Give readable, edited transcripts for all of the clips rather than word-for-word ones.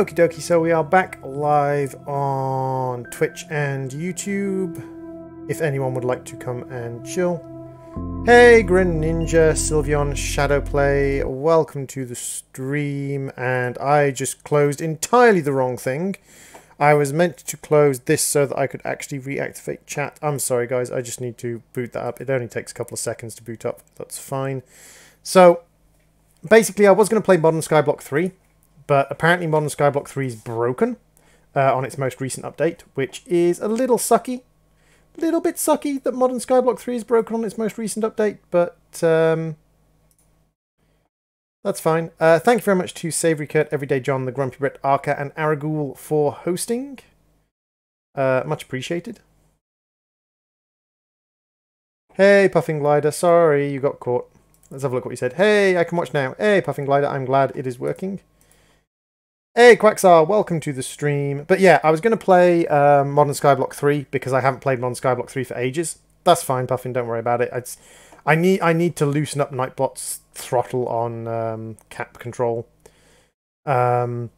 Okie dokie, so we are back live on Twitch and YouTube, if anyone would like to come and chill. Hey, Grin Ninja, Sylveon, Shadowplay, welcome to the stream, and I just closed entirely the wrong thing. I was meant to close this so that I could actually reactivate chat. I'm sorry guys, I just need to boot that up. It only takes a couple of seconds to boot up, that's fine. So, basically I was going to play Modern Skyblock 3. But apparently Modern Skyblock 3 is broken on its most recent update, which is a little sucky. A little bit sucky that Modern Skyblock 3 is broken on its most recent update, but that's fine. Thank you very much to Savoury Kurt, Everyday John, The Grumpy Brett, Arca, and Aragul for hosting. Much appreciated. Hey, Puffing Glider, sorry you got caught. Let's have a look what you said. Hey, I can watch now. Hey, Puffing Glider, I'm glad it is working. Hey Quacksar, welcome to the stream. But yeah, I was going to play Modern Skyblock 3 because I haven't played Modern Skyblock 3 for ages. That's fine, Puffin, don't worry about it. I need to loosen up Nightbot's throttle on cap control. But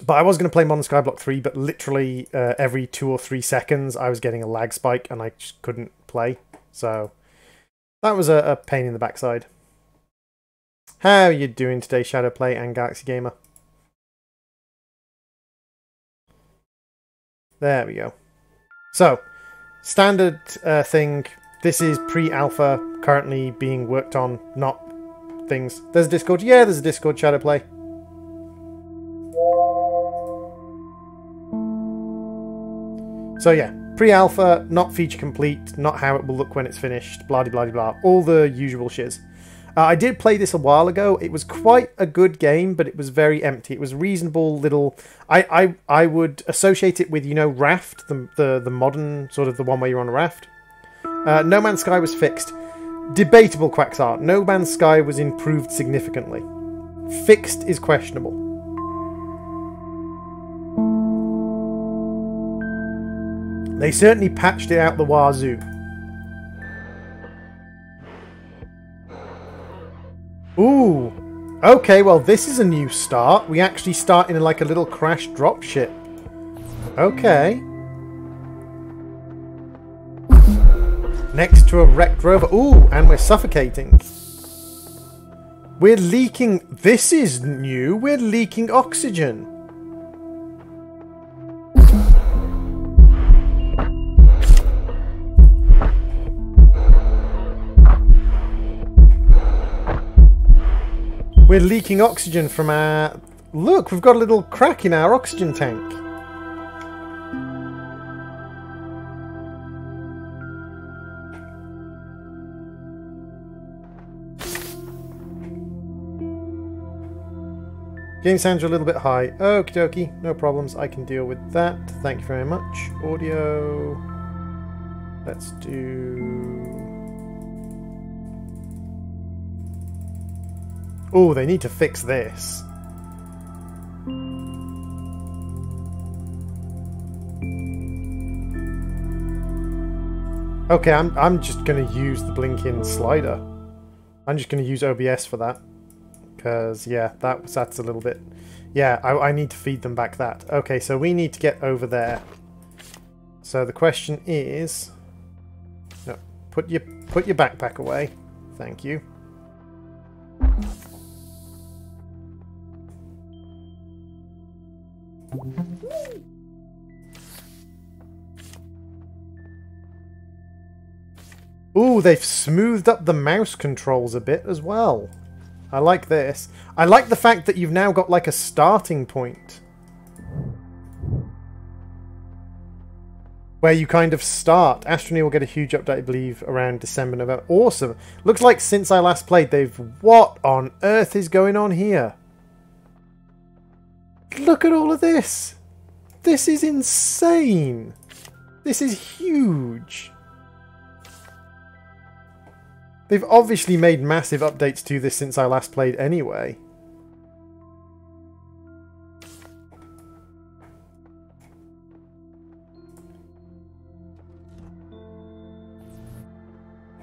I was going to play Modern Skyblock 3, but literally every 2 or 3 seconds I was getting a lag spike and I just couldn't play. So that was a pain in the backside. How are you doing today, Shadowplay and Galaxy Gamer? There we go. So, standard thing. This is pre-alpha, currently being worked on, not things. There's a Discord. Yeah, there's a Discord, Shadowplay. So yeah, pre-alpha, not feature complete, not how it will look when it's finished, blah blah blah, all the usual shiz. I did play this a while ago. It was quite a good game, but it was very empty. It was reasonable little... I would associate it with, you know, Raft, the modern, sort of the one where you're on a raft. No Man's Sky was fixed. Debatable, Quacksart. No Man's Sky was improved significantly. Fixed is questionable. They certainly patched it out the wazoo. Ooh, okay, well this is a new start. We actually start in like a little crash drop ship. Okay. Next to a wrecked rover. Ooh, and we're suffocating. We're leaking... This is new. We're leaking oxygen. We're leaking oxygen from our... Look, we've got a little crack in our oxygen tank. Game sounds are a little bit high. Okie dokie, no problems. I can deal with that. Thank you very much. Audio. Let's do... Oh, they need to fix this. Okay, I'm just going to use the blink-in slider. I'm just going to use OBS for that. Because, yeah, that's a little bit... Yeah, I need to feed them back that. Okay, so we need to get over there. So the question is... No, put your backpack away. Thank you. Ooh, they've smoothed up the mouse controls a bit as well. I like this. I like the fact that you've now got like a starting point. Where you kind of start. Astroneer will get a huge update, I believe, around December, November. Awesome. Looks like since I last played, they've... What on earth is going on here? Look at all of this. This is insane. This is huge. They've obviously made massive updates to this since I last played anyway.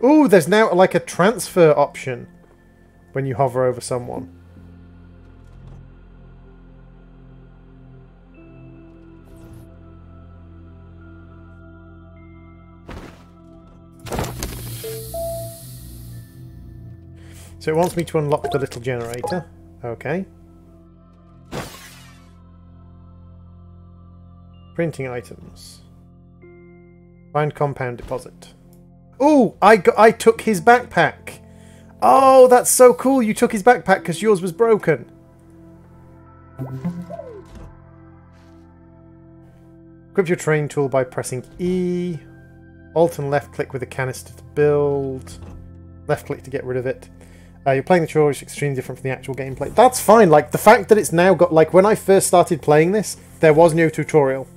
Ooh, there's now like a transfer option when you hover over someone. So it wants me to unlock the little generator. Okay. Printing items. Find compound deposit. Oh, I took his backpack. Oh, that's so cool. You took his backpack because yours was broken. Equip your terrain tool by pressing E. Alt and left click with a canister to build. Left click to get rid of it. You're playing the tutorial, which is extremely different from the actual gameplay. That's fine. Like, the fact that it's now got... Like, when I first started playing this, there was no tutorial.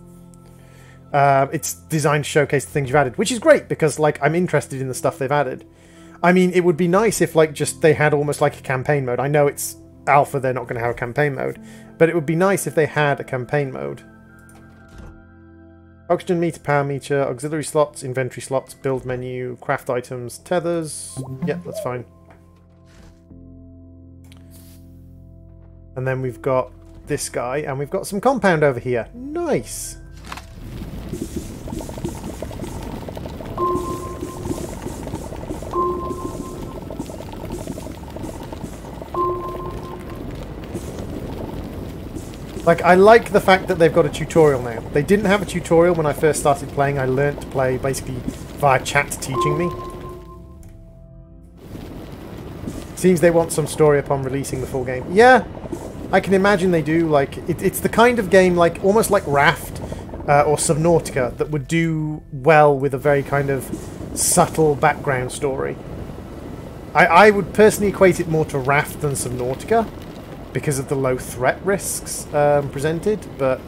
It's designed to showcase the things you've added, which is great, because, like, I'm interested in the stuff they've added. I mean, it would be nice if, like, just they had almost like a campaign mode. I know it's alpha, they're not going to have a campaign mode, but it would be nice if they had a campaign mode. Oxygen meter, power meter, auxiliary slots, inventory slots, build menu, craft items, tethers. Yep, that's fine. And then we've got this guy, and we've got some compound over here. Nice! Like, I like the fact that they've got a tutorial now. They didn't have a tutorial when I first started playing. I learnt to play basically via chat teaching me. Seems they want some story upon releasing the full game. Yeah, I can imagine they do. Like, it's the kind of game, like almost like Raft or Subnautica, that would do well with a very kind of subtle background story. I would personally equate it more to Raft than Subnautica, because of the low threat risks presented, but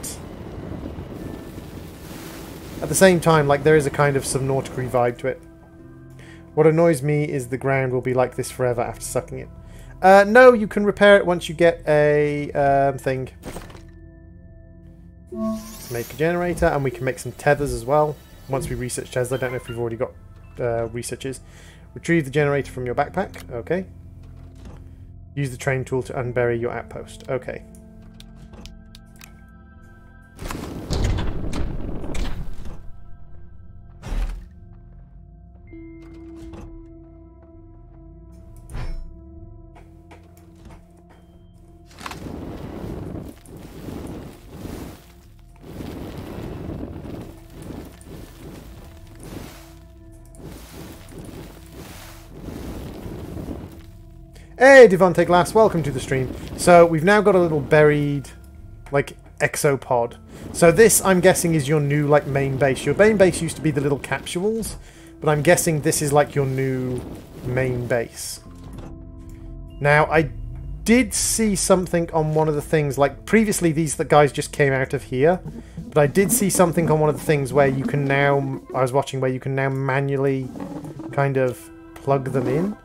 at the same time, like, there is a kind of Subnautica vibe to it. What annoys me is the ground will be like this forever after sucking it. No, you can repair it once you get a thing. Let's make a generator, and we can make some tethers as well. Once we research tethers, I don't know if we've already got researches. Retrieve the generator from your backpack. Okay. Use the train tool to unbury your outpost. Okay. Hey, Devonte Glass, welcome to the stream. So, we've now got a little buried, like, exopod. So this, I'm guessing, is your new, like, main base. Your main base used to be the little capsules, but I'm guessing this is, like, your new main base. Now, I did see something on one of the things, like, previously these guys just came out of here, but I did see something on one of the things where you can now, I was watching, where you can now manually kind of plug them in.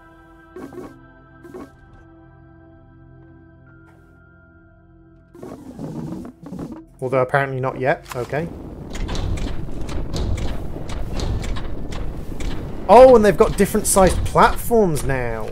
Although apparently not yet. Okay. Oh, and they've got different sized platforms now.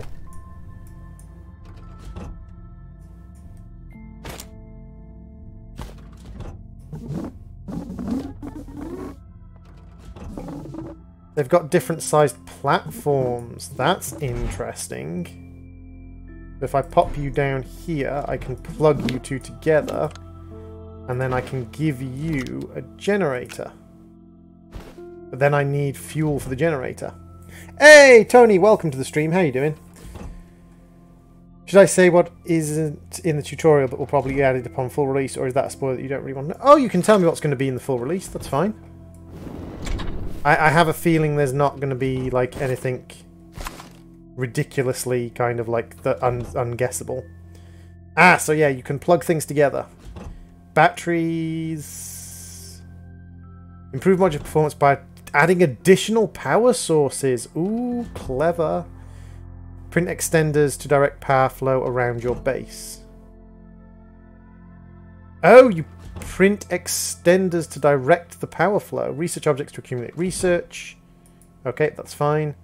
They've got different sized platforms. That's interesting. If I pop you down here, I can plug you two together. And then I can give you a generator. But then I need fuel for the generator. Hey, Tony, welcome to the stream. How you doing? Should I say what isn't in the tutorial but will probably be added upon full release, or is that a spoiler that you don't really want to know? Oh, you can tell me what's going to be in the full release. That's fine. I have a feeling there's not going to be, like, anything ridiculously kind of, like, unguessable. Ah, so yeah, you can plug things together. Batteries. Improve module performance by adding additional power sources. Ooh, clever. Print extenders to direct power flow around your base. Oh, you print extenders to direct the power flow. Research objects to accumulate research. Okay, that's fine.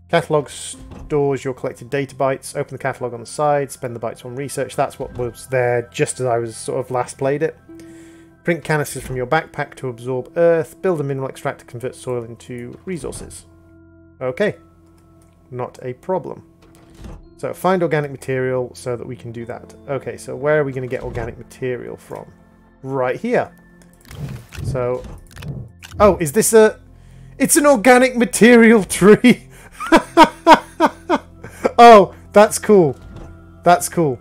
Catalog stores your collected data bytes. Open the catalog on the side. Spend the bytes on research. That's what was there just as I was sort of last played it. Print canisters from your backpack to absorb earth. Build a mineral extractor to convert soil into resources. Okay. Not a problem. So find organic material so that we can do that. Okay, so where are we going to get organic material from? Right here. So, oh, is this a... It's an organic material tree! Oh, that's cool. That's cool.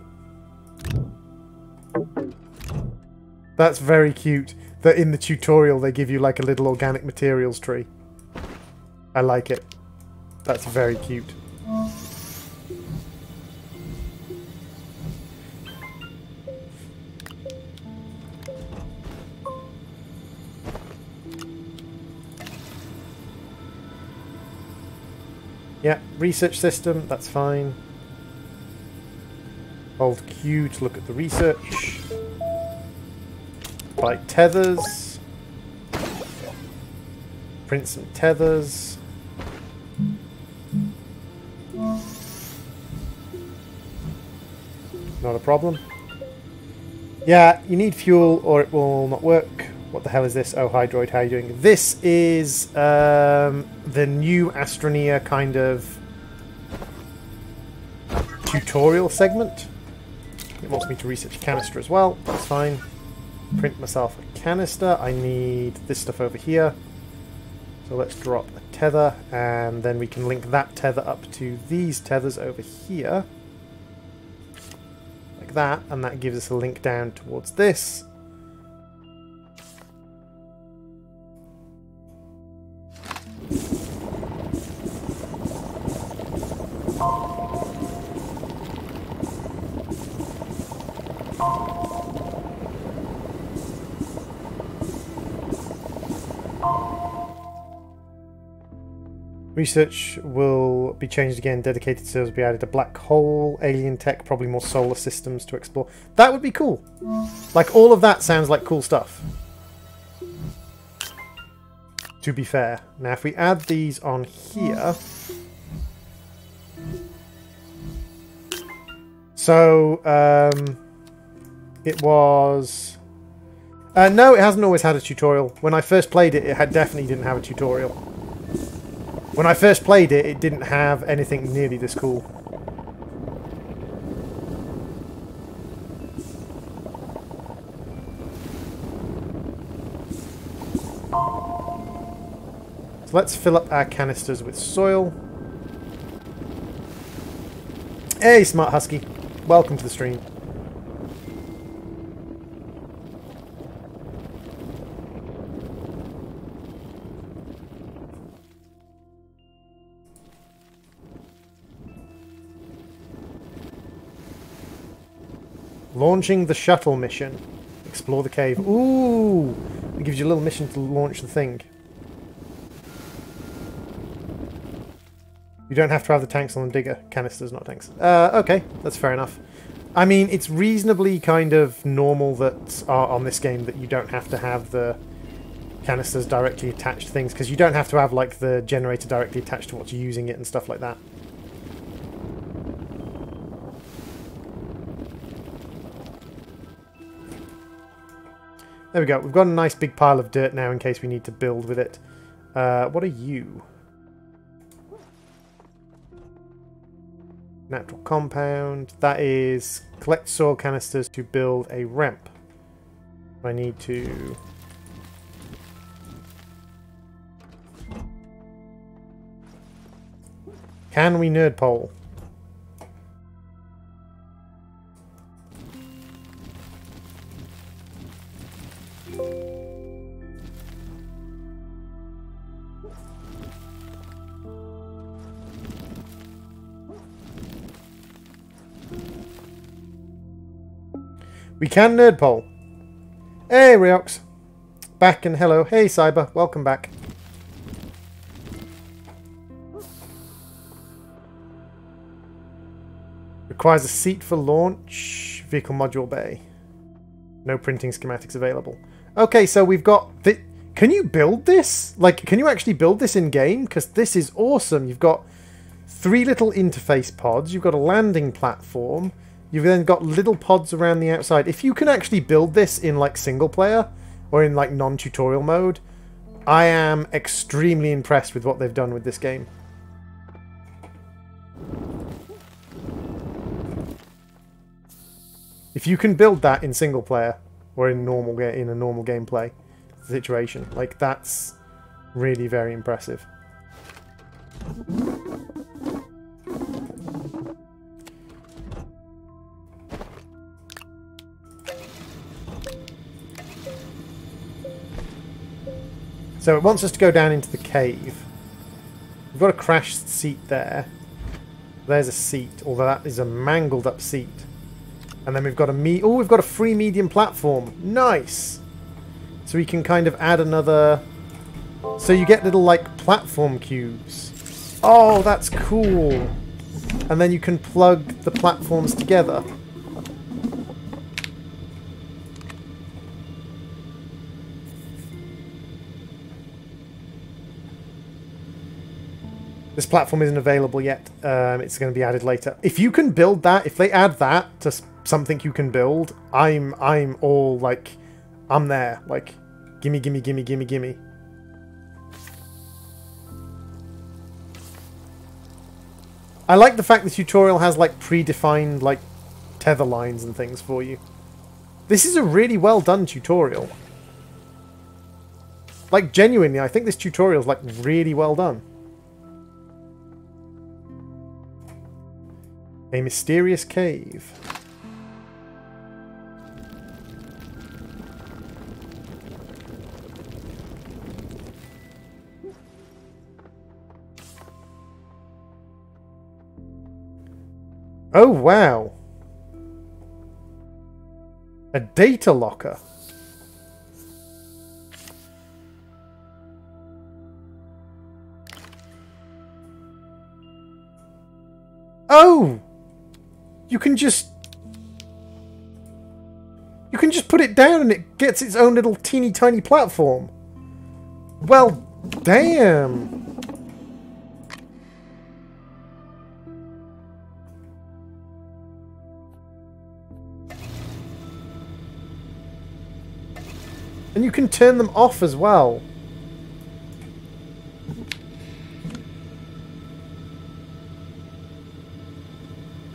That's very cute. That in the tutorial they give you like a little organic materials tree. I like it. That's very cute. Yeah, research system, that's fine. Hold Q to look at the research. Buy tethers. Print some tethers. Not a problem. Yeah, you need fuel or it will not work. What the hell is this? Oh, hi Droid, how are you doing? This is the new Astroneer kind of tutorial segment. It wants me to research a canister as well. That's fine. Print myself a canister. I need this stuff over here. So let's drop a tether and then we can link that tether up to these tethers over here. Like that. And that gives us a link down towards this. Research will be changed again. Dedicated servers will be added. A black hole, alien tech, probably more solar systems to explore. That would be cool. Like, all of that sounds like cool stuff. To be fair. Now, if we add these on here... So, it was... no, it hasn't always had a tutorial. When I first played it, it definitely didn't have a tutorial. When I first played it, it didn't have anything nearly this cool. So let's fill up our canisters with soil. Hey, Smart Husky. Welcome to the stream. Launching the shuttle mission. Explore the cave. Ooh! It gives you a little mission to launch the thing. You don't have to have the tanks on the digger. Canisters, not tanks. Okay, that's fair enough. I mean, it's reasonably kind of normal that on this game that you don't have to have the canisters directly attached to things, because you don't have to have like the generator directly attached to what's using it and stuff like that. There we go. We've got a nice big pile of dirt now in case we need to build with it. What are you? Natural compound. That is collect soil canisters to build a ramp. I need to... Can we nerd pole? We can nerd pole. Hey, Riox. Back and hello. Hey, Cyber. Welcome back. Requires a seat for launch. Vehicle module bay. No printing schematics available. Okay, so we've got... Can you build this? Like, can you actually build this in-game? Because this is awesome. You've got 3 little interface pods. You've got a landing platform. You've then got little pods around the outside. If you can actually build this in like single player or in like non-tutorial mode, I am extremely impressed with what they've done with this game. If you can build that in single player or in a normal gameplay situation, like that's really very impressive. So it wants us to go down into the cave. We've got a crashed seat there. There's a seat, although that is a mangled up seat. And then we've got we've got a free medium platform. Nice! So we can kind of add another... So you get little, like, platform cubes. Oh, that's cool! And then you can plug the platforms together. This platform isn't available yet. It's going to be added later. If you can build that, if they add that to something you can build, I'm all like, I'm there. Like, gimme, gimme, gimme, gimme, gimme. I like the fact the tutorial has like predefined like tether lines and things for you. This is a really well done tutorial. Like, genuinely, I think this tutorial is like really well done. A mysterious cave. Oh, wow. A data locker. Oh! You can just put it down and it gets its own little teeny tiny platform. Well, damn. And you can turn them off as well.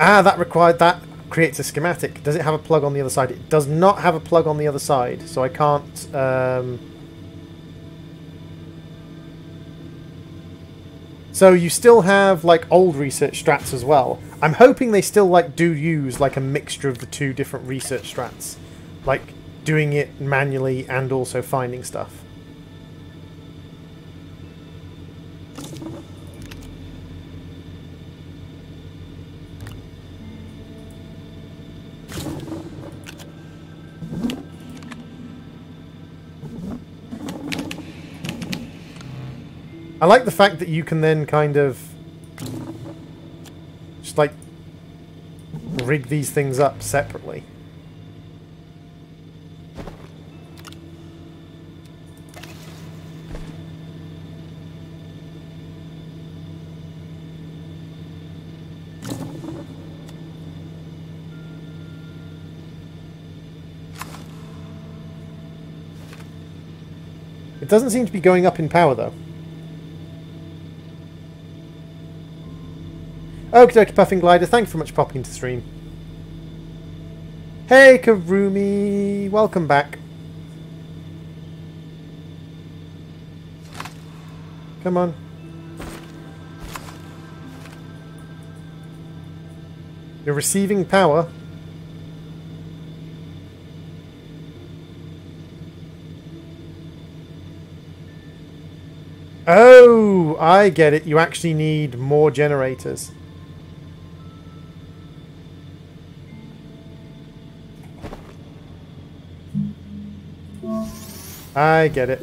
Ah, that creates a schematic. Does it have a plug on the other side? It does not have a plug on the other side, so I can't... So you still have, like, old research strats as well. I'm hoping they still, like, do use, like, a mixture of the two different research strats. Like, doing it manually and also finding stuff. I like the fact that you can then kind of just like rig these things up separately. It doesn't seem to be going up in power though. Okie dokie, Puffing Glider, thanks very much for popping into stream. Hey, Karumi, welcome back. Come on. You're receiving power. Oh, I get it. You actually need more generators. I get it.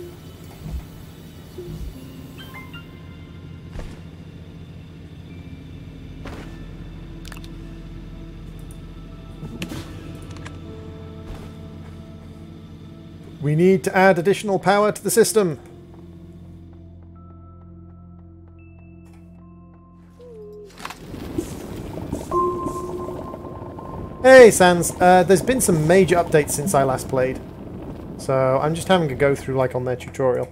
We need to add additional power to the system. Hey Sans, there's been some major updates since I last played. So I'm just having to go through like on their tutorial.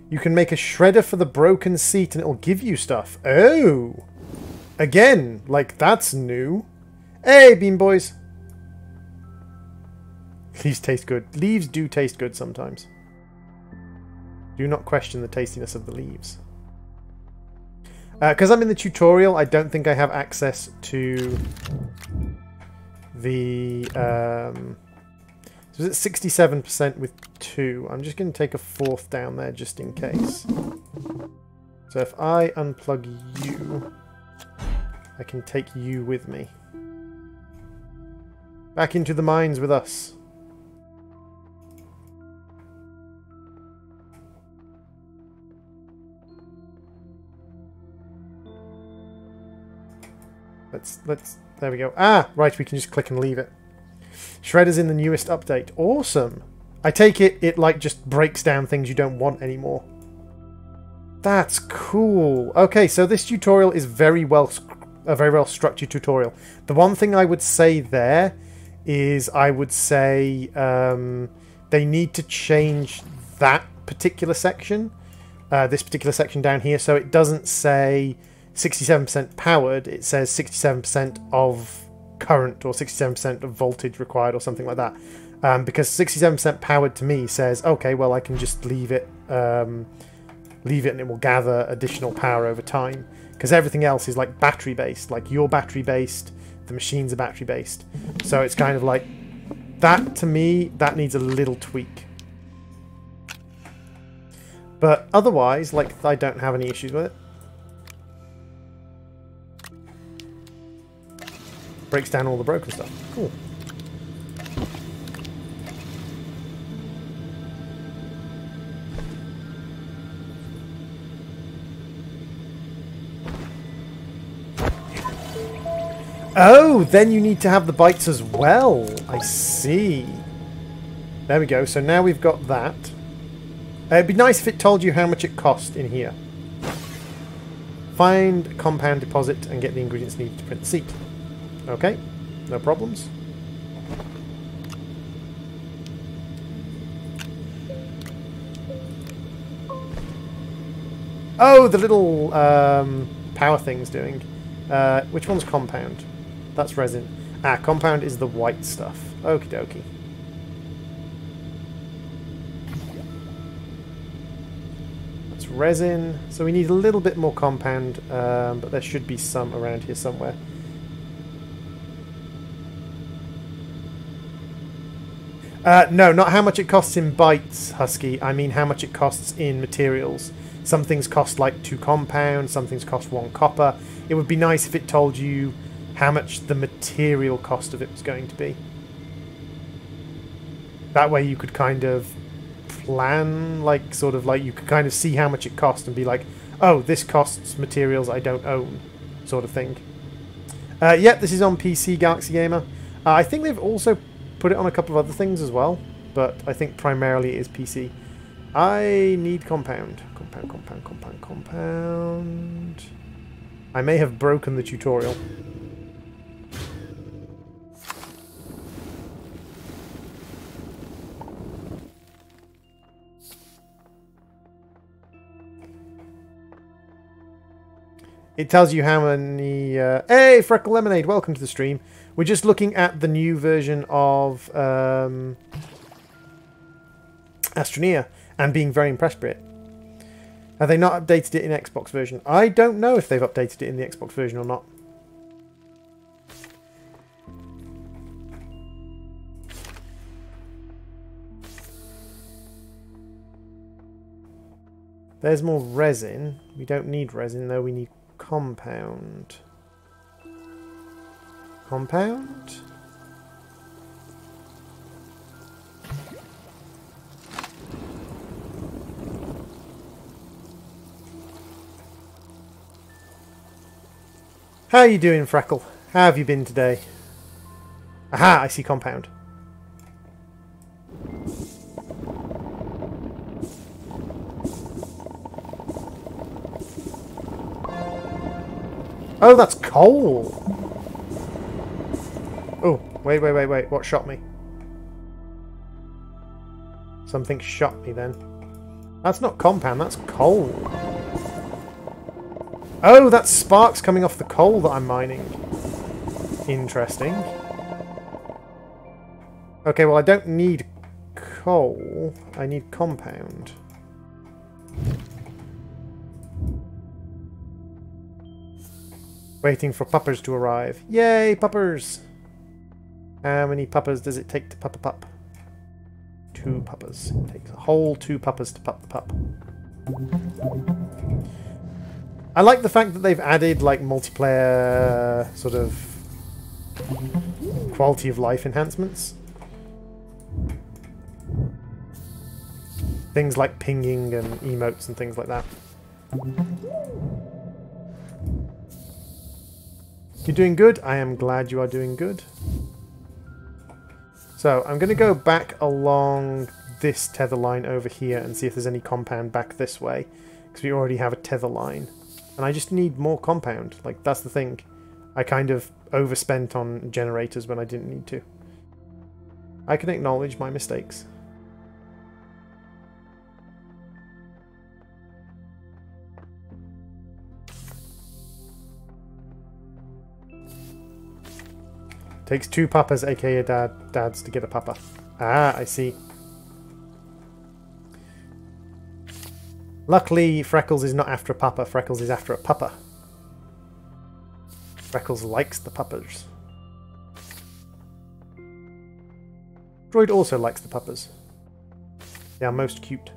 You can make a shredder for the broken seat and it'll give you stuff. Oh! Again, like, that's new. Hey, Bean Boys! Leaves taste good. Leaves do taste good sometimes. Do not question the tastiness of the leaves. Because I'm in the tutorial, I don't think I have access to the... so it's 67% with 2. I'm just going to take a 4th down there just in case. So if I unplug you, I can take you with me. Back into the mines with us. Let's there we go. Ah, right, we can just click and leave it. Shredder's in the newest update. Awesome. I take it like just breaks down things you don't want anymore. That's cool. Okay, so this tutorial is a very well structured tutorial. The one thing I would say there is I would say they need to change that particular section, this particular section down here, so it doesn't say 67% powered, it says 67% of current or 67% of voltage required or something like that. Because 67% powered to me says, okay, well I can just leave it and it will gather additional power over time. Because everything else is like battery based, like you're battery based, the machines are battery based. So it's kind of like, that to me, that needs a little tweak. But otherwise, like, I don't have any issues with it. Breaks down all the broken stuff. Cool. Oh, then you need to have the bytes as well. I see. There we go. So now we've got that. It'd be nice if it told you how much it cost in here. Find compound deposit and get the ingredients needed to print the seat. Okay, no problems. Oh, the little power thing's doing. Which one's compound? That's resin. Ah, compound is the white stuff. Okie dokie. That's resin. So we need a little bit more compound, but there should be some around here somewhere. No, not how much it costs in bytes, Husky. I mean how much it costs in materials. Some things cost like 2 compound, some things cost 1 copper. It would be nice if it told you how much the material cost of it was going to be. That way you could kind of plan, like, sort of like, you could kind of see how much it cost and be like, oh, this costs materials I don't own, sort of thing. Yep, this is on PC, Galaxy Gamer. I think they've also put it on a couple of other things as well, but I think primarily it is PC. I need compound. Compound. I may have broken the tutorial. It tells you how many... Hey, Freckle Lemonade, welcome to the stream. We're just looking at the new version of Astroneer and being very impressed by it. Have they not updated it in Xbox version? I don't know if they've updated it in the Xbox version or not. There's more resin. We don't need resin though, we need compound. Compound? How are you doing, Freckle? How have you been today? Aha, I see compound. Oh, that's coal! Oh, wait. What shot me? Something shot me then. That's not compound, that's coal. Oh, that's sparks coming off the coal that I'm mining. Interesting. Okay, well I don't need coal. I need compound. Waiting for puppers to arrive. Yay, puppers! How many puppers does it take to pup a pup? 2 puppers. It takes a whole 2 puppers to pup the pup. I like the fact that they've added like multiplayer sort of quality of life enhancements. Things like pinging and emotes and things like that. You're doing good? I am glad you are doing good. So, I'm going to go back along this tether line over here and see if there's any compound back this way. Because we already have a tether line. And I just need more compound. Like, that's the thing. I kind of overspent on generators when I didn't need to. I can acknowledge my mistakes. Takes 2 papas, aka dads, to get a papa. Ah, I see. Luckily, Freckles is not after a papa. Freckles is after a puppa. Freckles likes the puppers. Droid also likes the puppers. They are most cute.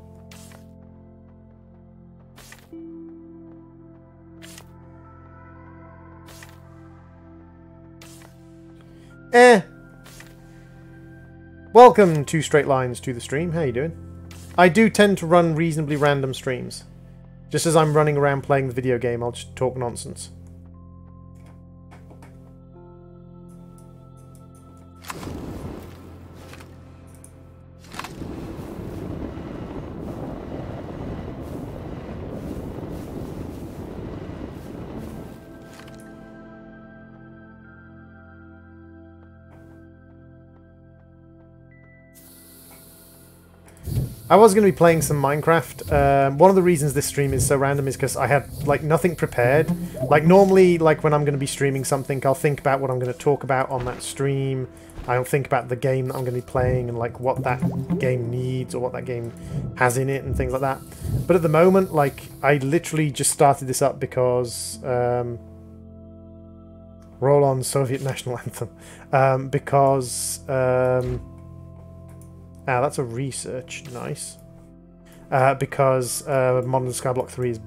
Welcome, 2 straight lines to the stream. How you doing? I do tend to run reasonably random streams. Just as I'm running around playing the video game, I'll just talk nonsense. I was going to be playing some Minecraft. One of the reasons this stream is so random is because I had like nothing prepared. Like normally, like when I'm going to be streaming something, I'll think about what I'm going to talk about on that stream. I'll think about the game that I'm going to be playing and like what that game needs or what that game has in it and things like that. But at the moment, like I literally just started this up because roll on Soviet National Anthem. Ah, that's a research. Nice. Because Modern Skyblock 3 is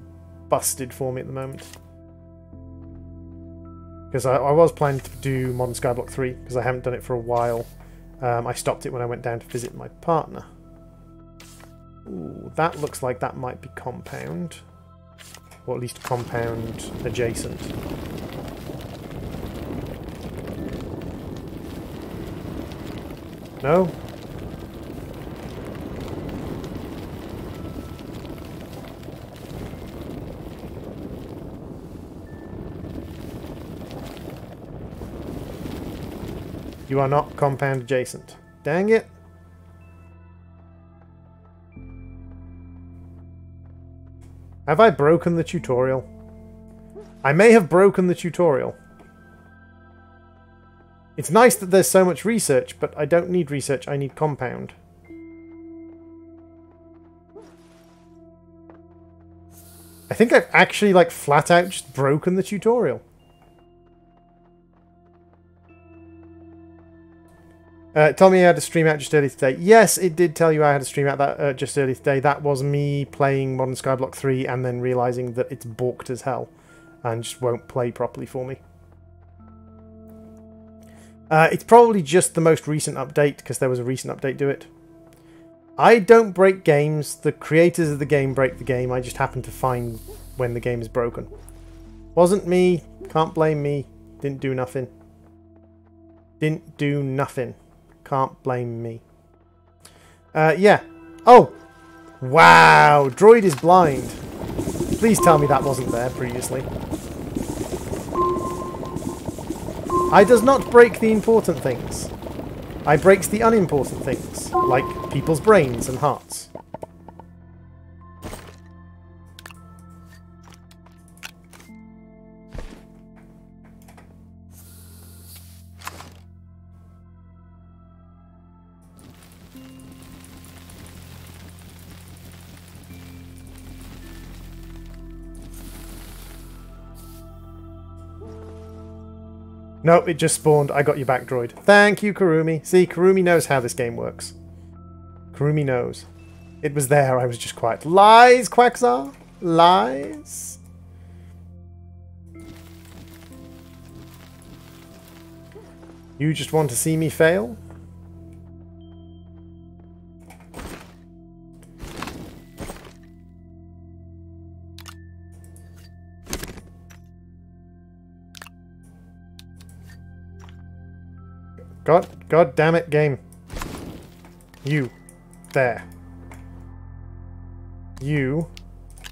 busted for me at the moment. Because I was planning to do Modern Skyblock 3, because I haven't done it for a while. I stopped it when I went down to visit my partner. Ooh, that looks like that might be compound. Or at least compound adjacent. No? You are not compound adjacent. Dang it. Have I broken the tutorial? I may have broken the tutorial. It's nice that there's so much research, but I don't need research, I need compound. I think I've actually, like, flat out just broken the tutorial. Tell me I had a stream out just early today. Yes, it did tell you I had a stream out that just early today. That was me playing Modern Skyblock 3 and then realising that it's balked as hell and just won't play properly for me. It's probably just the most recent update because there was a recent update to it. I don't break games. The creators of the game break the game. I just happen to find when the game is broken. Wasn't me. Can't blame me. Didn't do nothing. Didn't do nothing. Can't blame me. Yeah. Oh! Wow! Droid is blind. Please tell me that wasn't there previously. I does not break the important things. I breaks the unimportant things, like people's brains and hearts. Nope, it just spawned. I got you back, droid. Thank you, Karumi. See, Karumi knows how this game works. Karumi knows. It was there, I was just quiet. Lies, Quaxar! Lies! You just want to see me fail? God damn it, game. You. There. You.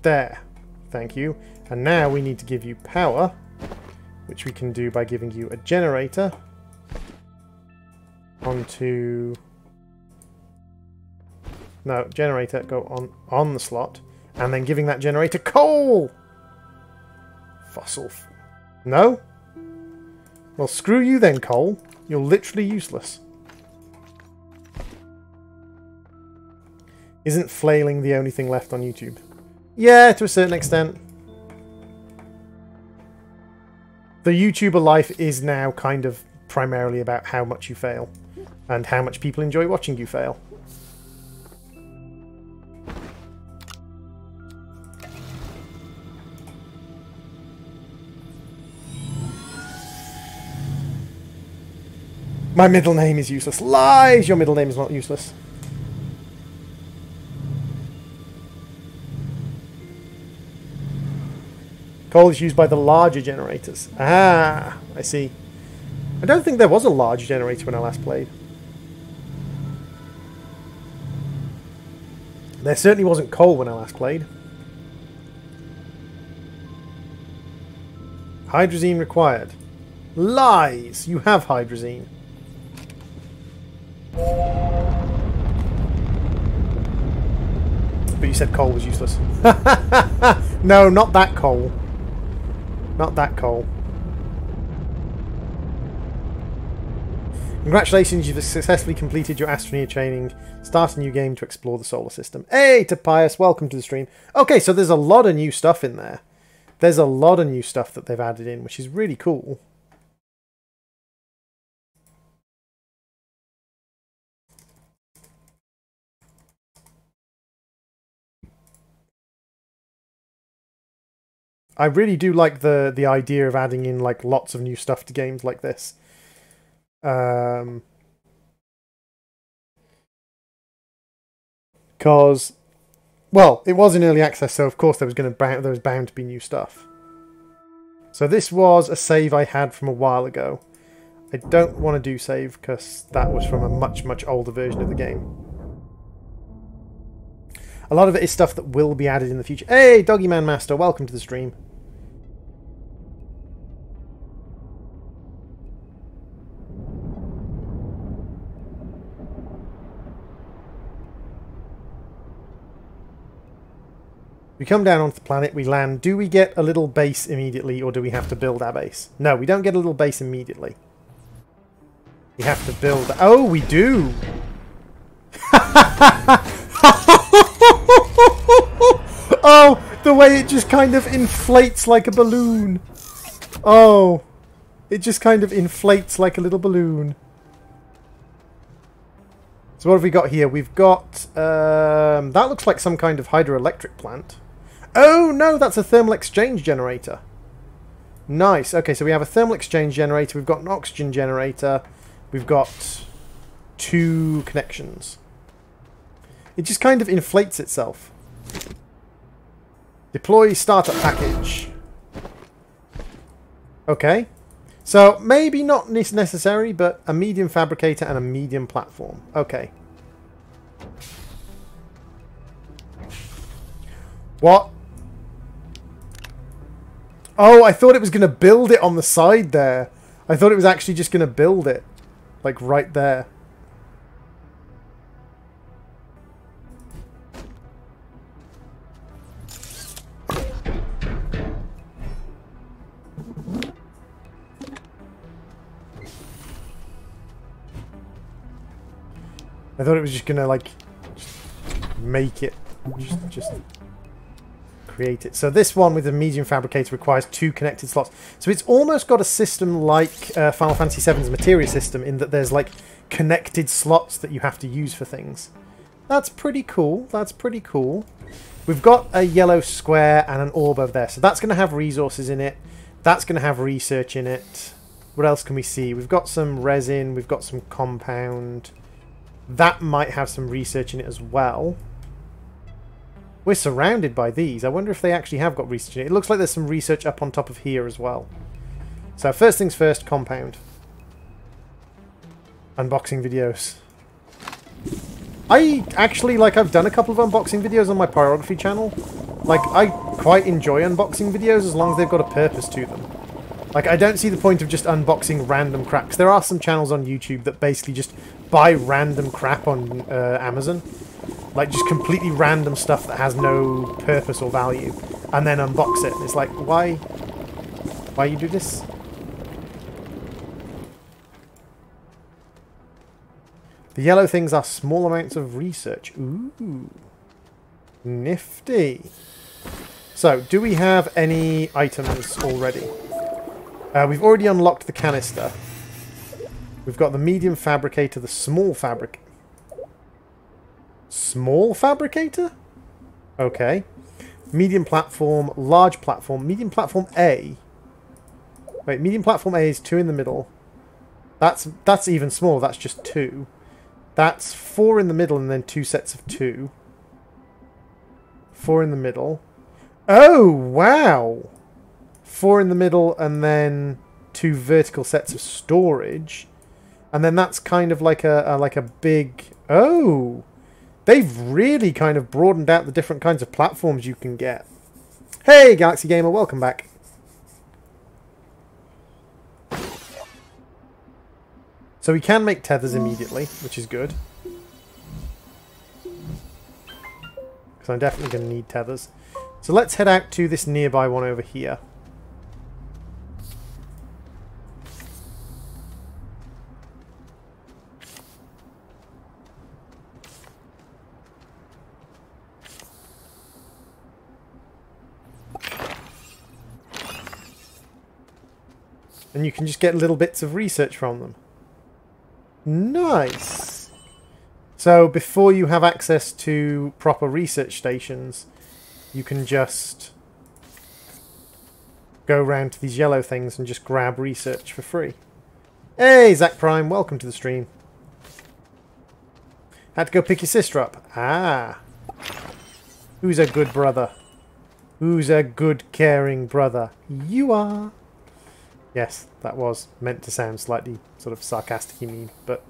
There. Thank you. And now we need to give you power, which we can do by giving you a generator onto... No, generator, go on the slot, and then giving that generator coal! Fossil. No? Well, screw you then, coal. You're literally useless. Isn't flailing the only thing left on YouTube? Yeah, to a certain extent. The YouTuber life is now kind of primarily about how much you fail. And how much people enjoy watching you fail. My middle name is useless. Lies! Your middle name is not useless. Coal is used by the larger generators. Ah, I see. I don't think there was a large generator when I last played. There certainly wasn't coal when I last played. Hydrazine required. Lies! You have hydrazine. But you said coal was useless. No, not that coal. Not that coal. Congratulations, you've successfully completed your Astroneer training. Start a new game to explore the solar system. Hey, Topias, welcome to the stream. Okay, so there's a lot of new stuff in there. There's a lot of new stuff that they've added in, which is really cool. I really do like the idea of adding in like lots of new stuff to games like this. Because, well, it was in early access, so of course there was bound to be new stuff. So this was a save I had from a while ago. I don't want to do save because that was from a much older version of the game. A lot of it is stuff that will be added in the future. Hey, Doggyman Master, welcome to the stream. We come down onto the planet, we land. Do we get a little base immediately, or do we have to build our base? No, we don't get a little base immediately. We have to build... Oh, we do! Oh, the way it just kind of inflates like a balloon. Oh, it just kind of inflates like a little balloon. So what have we got here? We've got... that looks like some kind of hydroelectric plant. Oh, no, that's a thermal exchange generator. Nice. Okay, so we have a thermal exchange generator. We've got an oxygen generator. We've got 2 connections. It just kind of inflates itself. Deploy startup package. Okay. So, maybe not necessary, but a medium fabricator and a medium platform. Okay. What? Oh, I thought it was going to build it on the side there. I thought it was actually just going to build it. Like, right there. I thought it was just gonna like just make it just create it. So this one with the medium fabricator requires 2 connected slots. So it's almost got a system like Final Fantasy VII's materia system, in that there's like connected slots that you have to use for things. That's pretty cool. That's pretty cool. We've got a yellow square and an orb over there. So that's going to have resources in it. That's going to have research in it. What else can we see? We've got some resin. We've got some compound. That might have some research in it as well. We're surrounded by these. I wonder if they actually have got research in it. It looks like there's some research up on top of here as well. So first things first, compound. Unboxing videos. I actually, like, I've done a couple of unboxing videos on my pyrography channel. Like, I quite enjoy unboxing videos as long as they've got a purpose to them. Like, I don't see the point of just unboxing random crap. 'Cause there are some channels on YouTube that basically just buy random crap on Amazon. Like, just completely random stuff that has no purpose or value. And then unbox it. It's like, why? Why you do this? The yellow things are small amounts of research. Ooh. Nifty. So, do we have any items already? We've already unlocked the canister. We've got the medium fabricator, the small fabric... Small fabricator? Okay. Medium platform, large platform, medium platform A. Wait, medium platform A is 2 in the middle. That's even smaller, that's just 2. That's 4 in the middle and then 2 sets of 2. 4 in the middle. Oh, wow! 4 in the middle and then 2 vertical sets of storage. And then that's kind of like a big... Oh! They've really kind of broadened out the different kinds of platforms you can get. Hey, Galaxy Gamer, welcome back. So we can make tethers immediately, which is good. Because I'm definitely going to need tethers. So let's head out to this nearby one over here. And you can just get little bits of research from them. Nice! So before you have access to proper research stations, you can just go around to these yellow things and just grab research for free. Hey, Zach Prime, welcome to the stream. Had to go pick your sister up. Ah. Who's a good brother? Who's a good, caring brother? You are. Yes, that was meant to sound slightly sort of sarcastic-y mean, but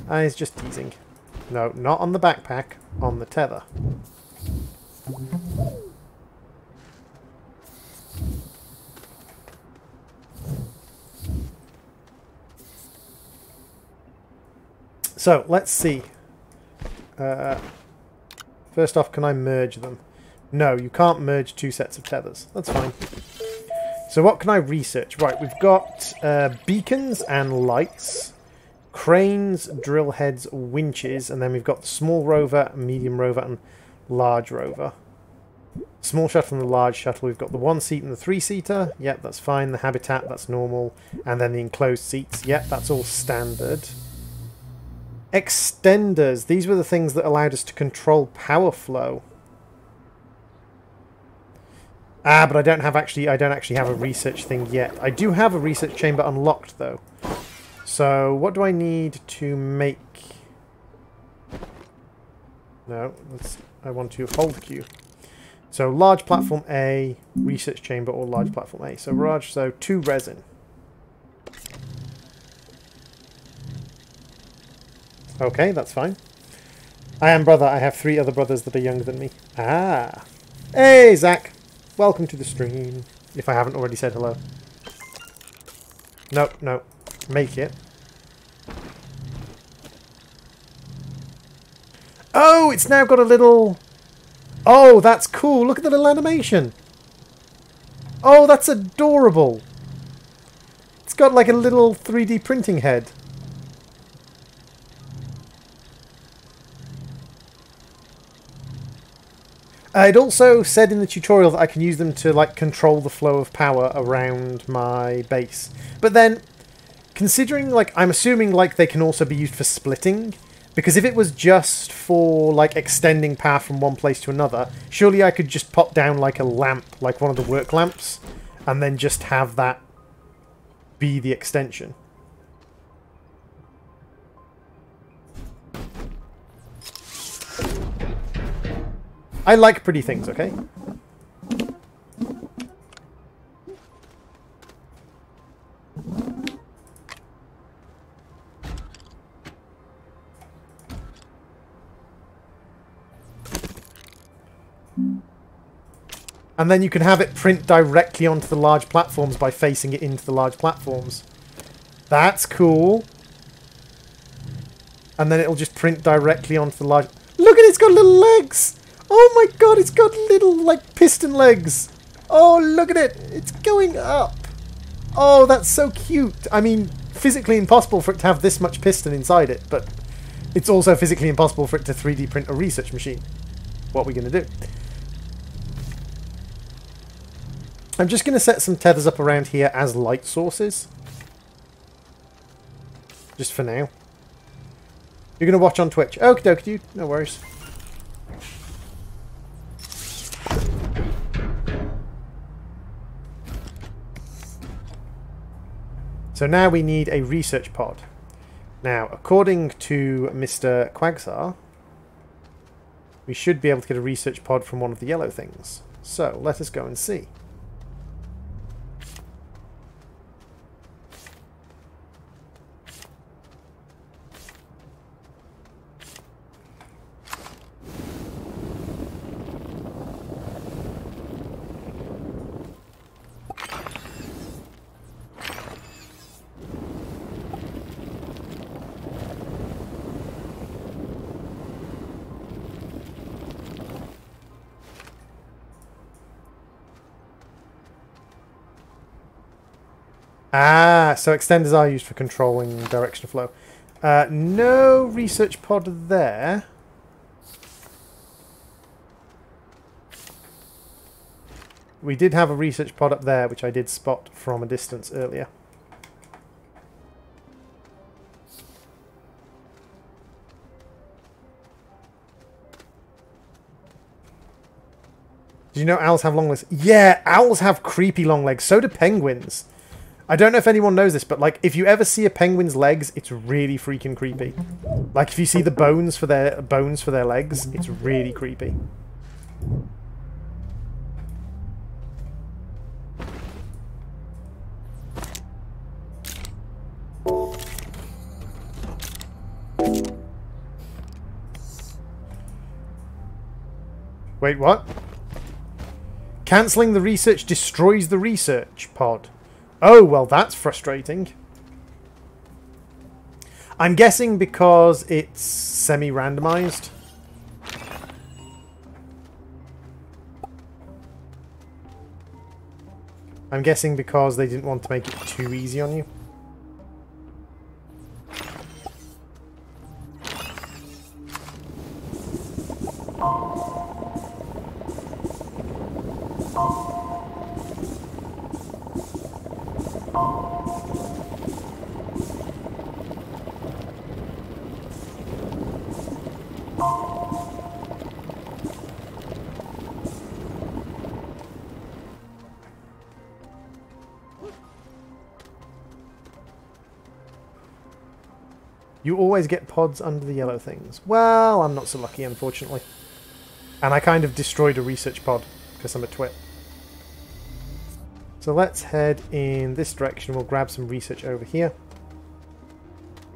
I was just teasing. No, not on the backpack, on the tether. So, let's see. First off, can I merge them? No, you can't merge 2 sets of tethers. That's fine. So what can I research? Right, we've got beacons and lights, cranes, drill heads, winches, and then we've got the small rover, medium rover, and large rover. Small shuttle and the large shuttle. We've got the 1-seat and the 3-seater. Yep, that's fine. The habitat, that's normal. And then the enclosed seats. Yep, that's all standard. Extenders. These were the things that allowed us to control power flow. Ah, but I don't actually have a research thing yet. I do have a research chamber unlocked though. So what do I need to make? No, I want to hold Q. So large platform A, research chamber, or large platform A. So 2 resin. Okay, that's fine. I am brother. I have 3 other brothers that are younger than me. Ah. Hey, Zach. Welcome to the stream, if I haven't already said hello. Nope, no. Make it. Oh, it's now got a little... Oh, that's cool. Look at the little animation. Oh, that's adorable. It's got like a little 3D printing head. It also said in the tutorial that I can use them to like control the flow of power around my base. But then, considering like I'm assuming like they can also be used for splitting, because if it was just for like extending power from one place to another, surely I could just pop down like a lamp, like one of the work lamps, and then just have that be the extension. I like pretty things, okay? And then you can have it print directly onto the large platforms by facing it into the large platforms. That's cool. And then it'll just print directly onto the large... Look at it, it's got little legs! Oh my god, it's got little, like, piston legs! Oh, look at it! It's going up! Oh, that's so cute! I mean, physically impossible for it to have this much piston inside it, but it's also physically impossible for it to 3D print a research machine. What are we going to do? I'm just going to set some tethers up around here as light sources. Just for now. You're going to watch on Twitch. Okie dokie, dude. No worries. So now we need a research pod. Now, according to Mr. Quagsar, we should be able to get a research pod from one of the yellow things. So, let us go and see. Ah, so extenders are used for controlling direction of flow. No research pod there. We did have a research pod up there, which I did spot from a distance earlier. Do you know owls have long legs? Yeah, owls have creepy long legs. So do penguins. I don't know if anyone knows this, but like if you ever see a penguin's legs, it's really freaking creepy. Like if you see the bones for their legs, it's really creepy. Wait, what? Cancelling the research destroys the research pod. Oh, well, that's frustrating. I'm guessing because it's semi-randomized. I'm guessing because they didn't want to make it too easy on you. You always get pods under the yellow things. Well, I'm not so lucky, unfortunately. And I kind of destroyed a research pod because I'm a twit. So let's head in this direction. We'll grab some research over here.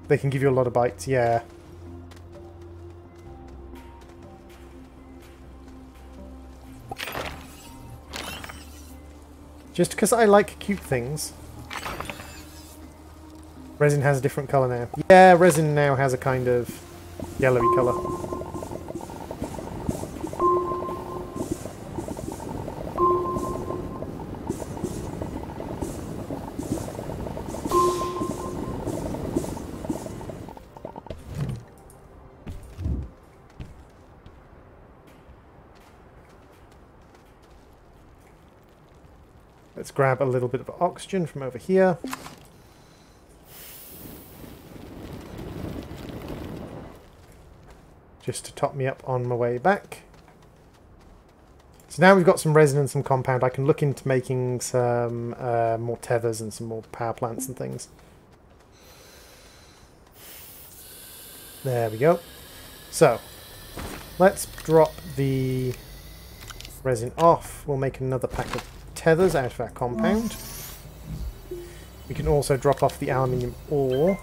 They can give you a lot of bites, yeah. Just because I like cute things. Resin has a different colour now. Yeah, resin now has a kind of yellowy colour. Let's grab a little bit of oxygen from over here. Just to top me up on my way back. So now we've got some resin and some compound. I can look into making some more tethers and some more power plants and things. There we go. So, let's drop the resin off. We'll make another pack of tethers out of our compound. We can also drop off the aluminium ore.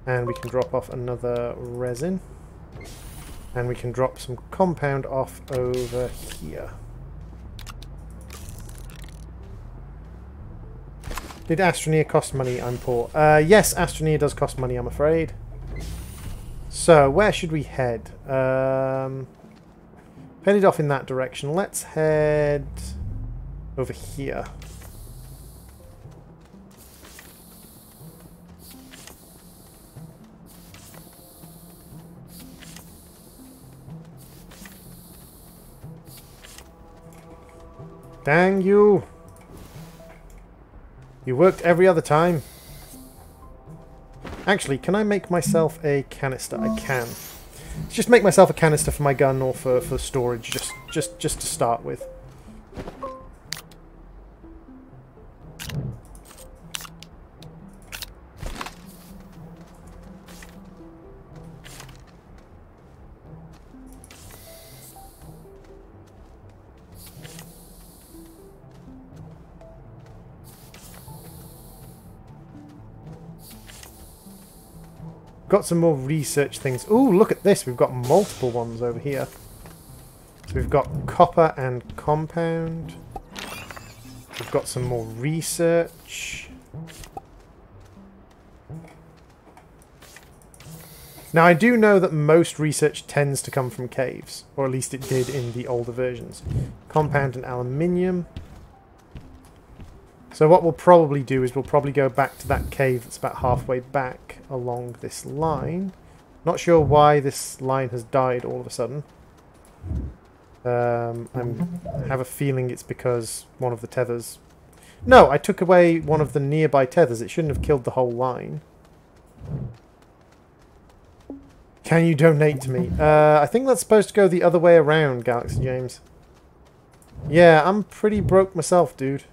And we can drop off another resin. And we can drop some compound off over here. Did Astroneer cost money? I'm poor. Yes, Astroneer does cost money, I'm afraid. So, where should we head? Headed off in that direction. Let's head over here. Dang you! You worked every other time. Actually, can I make myself a canister? I can. Let's just make myself a canister for my gun or for storage, just to start with. Got some more research things. Ooh, look at this. We've got multiple ones over here. So we've got copper and compound. We've got some more research. Now, I do know that most research tends to come from caves. Or at least it did in the older versions. Compound and aluminium. So what we'll probably do is we'll probably go back to that cave that's about halfway back along this line. Not sure why this line has died all of a sudden. I have a feeling it's because one of the tethers... No, I took away one of the nearby tethers. It shouldn't have killed the whole line. Can you donate to me? I think that's supposed to go the other way around, Galaxy James. Yeah, I'm pretty broke myself, dude.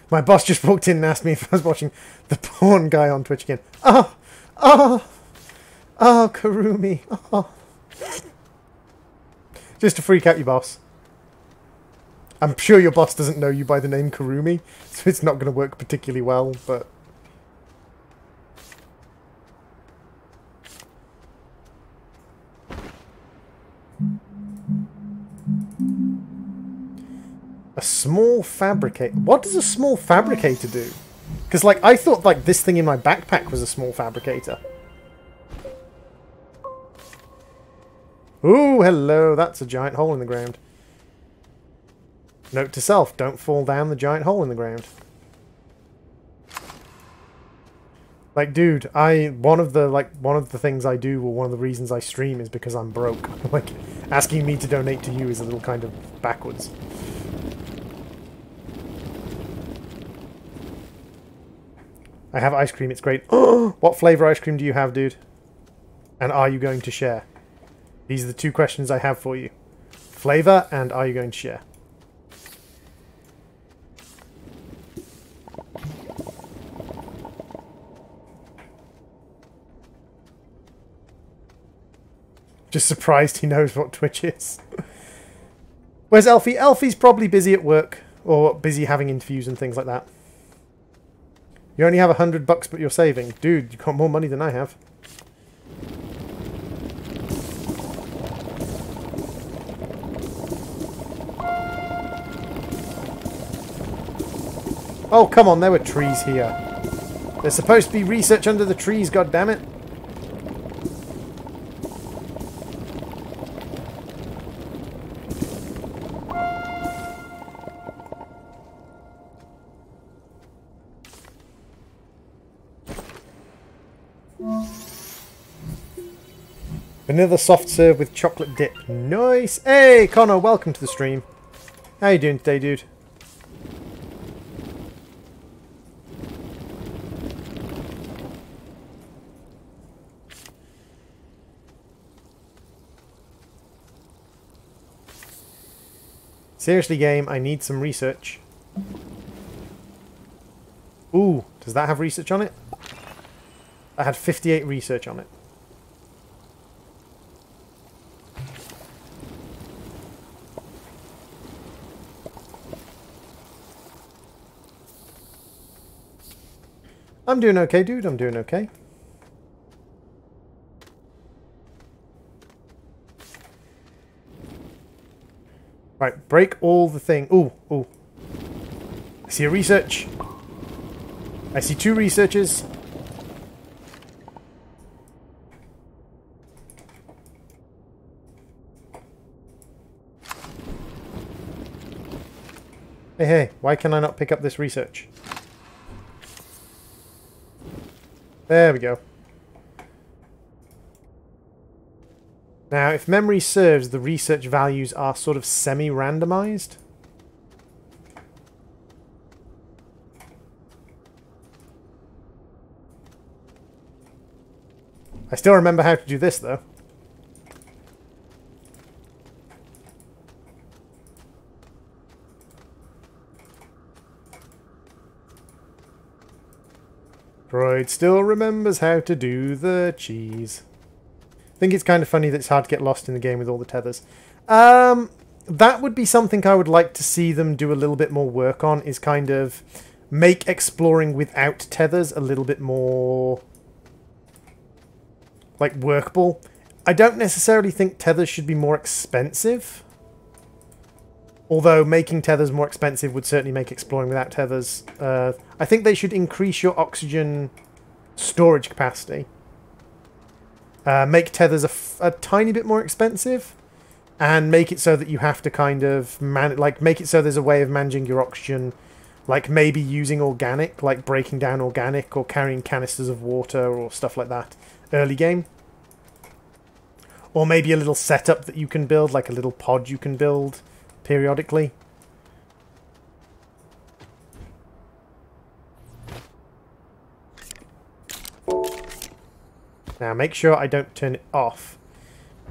My boss just walked in and asked me if I was watching the porn guy on Twitch again. Oh! Oh! Oh, Karumi! Oh. Just to freak out your boss. I'm sure your boss doesn't know you by the name Karumi, so it's not going to work particularly well, but... A small fabricator. What does a small fabricator do? Because, like, I thought, like, this thing in my backpack was a small fabricator. Ooh, hello. That's a giant hole in the ground. Note to self, don't fall down the giant hole in the ground. Like, dude, one of the things I do, or one of the reasons I stream is because I'm broke. Like, asking me to donate to you is a little kind of backwards. I have ice cream, it's great. What flavour ice cream do you have, dude? And are you going to share? These are the two questions I have for you. Flavour and are you going to share? Just surprised he knows what Twitch is. Where's Elfie? Elfie's probably busy at work. Or busy having interviews and things like that. You only have $100 but you're saving. Dude, you got more money than I have. Oh, come on, there were trees here. There's supposed to be research under the trees, goddammit. Vanilla soft serve with chocolate dip. Nice. Hey, Connor, welcome to the stream. How you doing today, dude? Seriously, game, I need some research. Ooh, does that have research on it? I had 58 research on it. I'm doing okay, dude. I'm doing okay. Right, break all the thing. Ooh, ooh. I see a research. I see 2 researchers. Hey, hey, why can I not pick up this research? There we go. Now, if memory serves, the research values are sort of semi-randomized. I still remember how to do this, though. Droid still remembers how to do the cheese. I think it's kind of funny that it's hard to get lost in the game with all the tethers. That would be something I would like to see them do a little bit more work on, is kind of make exploring without tethers a little bit more, like, workable. I don't necessarily think tethers should be more expensive. Although making tethers more expensive would certainly make exploring without tethers. I think they should increase your oxygen storage capacity. Make tethers a tiny bit more expensive. And make it so that you have to kind of make it so there's a way of managing your oxygen. Like maybe using organic, like breaking down organic or carrying canisters of water or stuff like that early game. Or maybe a little setup that you can build, like a little pod you can build periodically. Now make sure I don't turn it off.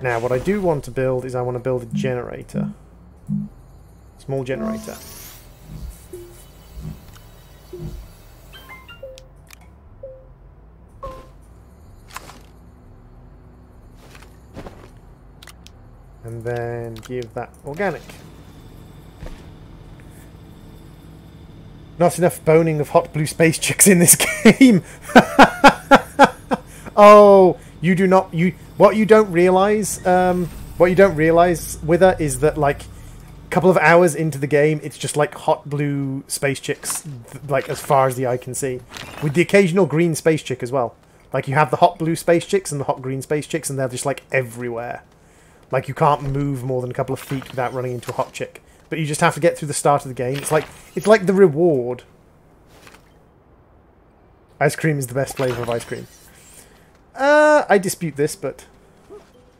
Now what I do want to build is I want to build a generator. Small generator. And then give that organic. Not enough boning of hot blue space chicks in this game. Oh, you do not. What you don't realize. What you don't realize, Wither, is that like a couple of hours into the game, it's just like hot blue space chicks, like as far as the eye can see, with the occasional green space chick as well. Like you have the hot blue space chicks and the hot green space chicks, and they're just like everywhere. Like you can't move more than a couple of feet without running into a hot chick. But you just have to get through the start of the game. It's like the reward. Ice cream is the best flavour of ice cream. I dispute this, but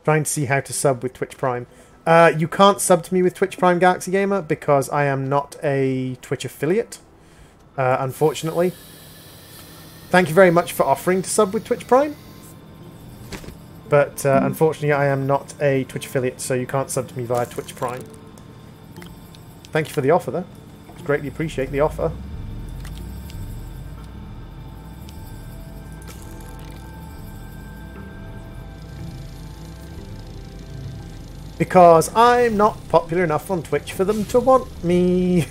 trying to see how to sub with Twitch Prime. You can't sub to me with Twitch Prime, Galaxy Gamer, because I am not a Twitch affiliate, unfortunately. Thank you very much for offering to sub with Twitch Prime. But unfortunately, I am not a Twitch affiliate, so you can't sub to me via Twitch Prime. Thank you for the offer, though. Greatly appreciate the offer. Because I'm not popular enough on Twitch for them to want me.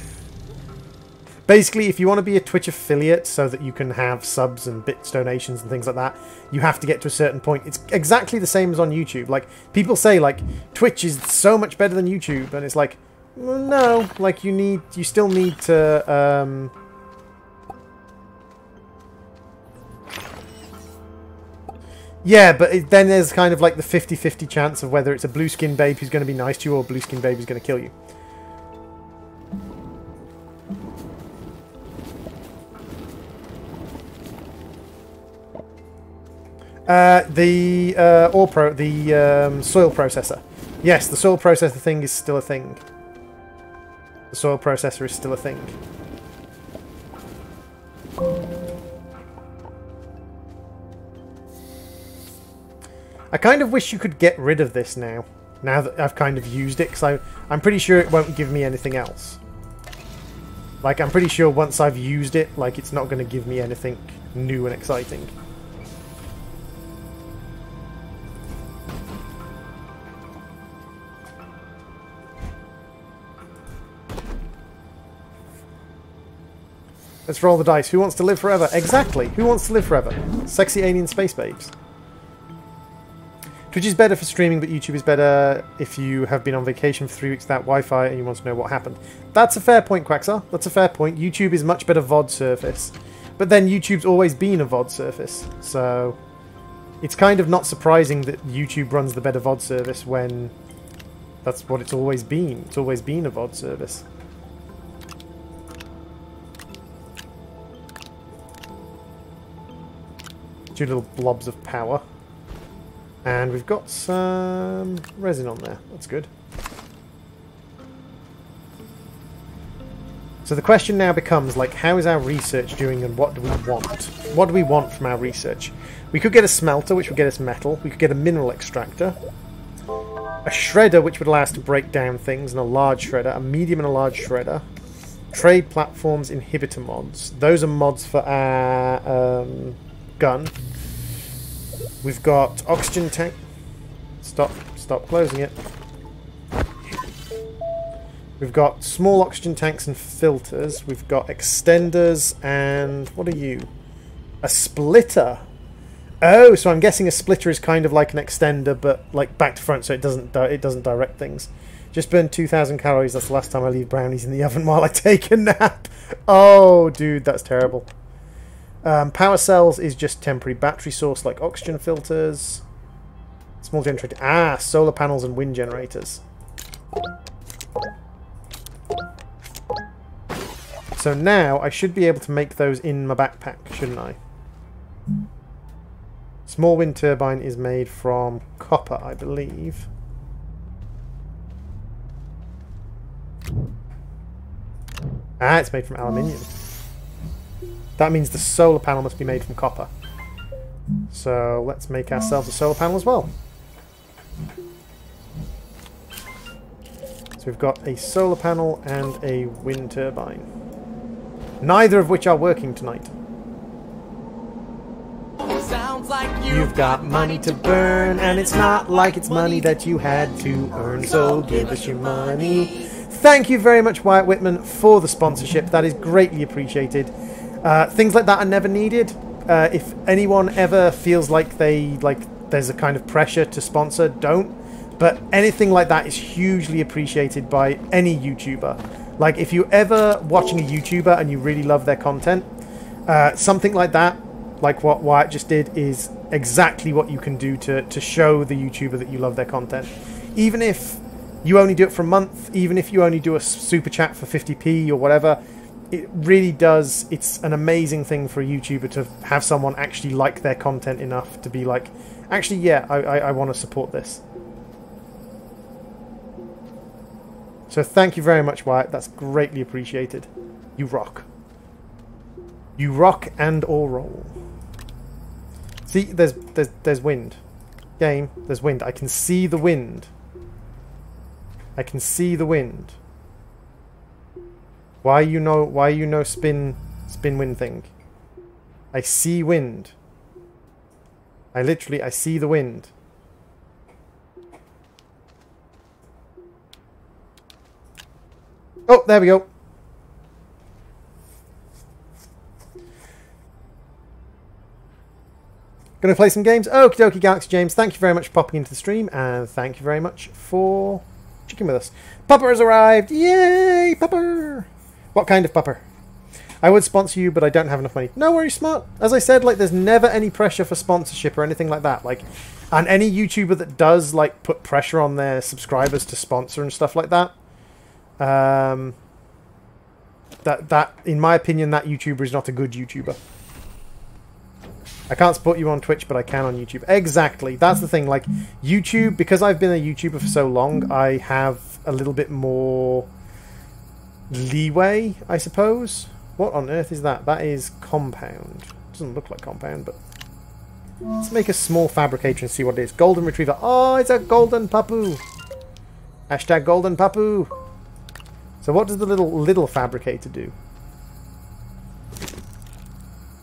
Basically, if you want to be a Twitch affiliate so that you can have subs and bits donations and things like that, you have to get to a certain point. It's exactly the same as on YouTube. Like, people say, like, Twitch is so much better than YouTube, and it's like, well, no. Like, you still need to, yeah, but then there's kind of like the 50-50 chance of whether it's a blue skin babe who's going to be nice to you or a blue skin babe who's going to kill you. The soil processor. Yes, the soil processor thing is still a thing. The soil processor is still a thing. I kind of wish you could get rid of this now. Now that I've kind of used it, because I'm pretty sure it won't give me anything else. Like, I'm pretty sure once I've used it, like, it's not going to give me anything new and exciting. Let's roll the dice. Who wants to live forever? Exactly. Who wants to live forever? Sexy alien space babes. Twitch is better for streaming, but YouTube is better if you have been on vacation for 3 weeks without Wi-Fi and you want to know what happened. That's a fair point, Quaxar. That's a fair point. YouTube is much better VOD surface. But then YouTube's always been a VOD surface. So it's kind of not surprising that YouTube runs the better VOD service when that's what it's always been. It's always been a VOD service. Two little blobs of power. And we've got some resin on there. That's good. So the question now becomes, like, how is our research doing and what do we want? What do we want from our research? We could get a smelter, which would get us metal. We could get a mineral extractor. A shredder, which would allow us to break down things, and a large shredder. A medium and a large shredder. Trade platforms, inhibitor mods. Those are mods for our gun. We've got oxygen tank. Stop closing it. We've got small oxygen tanks and filters. We've got extenders and what are you? A splitter. Oh, so I'm guessing a splitter is kind of like an extender, but like back to front, so it doesn't direct things. Just burned 2,000 calories. That's the last time I leave brownies in the oven while I take a nap. Oh, dude, that's terrible. Power cells is just temporary battery source like oxygen filters. Small generator. Ah, solar panels and wind generators. So now I should be able to make those in my backpack, shouldn't I? Small wind turbine is made from copper, I believe. Ah, it's made from aluminium. That means the solar panel must be made from copper. So let's make ourselves a solar panel as well. So we've got a solar panel and a wind turbine. Neither of which are working tonight. Sounds like You've got money to burn, and it's not like it's money that you had to earn, so give us your money. Thank you very much, Wyatt Whitman, for the sponsorship. That is greatly appreciated. Things like that are never needed. If anyone ever feels like there's a kind of pressure to sponsor, don't. But anything like that is hugely appreciated by any YouTuber. Like, if you're ever watching a YouTuber and you really love their content, something like that, like what Wyatt just did, is exactly what you can do to show the YouTuber that you love their content. Even if you only do it for a month, even if you only do a super chat for 50p or whatever, it really does. It's an amazing thing for a YouTuber to have someone actually like their content enough to be like, actually, yeah, I want to support this. So thank you very much, Wyatt. That's greatly appreciated. You rock. You rock and or roll. See, there's wind. Game, there's wind. I can see the wind. I can see the wind. Why you know spin wind thing? I see wind. I see the wind. Oh, there we go. Gonna play some games. Okie dokie, Galaxy James. Thank you very much for popping into the stream, and thank you very much for checking with us. Pupper has arrived. Yay, Pupper! What kind of pupper? I would sponsor you, but I don't have enough money. No worries, Smart. As I said, like, there's never any pressure for sponsorship or anything like that. Like, and any YouTuber that does, like, put pressure on their subscribers to sponsor and stuff like that, that in my opinion, that YouTuber is not a good YouTuber. I can't support you on Twitch, but I can on YouTube. Exactly. That's the thing. Like, YouTube, because I've been a YouTuber for so long, I have a little bit more leeway, I suppose. What on earth is that? That is compound. Doesn't look like compound, but... Let's make a small fabricator and see what it is. Golden retriever. Oh, it's a golden papu. Hashtag golden papu. So what does the little fabricator do?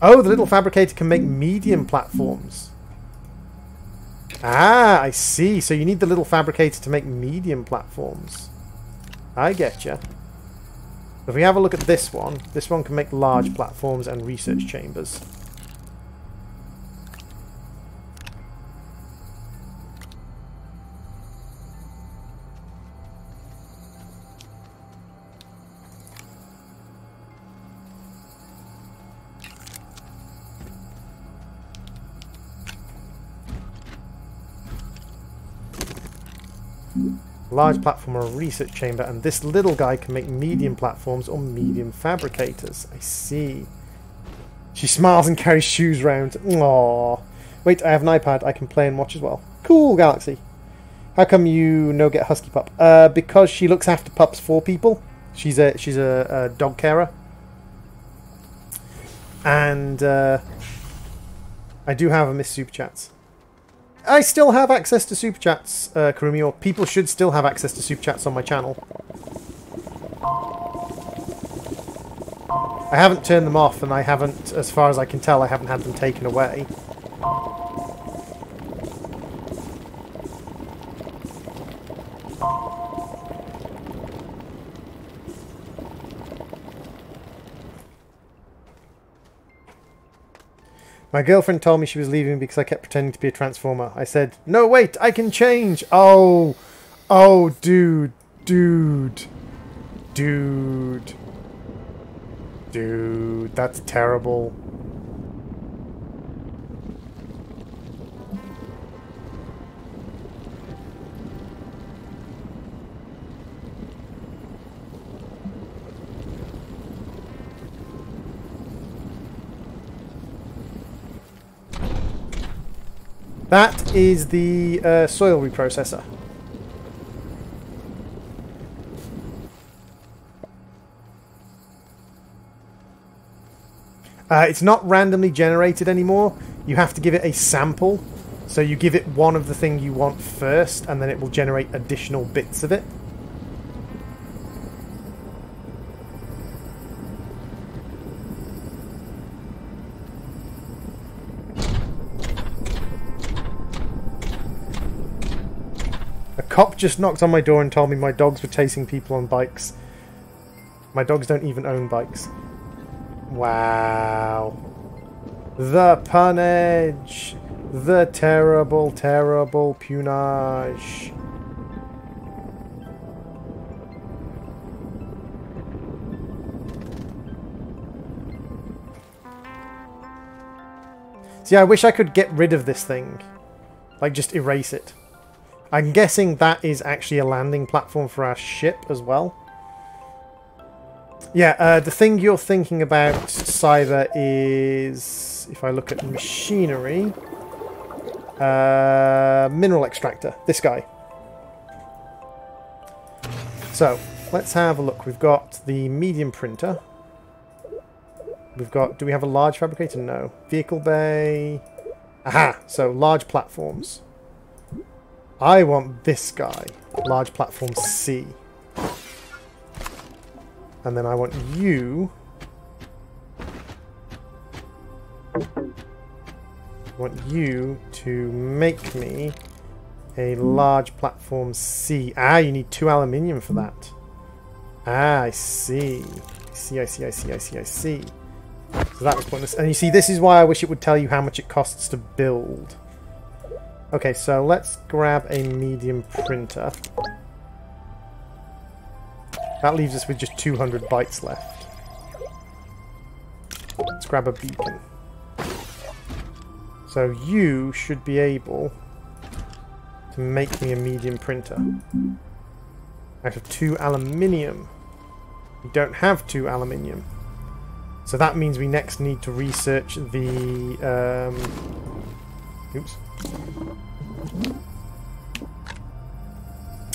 Oh, the little fabricator can make medium platforms. Ah, I see. So you need the little fabricator to make medium platforms. I getcha. If we have a look at this one can make large platforms and research chambers. Large platform or a research chamber, and this little guy can make medium platforms or medium fabricators. I see. She smiles and carries shoes round. Aww. Wait, I have an iPad. I can play and watch as well. Cool, Galaxy. How come you no get Husky Pup? Because she looks after pups for people. She's a dog carer. And I do have a Miss Super Chats. I still have access to Super Chats, Kurumi, or people should still have access to Super Chats on my channel. I haven't turned them off, and I haven't, as far as I can tell, I haven't had them taken away. My girlfriend told me she was leaving because I kept pretending to be a transformer. I said, no, wait, I can change. Oh, dude, that's terrible. That is the soil reprocessor. It's not randomly generated anymore. You have to give it a sample. So you give it one of the thing you want first, and then it will generate additional bits of it. Cop just knocked on my door and told me my dogs were chasing people on bikes. My dogs don't even own bikes. Wow. The punnage. The terrible, terrible punage. See, I wish I could get rid of this thing. Like, just erase it. I'm guessing that is actually a landing platform for our ship as well. Yeah, the thing you're thinking about, Cyber, is... If I look at machinery... mineral extractor. This guy. So, let's have a look. We've got the medium printer. We've got... Do we have a large fabricator? No. Vehicle bay... Aha! So, large platforms. I want this guy. Large platform C. And then I want you... to make me a large platform C. Ah, you need 2 aluminium for that. Ah, I see. I see. So that was pointless. And you see, this is why I wish it would tell you how much it costs to build. Okay, so let's grab a medium printer. That leaves us with just 200 bytes left. Let's grab a beacon. So you should be able to make me a medium printer. Out of 2 aluminium. We don't have 2 aluminium. So that means we next need to research the... oops.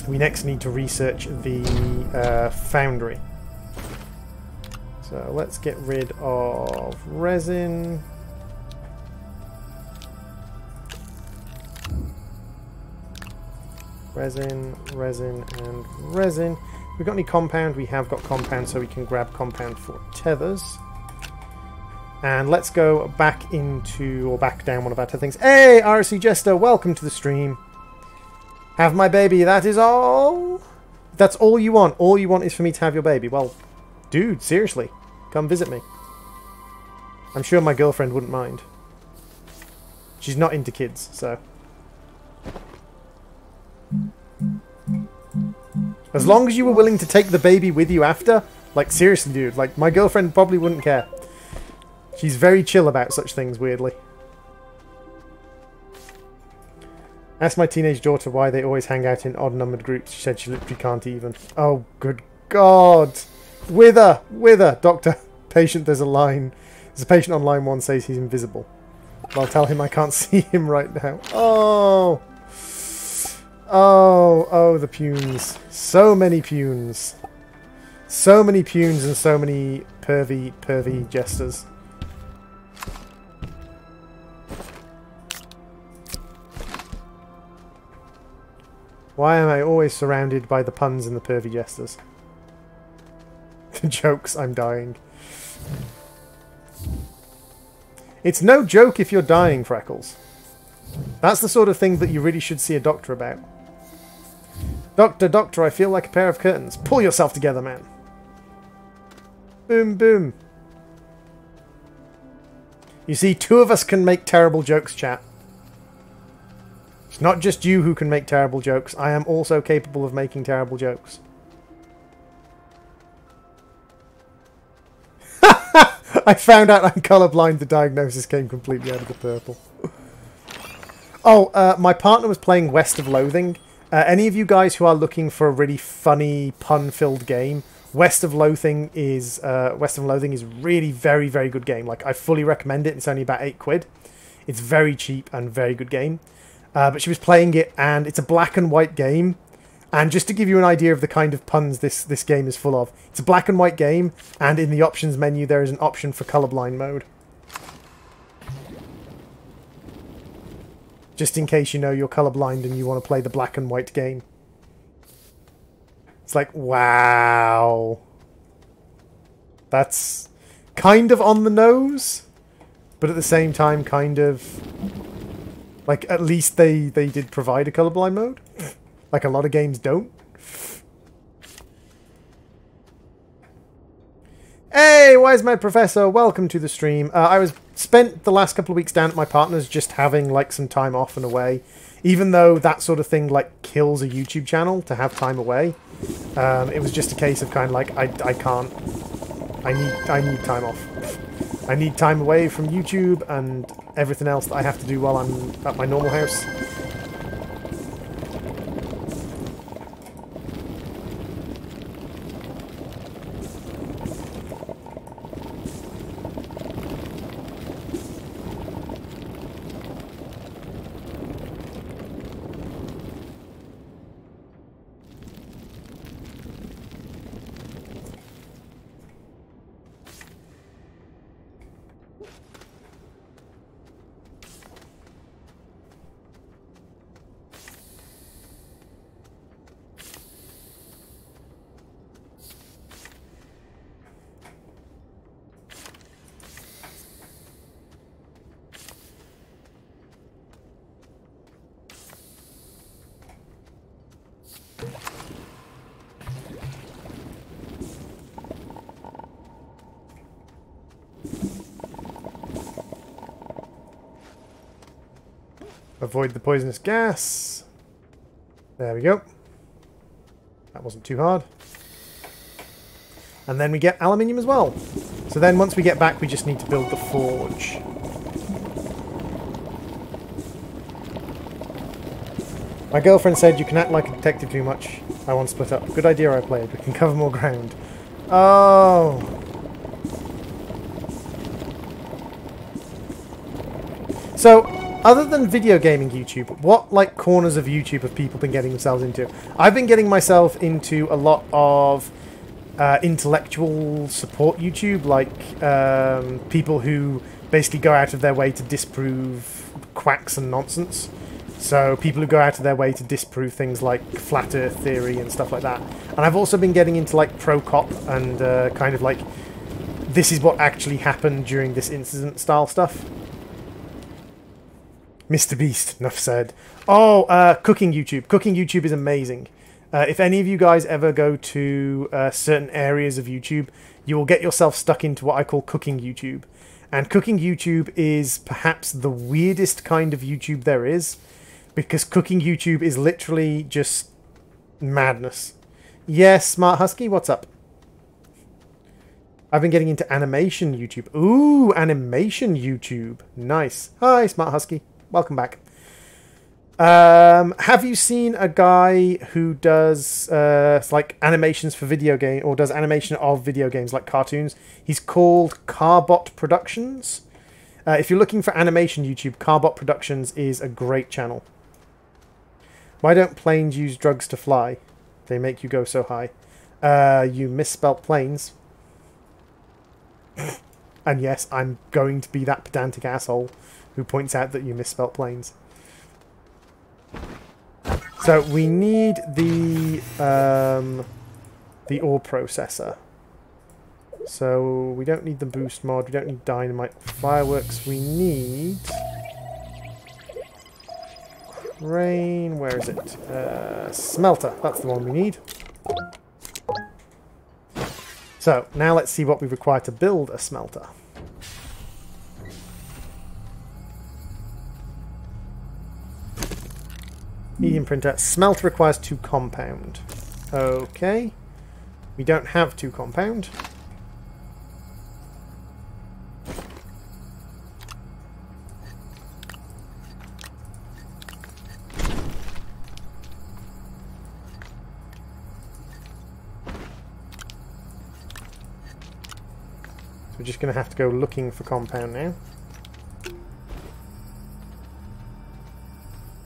We next need to research the foundry. So let's get rid of resin. Resin, resin, and resin. We've got any compound? We have got compound, so we can grab compound for tethers. And let's go back into, or back down one of our things. Hey, RC Jester, welcome to the stream. Have my baby, that is all? That's all you want? All you want is for me to have your baby? Well, dude, seriously, come visit me. I'm sure my girlfriend wouldn't mind. She's not into kids, so... As long as you were willing to take the baby with you after, like seriously dude, like my girlfriend probably wouldn't care. She's very chill about such things, weirdly. Ask my teenage daughter why they always hang out in odd-numbered groups. She said she literally can't even. Oh, good God. Wither! Wither! Doctor, patient, there's a line. There's a patient on line 1 says he's invisible. But I'll tell him I can't see him right now. Oh! Oh, oh, the punes. So many punes. So many punes and so many pervy jesters. Why am I always surrounded by the puns and the pervy jesters? The jokes, I'm dying. It's no joke if you're dying, Freckles. That's the sort of thing that you really should see a doctor about. Doctor, I feel like a pair of curtains. Pull yourself together, man. Boom, boom. You see, 2 of us can make terrible jokes, chat. It's not just you who can make terrible jokes. I am also capable of making terrible jokes. I found out I'm colourblind. The diagnosis came completely out of the purple. Oh, my partner was playing West of Loathing. Any of you guys who are looking for a really funny, pun-filled game, West of Loathing is really very, very good game. Like, I fully recommend it. It's only about £8. It's very cheap and very good game. But she was playing it, and it's a black and white game. And just to give you an idea of the kind of puns this game is full of, it's a black and white game, and in the options menu there is an option for colorblind mode. Just in case you know you're colorblind and you want to play the black and white game. It's like, wow. That's kind of on the nose, but at the same time kind of... Like, at least they did provide a colorblind mode. Like a lot of games don't. Hey, where's my professor? Welcome to the stream. I spent the last couple of weeks down at my partner's just having like some time off and away. Even though that sort of thing like kills a YouTube channel to have time away. It was just a case of kind of like, I can't. I need time off. I need time away from YouTube and everything else that I have to do while I'm at my normal house. Avoid the poisonous gas. There we go. That wasn't too hard. And then we get aluminium as well. So then once we get back, we just need to build the forge. My girlfriend said you can act like a detective too much. I want to split up. Good idea, I played. We can cover more ground. Oh. So, other than video gaming YouTube, what like corners of YouTube have people been getting themselves into? I've been getting myself into a lot of intellectual support YouTube, like people who basically go out of their way to disprove quacks and nonsense. So people who go out of their way to disprove things like flat earth theory and stuff like that. And I've also been getting into like pro-cop and kind of like, this is what actually happened during this incident style stuff. Mr. Beast, enough said. Oh, cooking YouTube. Cooking YouTube is amazing. If any of you guys ever go to certain areas of YouTube, you will get yourself stuck into what I call cooking YouTube. And cooking YouTube is perhaps the weirdest kind of YouTube there is, because cooking YouTube is literally just madness. Yes, Smart Husky, what's up? I've been getting into animation YouTube. Ooh, animation YouTube. Nice. Hi, Smart Husky. Welcome back. Have you seen a guy who does like animations for video game, or does animation of video games like cartoons? He's called Carbot Productions. If you're looking for animation YouTube, Carbot Productions is a great channel. Why don't planes use drugs to fly? They make you go so high. You misspelt planes. And yes, I'm going to be that pedantic asshole who points out that you misspelt planes. So we need the ore processor. So we don't need the boost mod, we don't need dynamite, fireworks, we need crane, where is it? Smelter, that's the one we need. So now let's see what we require to build a smelter. Medium printer. Smelter requires 2 compound. Okay. We don't have 2 compound. We're just going to have to go looking for compound now.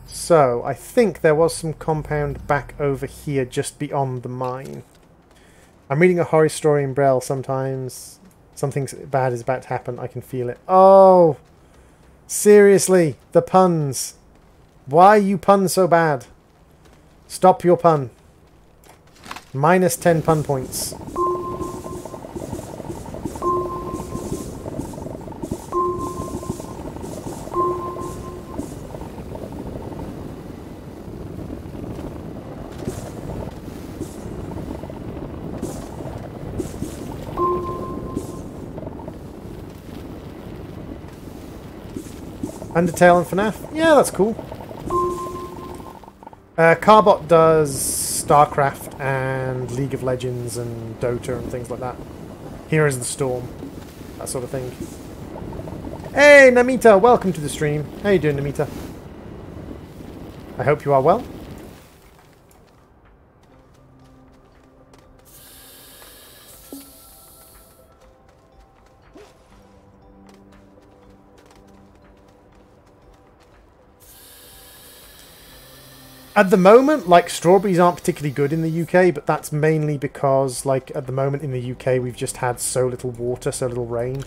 So, I think there was some compound back over here just beyond the mine. I'm reading a horror story in Braille sometimes. Something bad is about to happen. I can feel it. Oh! Seriously, the puns. Why you pun so bad? Stop your pun. Minus 10 pun points. Undertale and FNAF? Yeah, that's cool. Carbot does StarCraft and League of Legends and Dota and things like that. Heroes of the Storm. That sort of thing. Hey, Namita! Welcome to the stream. How you doing, Namita? I hope you are well. At the moment, like, strawberries aren't particularly good in the UK, but that's mainly because, like, at the moment in the UK we've just had so little water, so little rain.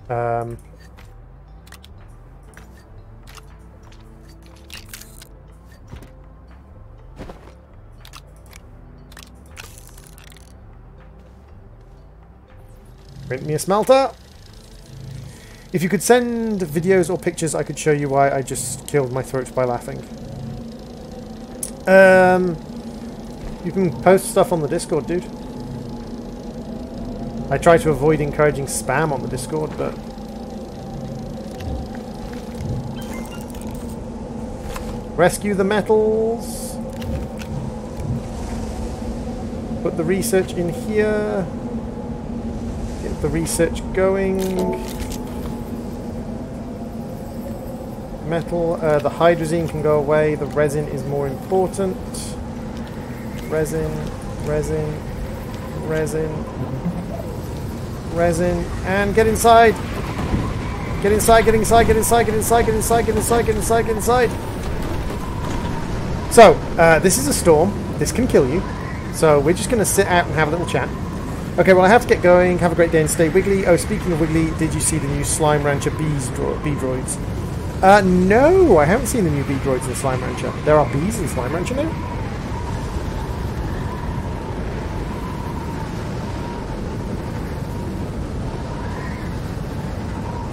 Print me a smelter! If you could send videos or pictures, I could show you why I just killed my throat by laughing. You can post stuff on the Discord, dude. I try to avoid encouraging spam on the Discord, but... Rescue the metals. Put the research in here. Get the research going. Metal, the hydrazine can go away, the resin is more important. Resin, resin, resin, resin, and get inside! Get inside, get inside, get inside, get inside, get inside, get inside, get inside, get inside. So, this is a storm. This can kill you. So, we're just going to sit out and have a little chat. Okay, well, I have to get going. Have a great day and stay wiggly. Oh, speaking of wiggly, did you see the new Slime Rancher bee droids? No, I haven't seen the new bee droids in Slime Rancher. There are bees in Slime Rancher now?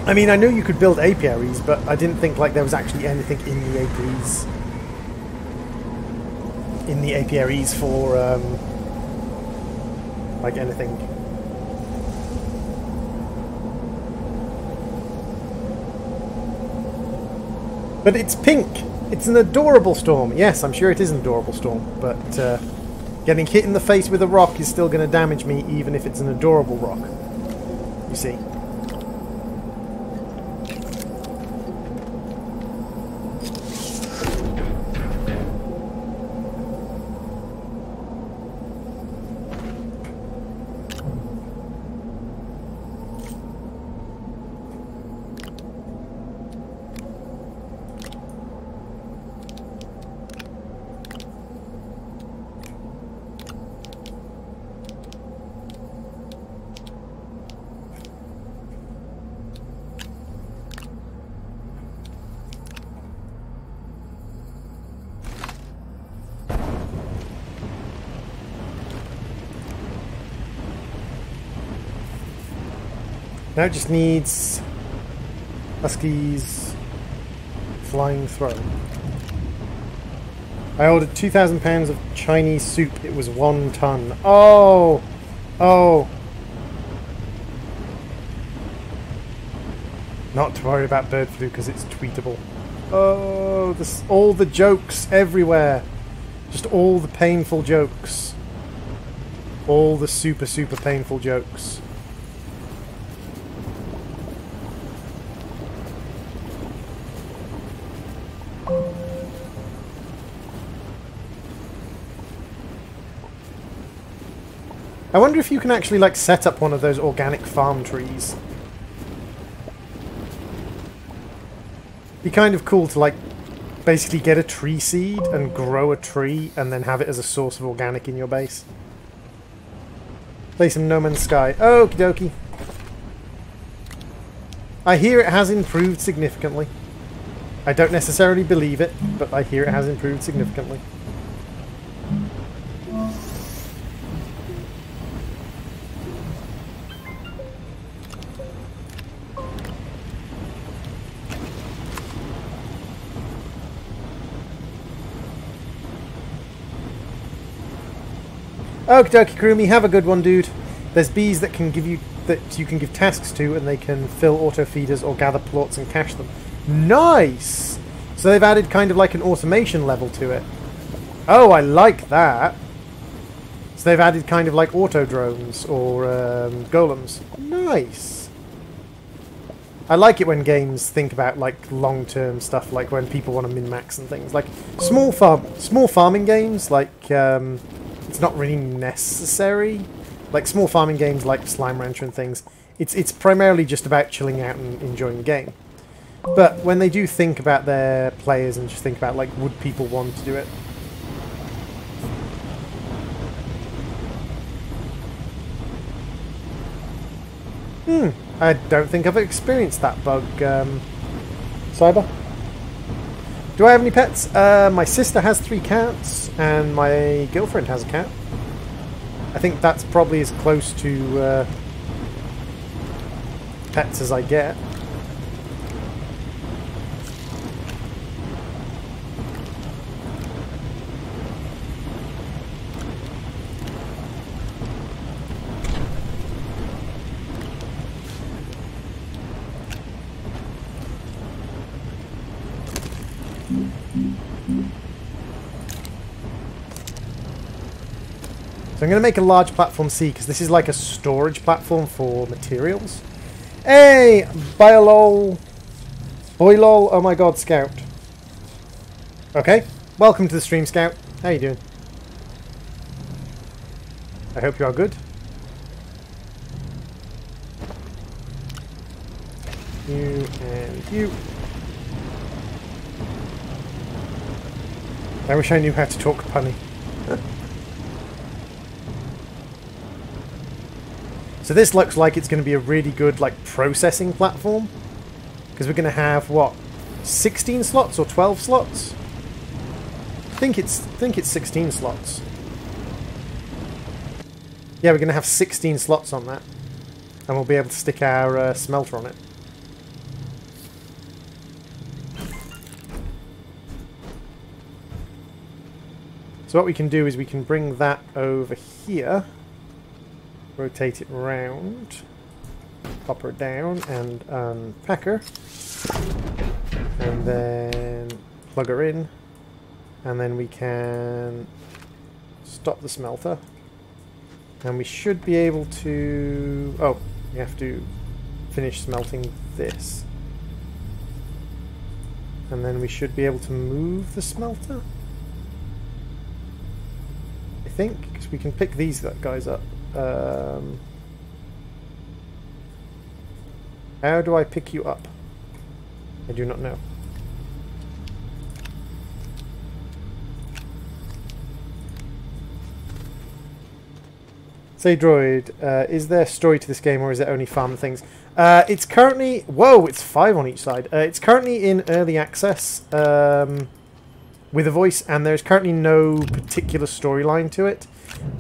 I mean, I knew you could build apiaries, but I didn't think like there was actually anything in the apiaries. In the apiaries for like anything. But it's pink. It's an adorable storm. Yes, I'm sure it is an adorable storm, but getting hit in the face with a rock is still going to damage me, even if it's an adorable rock. You see. Now it just needs Husky's flying throne. I ordered 2,000 pounds of Chinese soup. It was 1 ton. Oh! Oh! Not to worry about bird flu because it's tweetable. Oh, this, all the jokes everywhere. Just all the painful jokes. All the super, super painful jokes. I wonder if you can actually like set up one of those organic farm trees. Be kind of cool to like basically get a tree seed and grow a tree and then have it as a source of organic in your base. Play some No Man's Sky. Okie dokie. I hear it has improved significantly. I don't necessarily believe it, but I hear it has improved significantly. Okie dokie, Kurumi, have a good one, dude. There's bees that can give you that you can give tasks to, and they can fill auto feeders or gather plots and cache them. Nice. So they've added kind of like an automation level to it. Oh, I like that. So they've added kind of like auto drones or golems. Nice. I like it when games think about like long-term stuff, like when people want to min-max and things. Like small farming games, like it's not really necessary. Like small farming games like Slime Rancher and things, it's primarily just about chilling out and enjoying the game. But when they do think about their players and just think about like, would people want to do it? I don't think I've experienced that bug, Cyber. Do I have any pets? My sister has 3 cats, and my girlfriend has a cat. I think that's probably as close to pets as I get. So I'm going to make a large platform C, because this is like a storage platform for materials. Hey! Boylol! Oh my god, Scout. Okay, welcome to the stream, Scout. How you doing? I hope you are good. You and you. I wish I knew how to talk punny. So this looks like it's going to be a really good like processing platform, because we're going to have what, 16 slots or 12 slots? I think it's 16 slots. Yeah, we're going to have 16 slots on that, and we'll be able to stick our smelter on it. So what we can do is we can bring that over here. Rotate it round, pop her down and unpack her, and then plug her in, and then we can stop the smelter, and we should be able to... oh, we have to finish smelting this, and then we should be able to move the smelter, I think, because we can pick these guys up. How do I pick you up? I do not know. Say droid, is there a story to this game, or is it only farm things? It's currently... whoa, it's 5 on each side. It's currently in early access with a voice, and there's currently no particular storyline to it.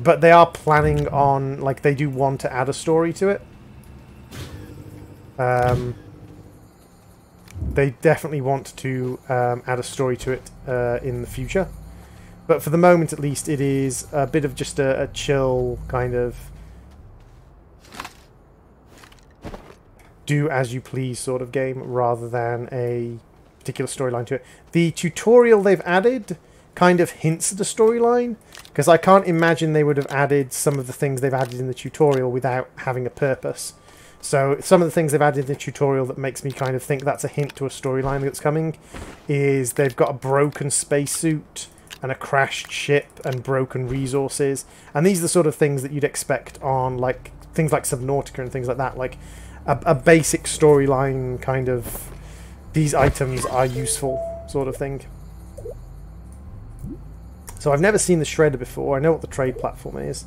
But they are planning on, like, they do want to add a story to it. They definitely want to add a story to it in the future. But for the moment, at least, it is a bit of just a chill kind of do as you please sort of game, rather than a particular storyline to it. The tutorial they've added kind of hints at a storyline, because I can't imagine they would have added some of the things they've added in the tutorial without having a purpose. So some of the things they've added in the tutorial that makes me kind of think that's a hint to a storyline that's coming is they've got a broken spacesuit and a crashed ship and broken resources, and these are the sort of things that you'd expect on like things like Subnautica and things like that, like a basic storyline kind of these items are useful sort of thing. So I've never seen the shredder before. I know what the trade platform is.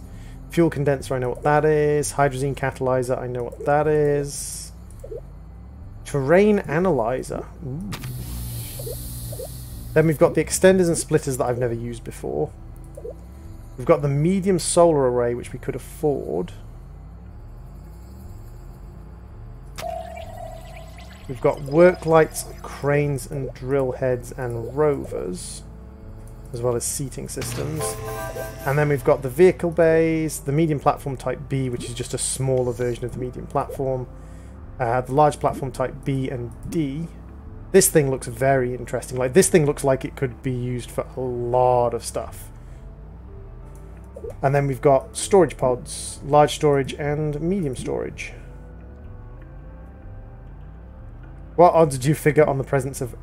Fuel condenser, I know what that is. Hydrazine catalyzer, I know what that is. Terrain analyzer. Ooh. Then we've got the extenders and splitters that I've never used before. We've got the medium solar array, which we could afford. We've got work lights, cranes and drill heads and rovers, as well as seating systems. And then we've got the vehicle bays, the medium platform type B, which is just a smaller version of the medium platform, the large platform type B and D. This thing looks very interesting. Like, this thing looks like it could be used for a lot of stuff. And then we've got storage pods, large storage and medium storage. What odds did you figure on the presence of...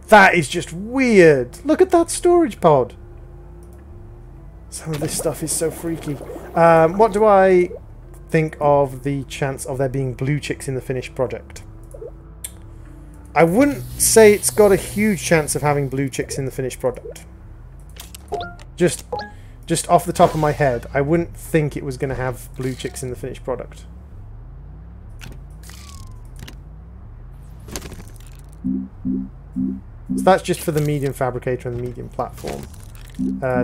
That is just weird! Look at that storage pod! Some of this stuff is so freaky. What do I think of the chance of there being blue chicks in the finished project? I wouldn't say it's got a huge chance of having blue chicks in the finished product. Just off the top of my head, I wouldn't think it was going to have blue chicks in the finished product. So that's just for the medium fabricator and the medium platform.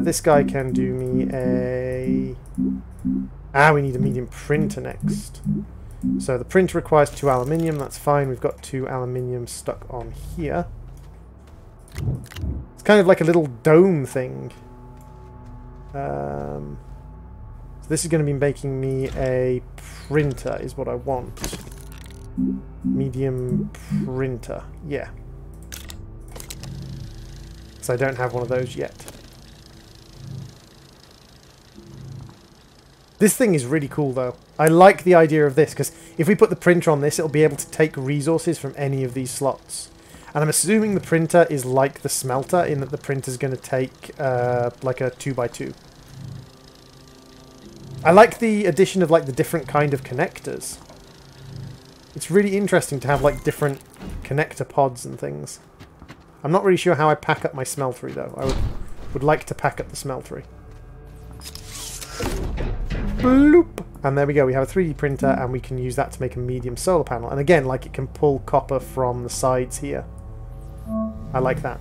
This guy can do me a... we need a medium printer next. So the printer requires 2 aluminium, that's fine. We've got 2 aluminium stuck on here. It's kind of like a little dome thing. So this is going to be making me a printer, is what I want. Medium printer, yeah. So I don't have one of those yet. This thing is really cool though. I like the idea of this, because if we put the printer on this, it'll be able to take resources from any of these slots. And I'm assuming the printer is like the smelter, in that the printer's going to take like a 2x2. I like the addition of like the different kind of connectors. It's really interesting to have like different connector pods and things. I'm not really sure how I pack up my smeltery though. I would like to pack up the smeltery. Bloop! And there we go, we have a 3D printer and we can use that to make a medium solar panel. And again, like it can pull copper from the sides here. I like that.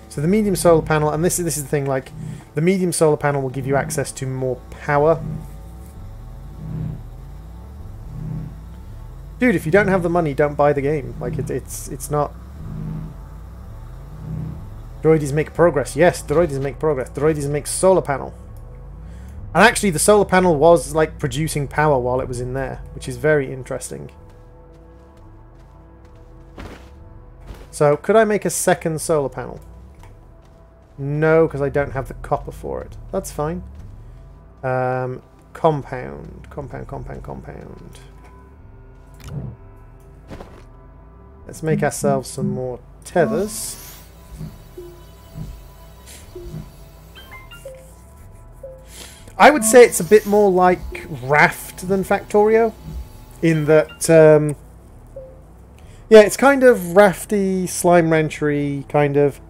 So the medium solar panel, and this is the thing, like, the medium solar panel will give you access to more power. Dude, if you don't have the money, don't buy the game. Like, it's not... Droids make progress. Yes, droids make progress. Droids make solar panel. And actually, the solar panel was, like, producing power while it was in there, which is very interesting. So, could I make a second solar panel? No, because I don't have the copper for it. That's fine. Compound. Let's make ourselves some more tethers. I would say it's a bit more like Raft than Factorio, in that, yeah, it's kind of rafty, slime ranchery, kind of.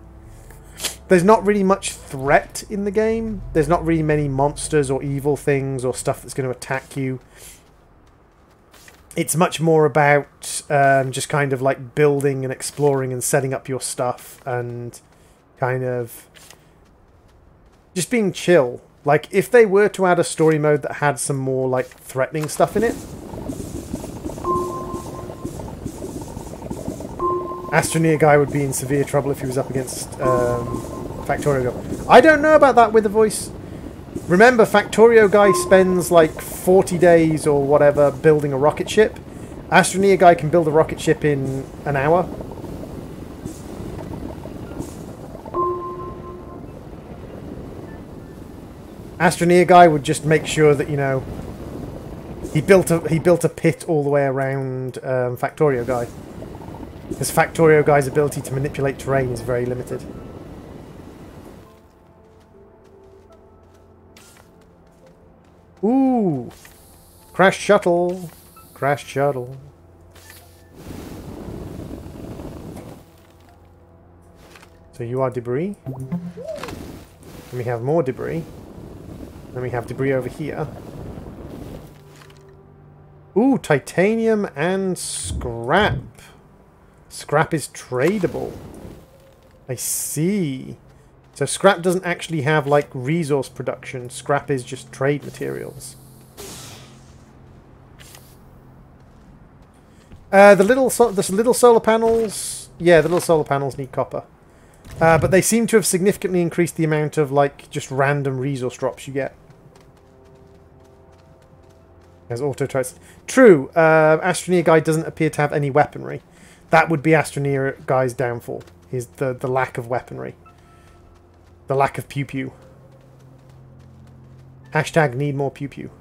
There's not really much threat in the game. There's not really many monsters or evil things or stuff that's going to attack you. It's much more about just kind of like building and exploring and setting up your stuff and kind of just being chill. Like, if they were to add a story mode that had some more like threatening stuff in it, Astroneer guy would be in severe trouble if he was up against Factorio. I don't know about that with the voice. Remember, Factorio guy spends like 40 days or whatever building a rocket ship. Astroneer guy can build a rocket ship in an hour. Astroneer guy would just make sure that, you know, he built a pit all the way around Factorio guy. Because Factorio guy's ability to manipulate terrain is very limited. Ooh! Crash shuttle! Crash shuttle. So you are debris. And we have more debris. Then we have debris over here. Ooh, titanium and scrap. Scrap is tradable. I see. So scrap doesn't actually have like resource production. Scrap is just trade materials. The little solar panels. Yeah, the little solar panels need copper. But they seem to have significantly increased the amount of like just random resource drops you get. As auto tries. True. Astroneer guy doesn't appear to have any weaponry. That would be Astroneer guy's downfall. Is the lack of weaponry. The lack of pew pew. Hashtag need more pew pew.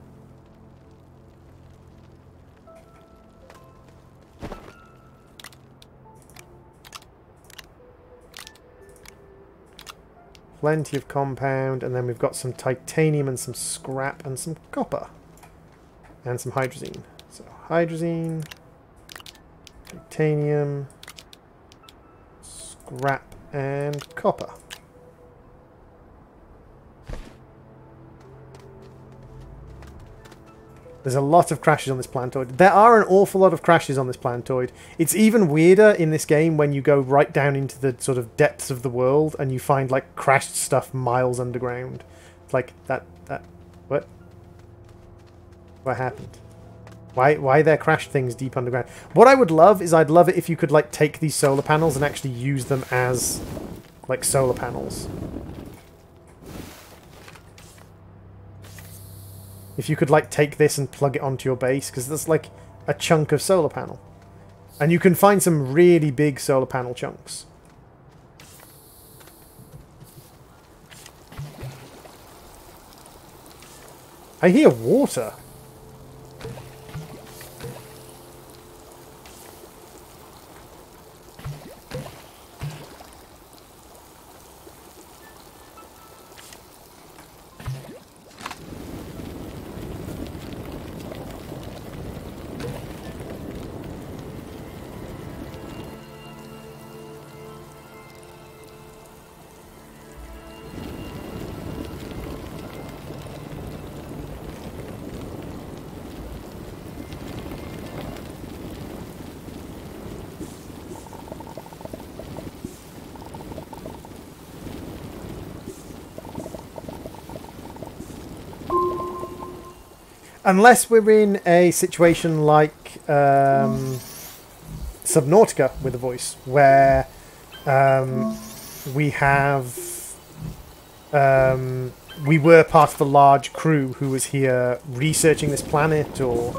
Plenty of compound, and then we've got some titanium and some scrap and some copper. And some hydrazine. So hydrazine, titanium, scrap, and copper. There's a lot of crashes on this planetoid. There are an awful lot of crashes on this planetoid. It's even weirder in this game when you go right down into the sort of depths of the world and you find like crashed stuff miles underground. It's like that what? What happened? Why are there crashed things deep underground? What I would love is I'd love it if you could like take these solar panels and actually use them as like solar panels. If you could like take this and plug it onto your base, because there's like a chunk of solar panel. And you can find some really big solar panel chunks. I hear water. Unless we're in a situation like Subnautica with a voice, where we have... we were part of a large crew who was here researching this planet or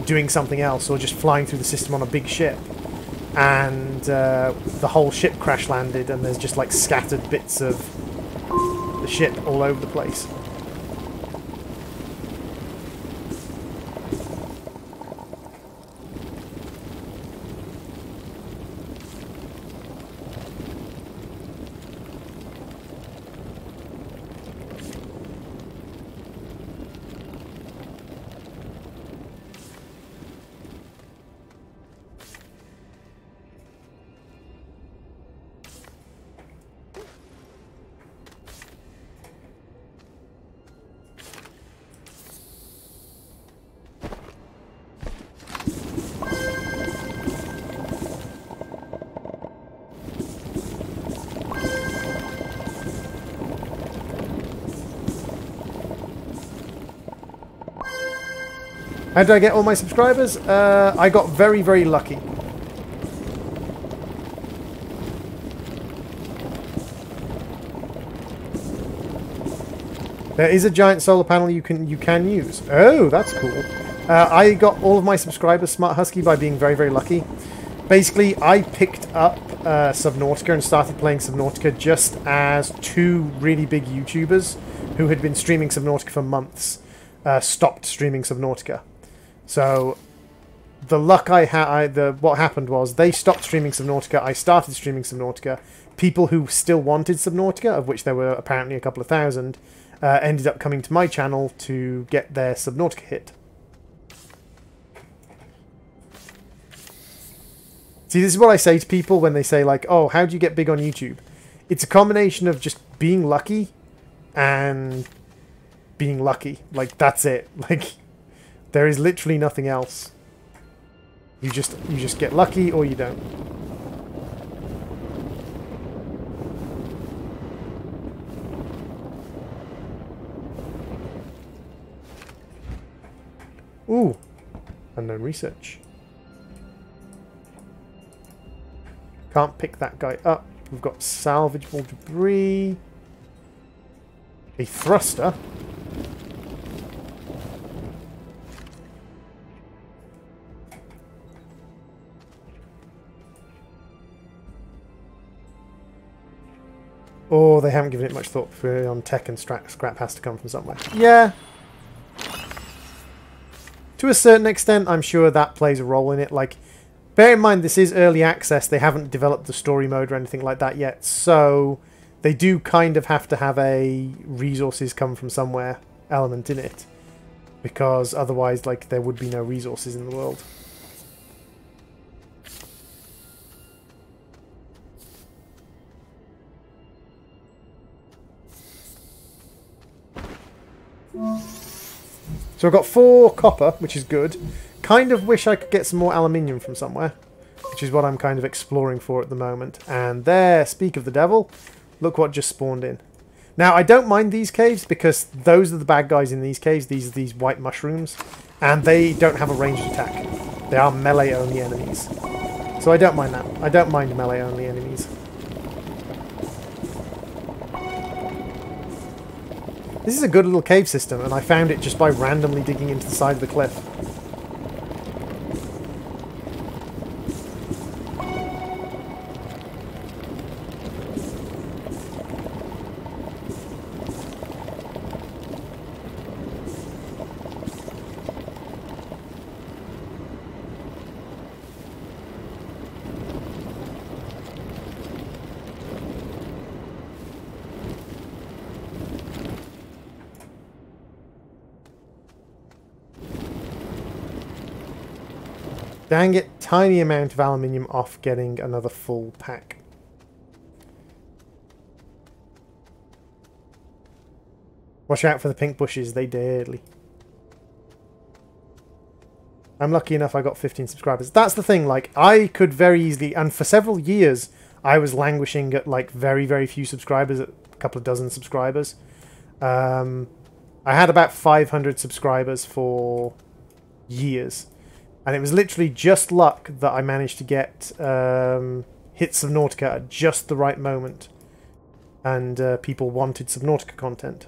doing something else, or just flying through the system on a big ship, and the whole ship crash landed and there's just like scattered bits of the ship all over the place. How did I get all my subscribers? I got very, very lucky. There is a giant solar panel you can use. Oh, that's cool. I got all of my subscribers, Smart Husky, by being very, very lucky. Basically, I picked up Subnautica and started playing Subnautica just as two really big YouTubers who had been streaming Subnautica for months stopped streaming Subnautica. So the luck I had, what happened was they stopped streaming Subnautica. I started streaming Subnautica. People who still wanted Subnautica, of which there were apparently a couple of thousand, ended up coming to my channel to get their Subnautica hit. See, this is what I say to people when they say, like, oh, how do you get big on YouTube? It's a combination of just being lucky and being lucky. Like, that's it. Like, there is literally nothing else. You just get lucky or you don't. Ooh, unknown research. Can't pick that guy up. We've got salvageable debris. A thruster. Oh, they haven't given it much thought for on tech, and scrap has to come from somewhere. Yeah. To a certain extent, I'm sure that plays a role in it. Like, bear in mind, this is early access. They haven't developed the story mode or anything like that yet. So they do kind of have to have a resources come from somewhere element in it. Because otherwise, like, there would be no resources in the world. So I've got 4 copper, which is good. Kind of wish I could get some more aluminium from somewhere, which is what I'm kind of exploring for at the moment. And there, speak of the devil, look what just spawned in. Now, I don't mind these caves because those are the bad guys in these caves. These are these white mushrooms, and they don't have a ranged attack. They are melee-only enemies. So I don't mind that. I don't mind melee-only enemies. This is a good little cave system, and I found it just by randomly digging into the side of the cliff. Dang it, tiny amount of aluminium off getting another full pack. Watch out for the pink bushes, they deadly. I'm lucky enough I got 15 subscribers. That's the thing, like, I could very easily, and for several years, I was languishing at, like, very, very few subscribers, at a couple of dozen subscribers. I I had about 500 subscribers for years. And it was literally just luck that I managed to get hit Subnautica at just the right moment. And people wanted Subnautica content.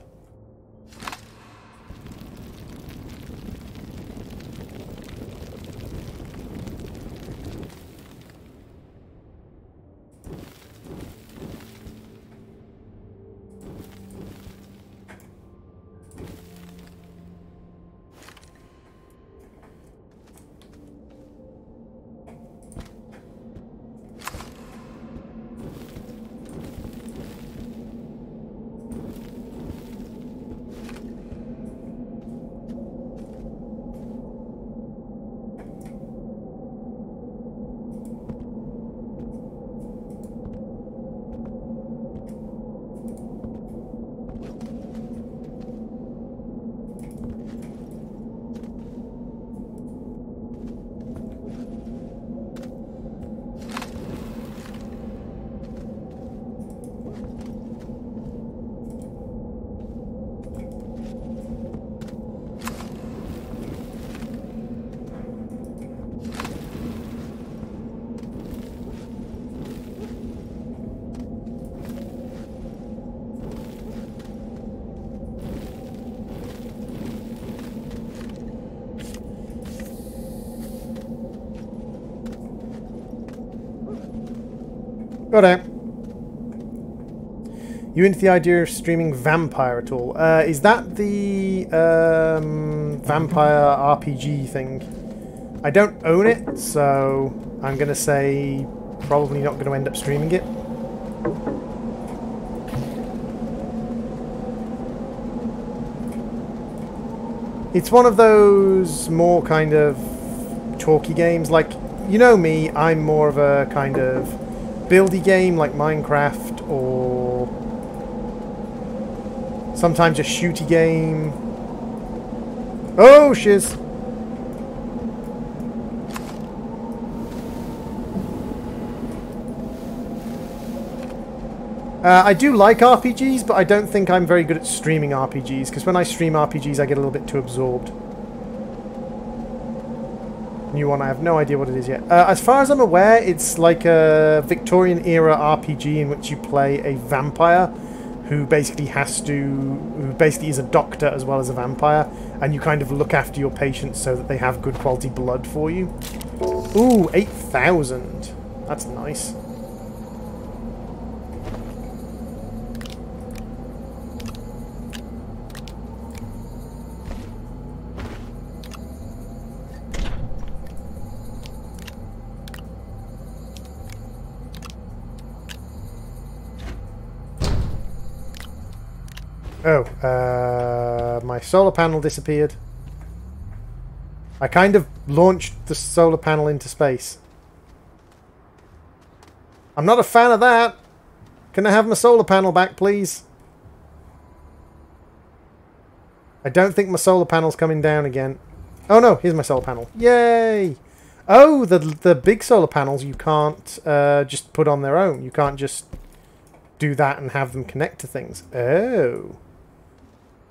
Got it. You into the idea of streaming Vampire at all? Is that the Vampire RPG thing? I don't own it, so I'm going to say probably not going to end up streaming it. It's one of those more kind of chalky games. Like, you know me, I'm more of a kind of buildy game like Minecraft, or sometimes a shooty game. Oh, shiz. I do like RPGs, but I don't think I'm very good at streaming RPGs, because when I stream RPGs I get a little bit too absorbed. New one, I have no idea what it is yet. As far as I'm aware, it's like a Victorian era RPG in which you play a vampire who basically is a doctor as well as a vampire, and you kind of look after your patients so that they have good quality blood for you. Ooh, 8,000. That's nice. Oh, my solar panel disappeared. I kind of launched the solar panel into space. I'm not a fan of that. Can I have my solar panel back, please? I don't think my solar panel's coming down again. Oh no, here's my solar panel. Yay! Oh, the big solar panels you can't just put on their own. You can't just do that and have them connect to things. Oh.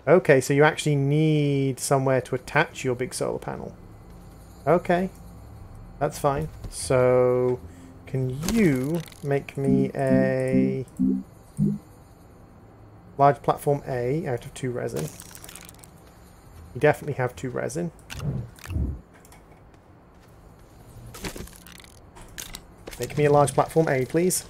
Okay, so you actually need somewhere to attach your big solar panel. Okay. That's fine. So, can you make me a large platform A out of 2 resin? You definitely have 2 resin. Make me a large platform A, please.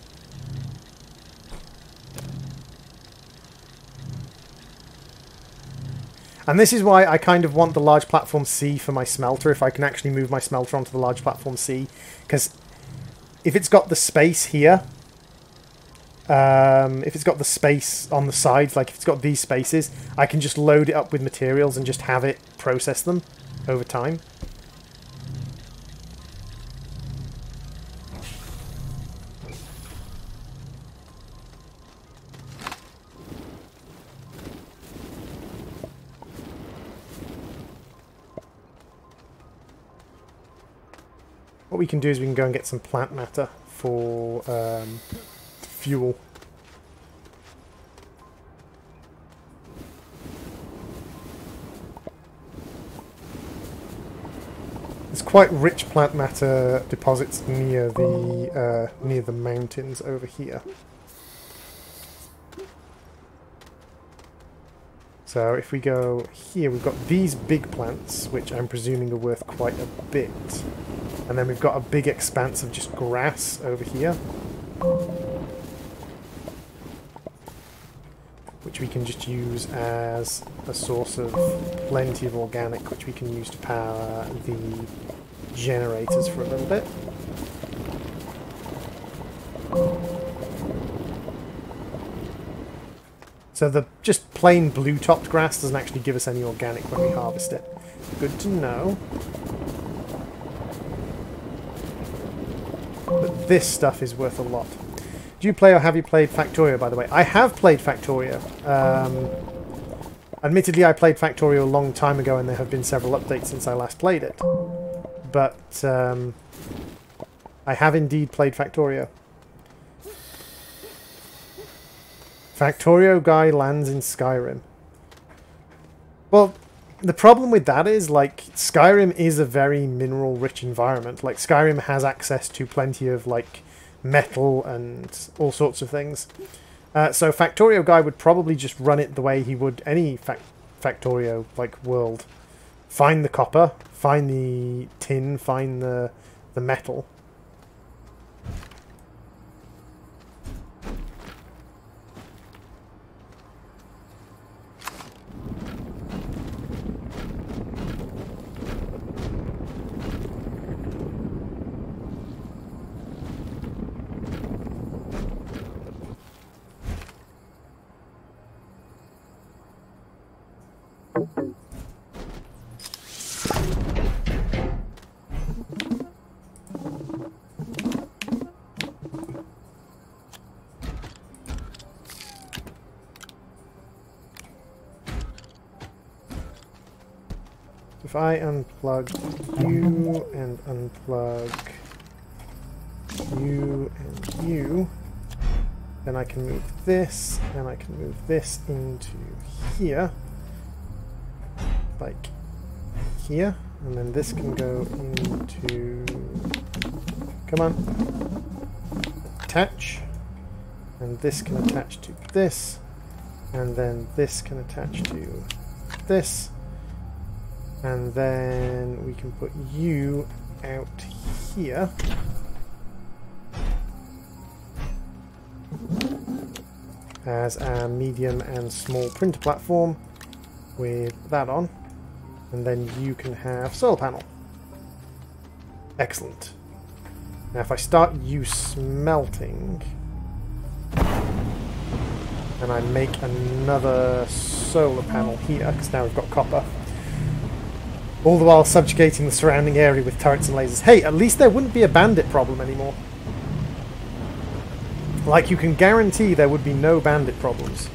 And this is why I kind of want the large platform C for my smelter, if I can actually move my smelter onto the large platform C. Because if it's got the space here, if it's got the space on the sides, like if it's got these spaces, I can just load it up with materials and just have it process them over time. What we can do is we can go and get some plant matter for fuel. There's quite rich plant matter deposits near the mountains over here. So if we go here, we've got these big plants, which I'm presuming are worth quite a bit. And then we've got a big expanse of just grass over here, which we can just use as a source of plenty of organic, which we can use to power the generators for a little bit. So the just plain blue-topped grass doesn't actually give us any organic when we harvest it. Good to know. But this stuff is worth a lot. Do you play or have you played Factorio, by the way? I have played Factorio. Admittedly, I played Factorio a long time ago and there have been several updates since I last played it. But I have indeed played Factorio. Factorio guy lands in Skyrim. Well, the problem with that is, like, Skyrim is a very mineral-rich environment. Like, Skyrim has access to plenty of, like, metal and all sorts of things. So Factorio guy would probably just run it the way he would any Factorio, like, world. Find the copper, find the tin, find the metal. If I unplug you and unplug you and you, then I can move this and I can move this into here, like here, and then this can go into, come on, attach, and this can attach to this, and then this can attach to this. And then we can put you out here. As our medium and small printer platform with that on. And then you can have solar panel. Excellent. Now if I start you smelting, and I make another solar panel here, because now we've got copper, all the while subjugating the surrounding area with turrets and lasers. Hey, at least there wouldn't be a bandit problem anymore. Like, you can guarantee there would be no bandit problems.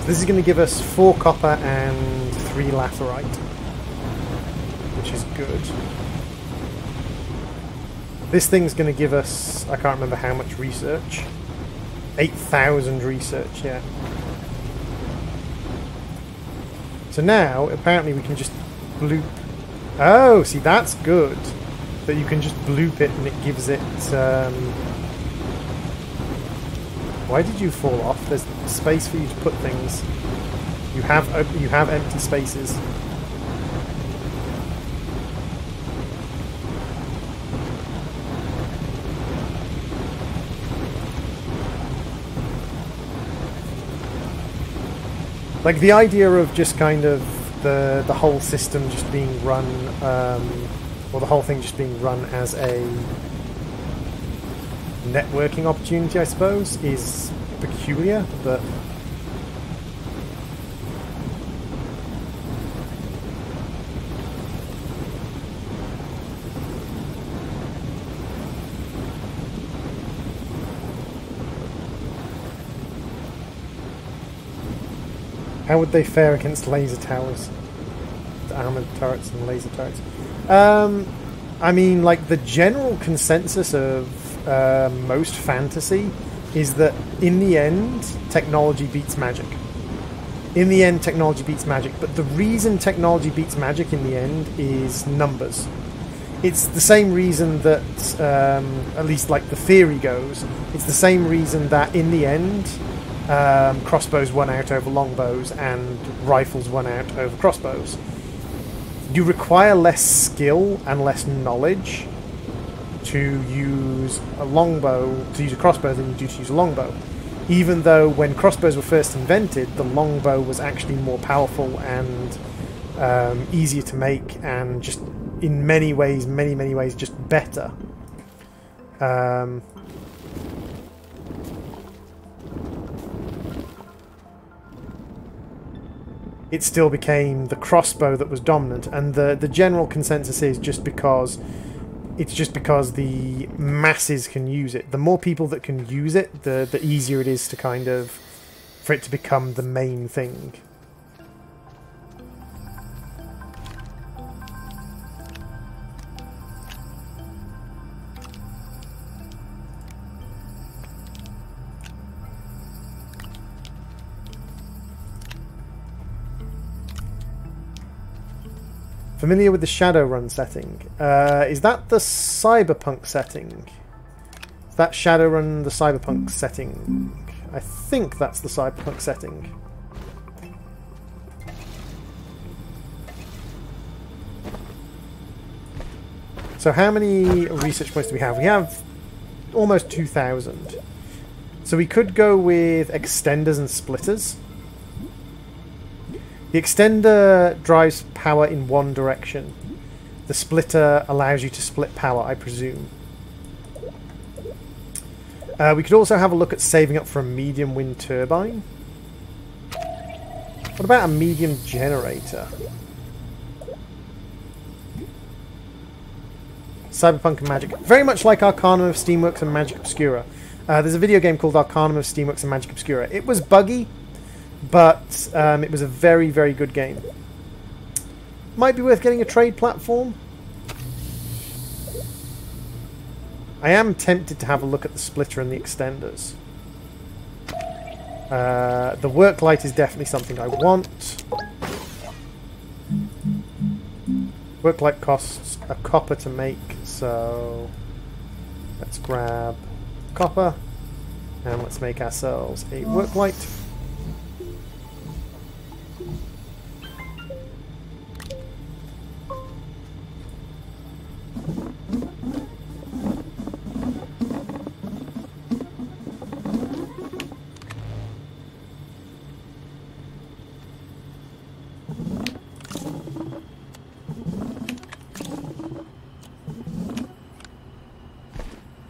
This is going to give us 4 copper and 3 laterite, which is good. This thing's going to give us, I can't remember how much research. 8,000 research, yeah. So now, apparently we can just bloop. Oh, see, that's good. That you can just bloop it and it gives it... Why did you fall off? There's space for you to put things. You have empty spaces. Like the idea of just kind of the whole system just being run, or the whole thing just being run as a networking opportunity, I suppose, is peculiar, but How would they fare against laser towers? The armoured turrets and laser turrets. I mean, like, the general consensus of most fantasy is that in the end, technology beats magic. In the end, technology beats magic. But the reason technology beats magic in the end is numbers. It's the same reason that, at least like the theory goes, it's the same reason that in the end, crossbows won out over longbows and rifles won out over crossbows. You require less skill and less knowledge to use a longbow, to use a crossbow than you do to use a longbow. Even though when crossbows were first invented, the longbow was actually more powerful and easier to make, and just in many ways, many ways, just better. It still became the crossbow that was dominant, and the general consensus is just because the masses can use it. The more people that can use it, the easier it is to kind of for it to become the main thing. Familiar with the Shadowrun setting? Is that the Cyberpunk setting? Is that Shadowrun the Cyberpunk setting? I think that's the Cyberpunk setting. So how many research points do we have? We have almost 2,000. So we could go with extenders and splitters. The extender drives power in one direction. The splitter allows you to split power, I presume. We could also have a look at saving up for a medium wind turbine. What about a medium generator? Cyberpunk and Magic. Very much like Arcanum of Steamworks and Magic Obscura. There's a video game called Arcanum of Steamworks and Magic Obscura. It was buggy, but it was a very, very good game. Might be worth getting a trade platform. I am tempted to have a look at the splitter and the extenders. The work light is definitely something I want. Work light costs a copper to make, so let's grab copper and let's make ourselves a work light.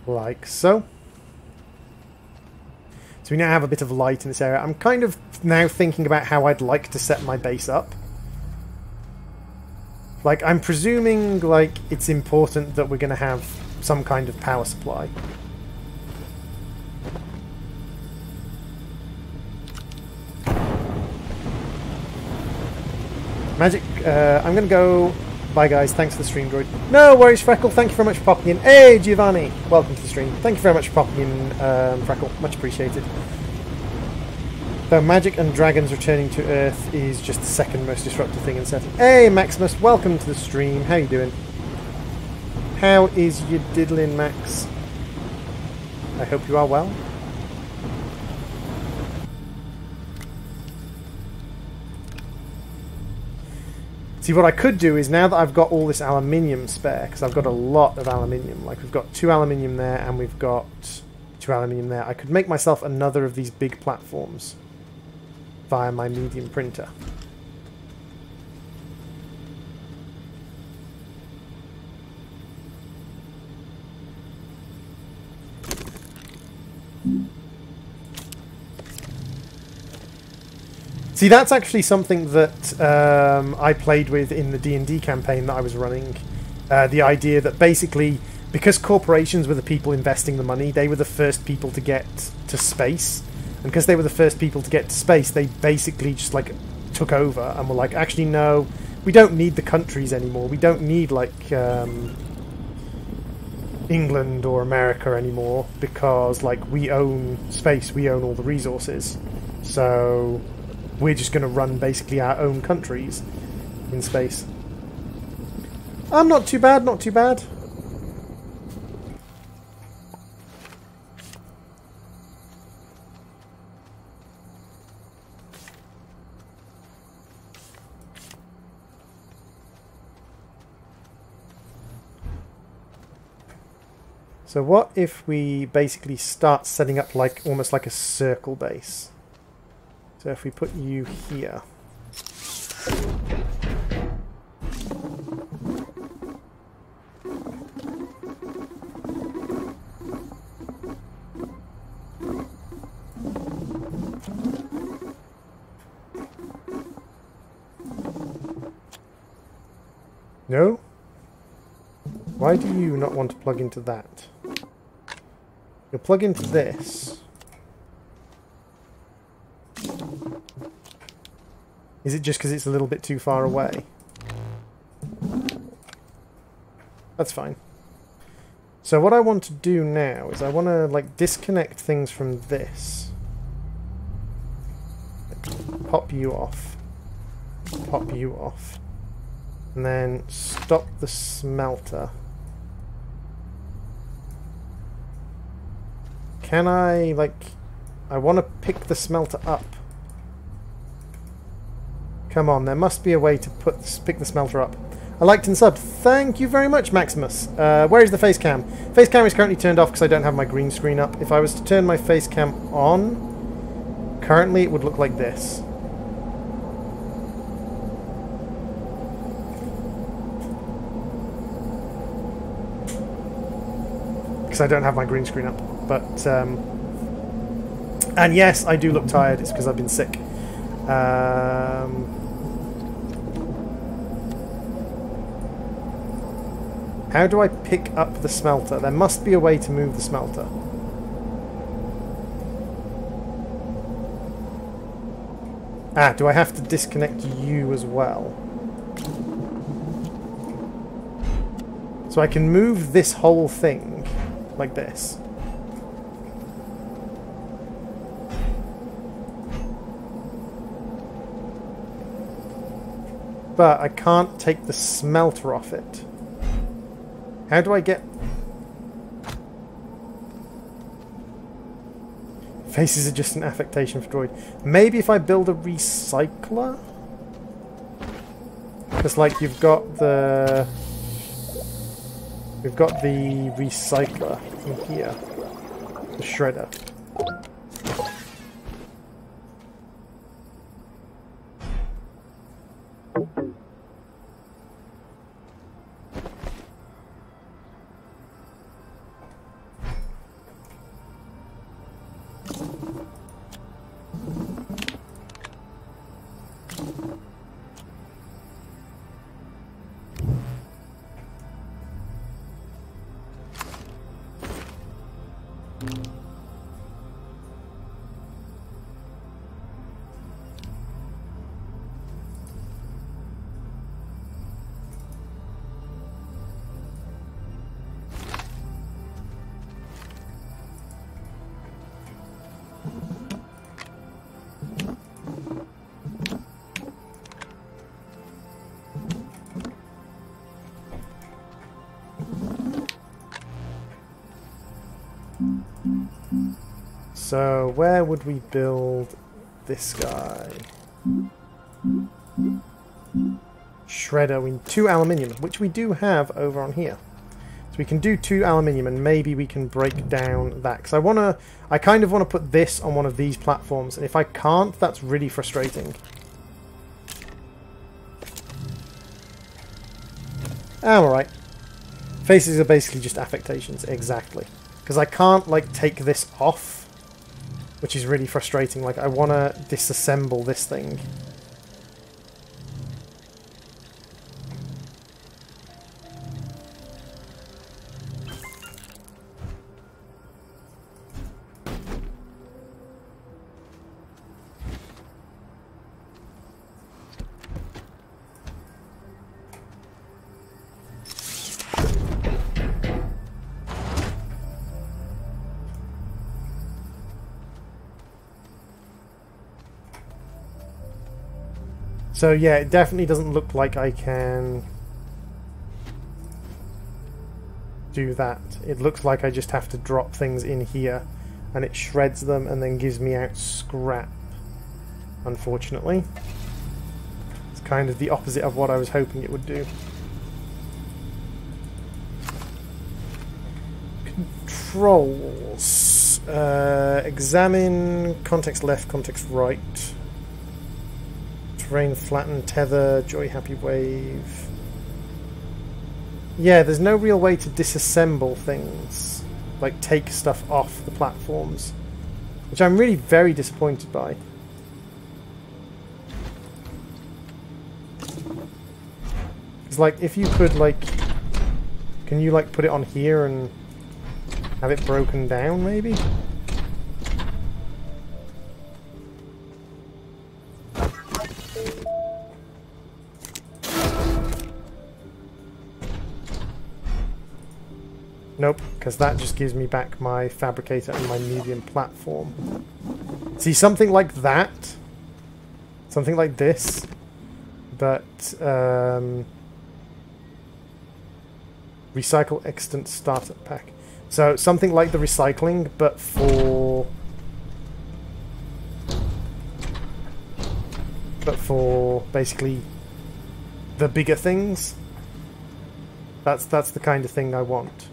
Like so. So we now have a bit of light in this area. I'm kind of now thinking about how I'd like to set my base up. Like, I'm presuming, like, it's important that we're going to have some kind of power supply. Magic, I'm going to go... Bye guys, thanks for the stream, Droid. No worries, Freckle, thank you very much for popping in. Hey, Giovanni, welcome to the stream. Thank you very much for popping in, Freckle, much appreciated. So magic and dragons returning to Earth is just the second most disruptive thing in the setting. Hey, Maximus, welcome to the stream. How you doing? How is you diddling, Max? I hope you are well. See, what I could do is, now that I've got all this aluminium spare, because I've got a lot of aluminium, like we've got 2 aluminium there and we've got 2 aluminium there, I could make myself another of these big platforms via my medium printer. See, that's actually something that I played with in the D&D campaign that I was running. The idea that basically, because corporations were the people investing the money, they were the first people to get to space. And because they were the first people to get to space, they basically just like took over and were like, actually no, we don't need the countries anymore. We don't need like England or America anymore, because like we own space, we own all the resources. So we're just going to run basically our own countries in space. Not too bad, not too bad. So what if we basically start setting up like almost like a circle base? So if we put you here. No? Why do you not want to plug into that? You'll plug into this. Is it just because it's a little bit too far away? That's fine. So what I want to do now is I want to like disconnect things from this. Pop you off. Pop you off. And then stop the smelter. Can I, like... I want to pick the smelter up. Come on, there must be a way to pick the smelter up. I liked and subbed. Thank you very much, Maximus. Where is the face cam? Face cam is currently turned off because I don't have my green screen up. If I was to turn my face cam on, currently it would look like this. Because I don't have my green screen up. But, and yes, I do look tired. It's because I've been sick. How do I pick up the smelter? There must be a way to move the smelter. Ah, do I have to disconnect you as well? So I can move this whole thing like this. But I can't take the smelter off it. How do I get... Faces are just an affectation for Droid. Maybe if I build a recycler? Because like you've got the... We've got the recycler in here. The shredder. So, where would we build this guy? Shredder. We need 2 aluminium, which we do have over on here. So we can do 2 aluminium, and maybe we can break down that. Because I kind of want to put this on one of these platforms, and if I can't, that's really frustrating. I'm alright. Faces are basically just affectations, exactly. Because I can't, like, take this off. Which is really frustrating. Like, I want to disassemble this thing. So yeah, it definitely doesn't look like I can do that. It looks like I just have to drop things in here and it shreds them and then gives me out scrap, unfortunately. It's kind of the opposite of what I was hoping it would do. Controls. Examine, context left, context right. Terrain, flatten, tether, joy, happy wave. Yeah, there's no real way to disassemble things, like take stuff off the platforms, which I'm really very disappointed by. It's like, if you could, like, can you like put it on here and have it broken down, maybe? Nope, because that just gives me back my fabricator and my medium platform. See, something like that, something like this, but recycle extant starter pack. So something like the recycling, but for basically the bigger things. That's the kind of thing I want.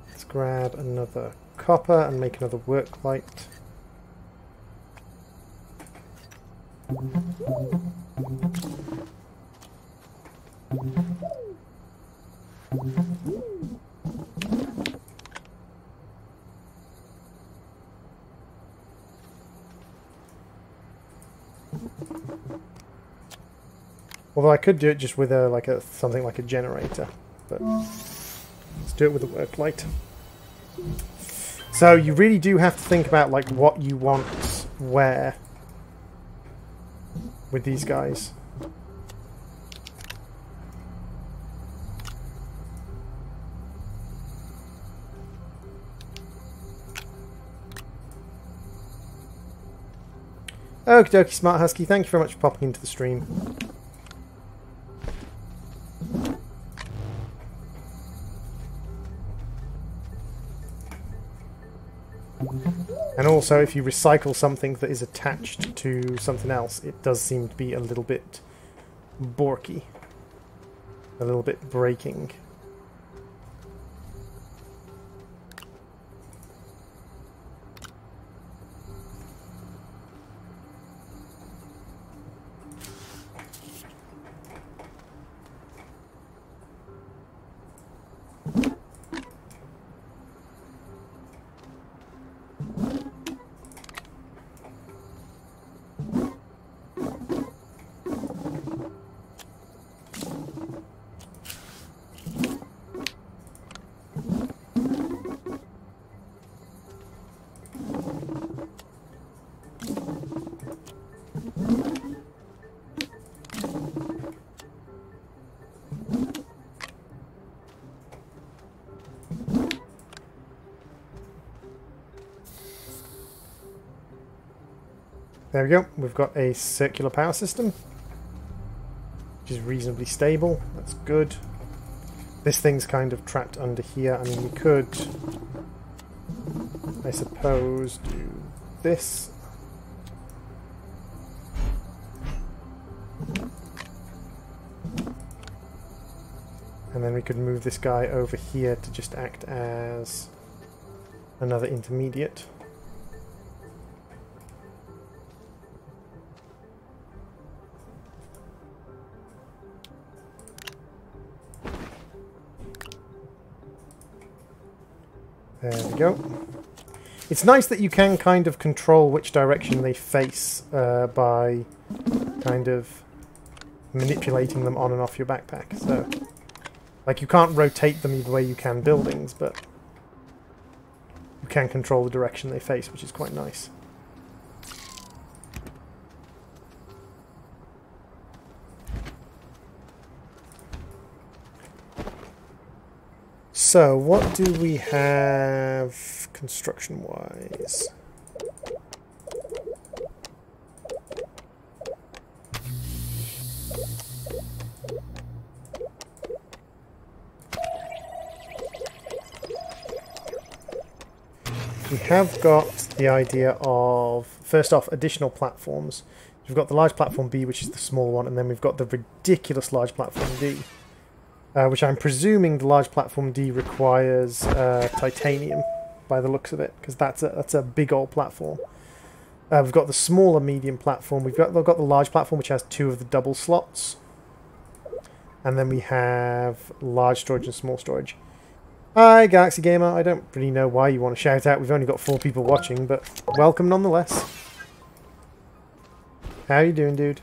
Let's grab another copper and make another work light. Although I could do it just with something like a generator, but let's do it with a work light. So you really do have to think about like what you want where with these guys. Okie dokie, Smart Husky, thank you very much for popping into the stream. And also, if you recycle something that is attached to something else, it does seem to be a little bit borky, a little bit breaking. There we go, we've got a circular power system, which is reasonably stable. That's good. This thing's kind of trapped under here. I mean, we could, I suppose, do this. And then we could move this guy over here to just act as another intermediate. There we go. It's nice that you can kind of control which direction they face by kind of manipulating them on and off your backpack. So, like, you can't rotate them the way you can buildings, but you can control the direction they face, which is quite nice. So, what do we have construction-wise? We have got the idea of, first off, additional platforms. We've got the large platform B, which is the small one, and then we've got the ridiculous large platform D. Which I'm presuming the large platform D requires titanium, by the looks of it, because that's a big old platform. We've got the smaller medium platform. We've got the large platform, which has 2 of the double slots, and then we have large storage and small storage. Hi, Galaxy Gamer. I don't really know why you want to shout out. We've only got 4 people watching, but welcome nonetheless. How you doing, dude?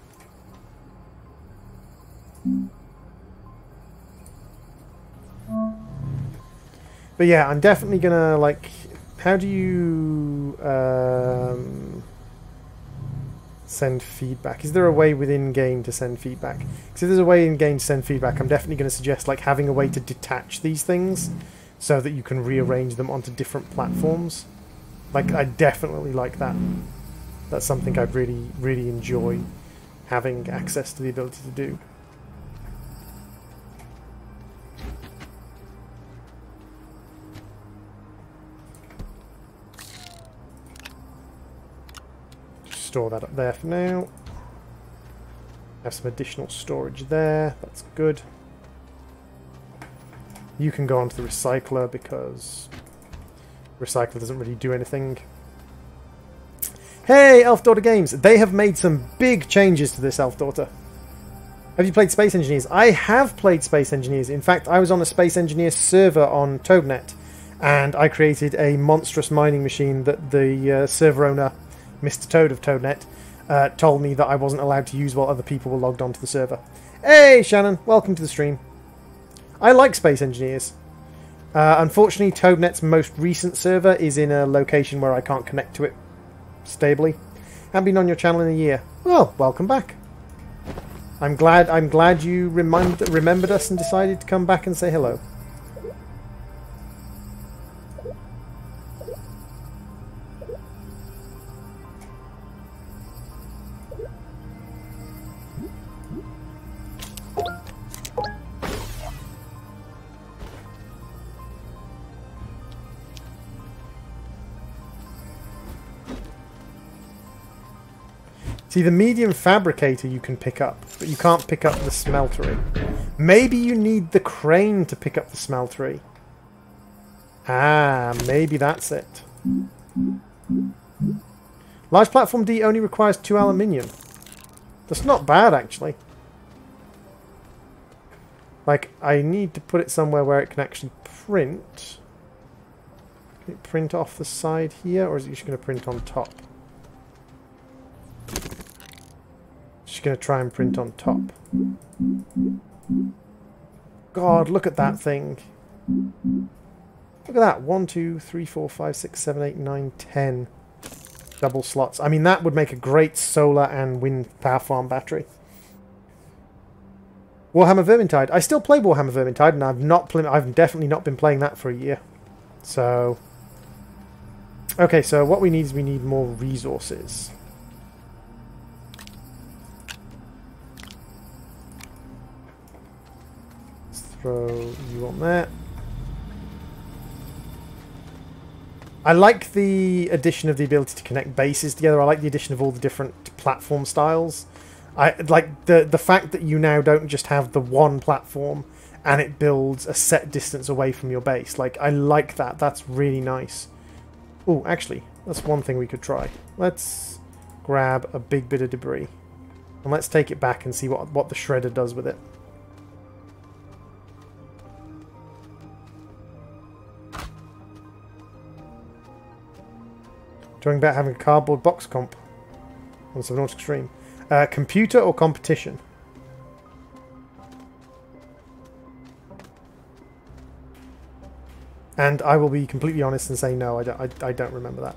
But yeah, I'm definitely gonna, like, how do you send feedback? Is there a way within game to send feedback? Because if there's a way in game to send feedback, I'm definitely going to suggest like having a way to detach these things so that you can rearrange them onto different platforms. Like, I definitely like that. That's something I'd really, really enjoy having access to the ability to do. Store that up there for now. Have some additional storage there. That's good. You can go onto the recycler because recycler doesn't really do anything. Hey, Elf Daughter Games! They have made some big changes to this, Elf Daughter. Have you played Space Engineers? I have played Space Engineers. In fact, I was on a Space Engineers server on ToadNet, and I created a monstrous mining machine that the server owner, Mr. Toad of ToadNet, told me that I wasn't allowed to use while other people were logged onto the server. Hey, Shannon! Welcome to the stream. I like Space Engineers. Unfortunately, ToadNet's most recent server is in a location where I can't connect to it stably. Haven't been on your channel in a year. Well, welcome back. I'm glad you remembered us and decided to come back and say hello. See, the medium fabricator you can pick up, but you can't pick up the smeltery. Maybe you need the crane to pick up the smeltery. Ah, maybe that's it. Large platform D only requires 2 aluminium. That's not bad, actually. Like, I need to put it somewhere where it can actually print. Can it print off the side here, or is it just going to print on top? Just going to try and print on top. God, look at that thing. Look at that. 1, 2, 3, 4, 5, 6, 7, 8, 9, 10 double slots. I mean, that would make a great solar and wind power farm battery. Warhammer Vermintide. I still play Warhammer Vermintide, and I've definitely not been playing that for a year. So, okay, so what we need is we need more resources. Throw you on there. I like the addition of the ability to connect bases together. I like the addition of all the different platform styles. I like the fact that you now don't just have the one platform and it builds a set distance away from your base. Like, I like that. That's really nice. Oh, actually, that's one thing we could try. Let's grab a big bit of debris. And let's take it back and see what the shredder does with it. Talking about having a cardboard box comp on Subnautic Stream. Computer or competition? And I will be completely honest and say no, I don't remember that.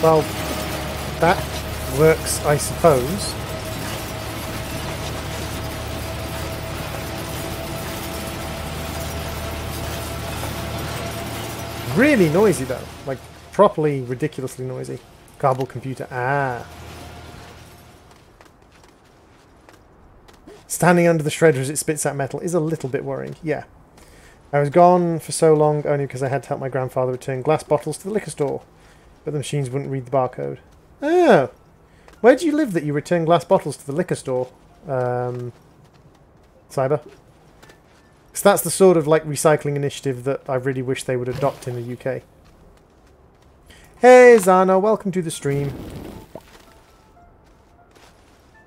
Well, that works, I suppose. Really noisy though, like properly ridiculously noisy. Cardboard computer, ah. Standing under the shredder as it spits out metal is a little bit worrying, yeah. I was gone for so long only because I had to help my grandfather return glass bottles to the liquor store. But the machines wouldn't read the barcode. Oh! Where do you live that you return glass bottles to the liquor store? Cyber? Because that's the sort of like recycling initiative that I really wish they would adopt in the UK. Hey Zana, welcome to the stream.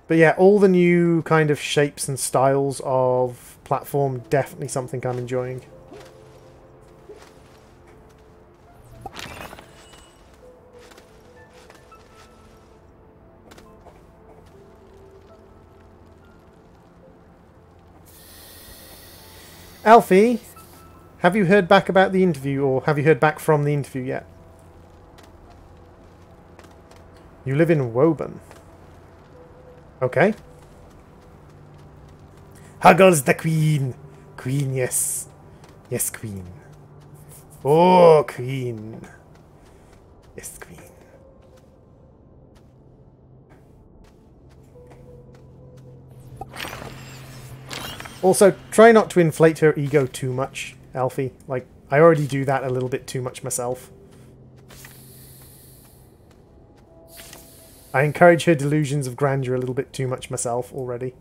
But yeah, all the new kind of shapes and styles of platform, definitely something I'm enjoying. Alfie, have you heard back about the interview, or have you heard back from the interview yet? You live in Woburn. Okay. Huggles the Queen. Queen, yes. Yes, Queen. Oh, Queen. Yes, Queen. Also, try not to inflate her ego too much, Alfie. Like, I already do that a little bit too much myself. I encourage her delusions of grandeur a little bit too much myself already.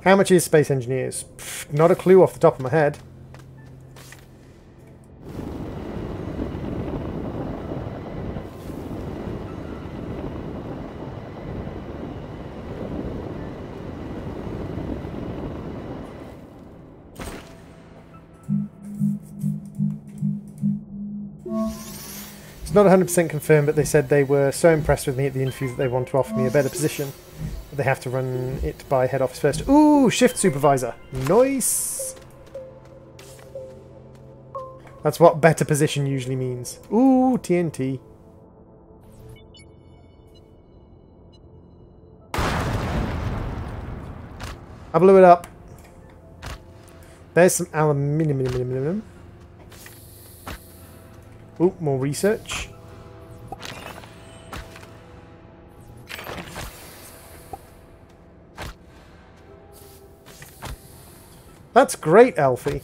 How much is Space Engineers? Pfft, not a clue off the top of my head. Not 100% confirmed, but they said they were so impressed with me at the interview that they want to offer me a better position. But they have to run it by head office first. Ooh, shift supervisor. Nice! That's what better position usually means. Ooh, TNT. I blew it up. There's some aluminium. Ooh, more research. That's great, Alfie.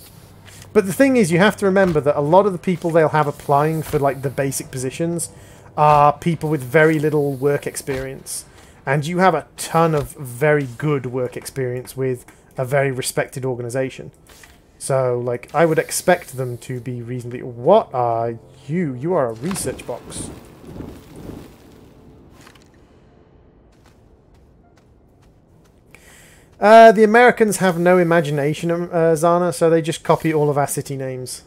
But the thing is, you have to remember that a lot of the people they'll have applying for like the basic positions are people with very little work experience. And you have a ton of very good work experience with a very respected organization. So, like, I would expect them to be reasonably... What are you? You are a research box. The Americans have no imagination, Zana, so they just copy all of our city names.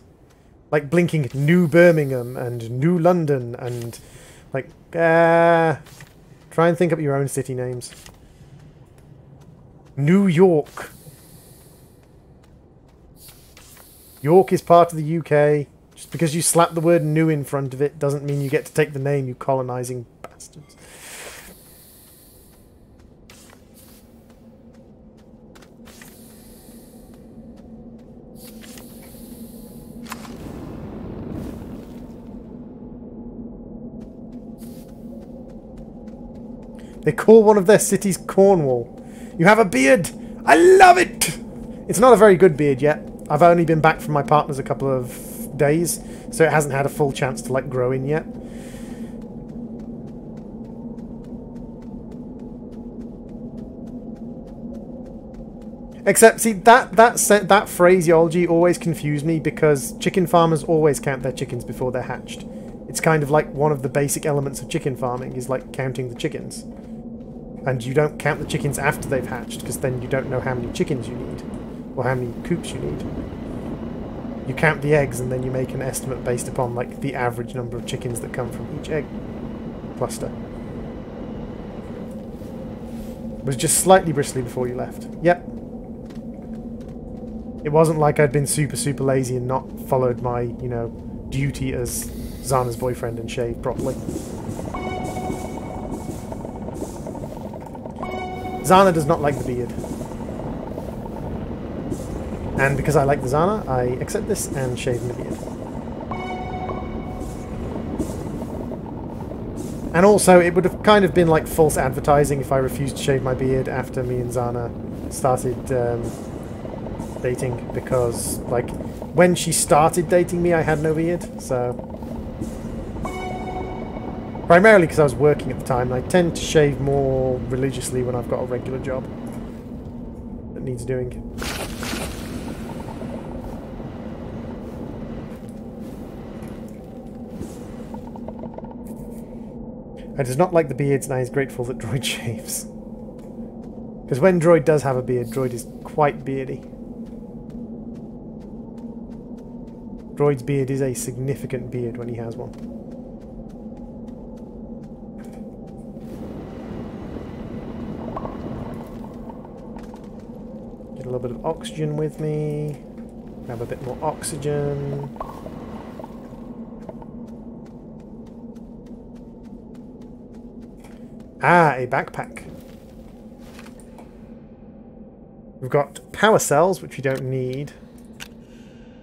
Like blinking New Birmingham and New London and, like, try and think up your own city names. New York. York is part of the UK. Just because you slap the word new in front of it doesn't mean you get to take the name, you colonising bastards. They call one of their cities Cornwall. You have a beard! I love it! It's not a very good beard yet. I've only been back from my partner's a couple of days, so it hasn't had a full chance to like grow in yet. Except, see, that phraseology always confused me because chicken farmers always count their chickens before they're hatched. It's kind of like one of the basic elements of chicken farming is like counting the chickens. And you don't count the chickens after they've hatched, because then you don't know how many chickens you need, or how many coops you need. You count the eggs, and then you make an estimate based upon like the average number of chickens that come from each egg cluster. It was just slightly bristly before you left. Yep. It wasn't like I'd been super lazy and not followed my, you know, duty as Zana's boyfriend and shaved properly. Zana does not like the beard. And because I like the Zana, I accept this and shave the beard. And also, it would have kind of been like false advertising if I refused to shave my beard after me and Zana started dating, because, like, when she started dating me, I had no beard, so... Primarily because I was working at the time, and I tend to shave more religiously when I've got a regular job that needs doing. I does not like the beards, and I is grateful that Droid shaves. Because when Droid does have a beard, Droid is quite beardy. Droid's beard is a significant beard when he has one. Get a little bit of oxygen with me. Have a bit more oxygen. Ah, a backpack. We've got power cells, which we don't need.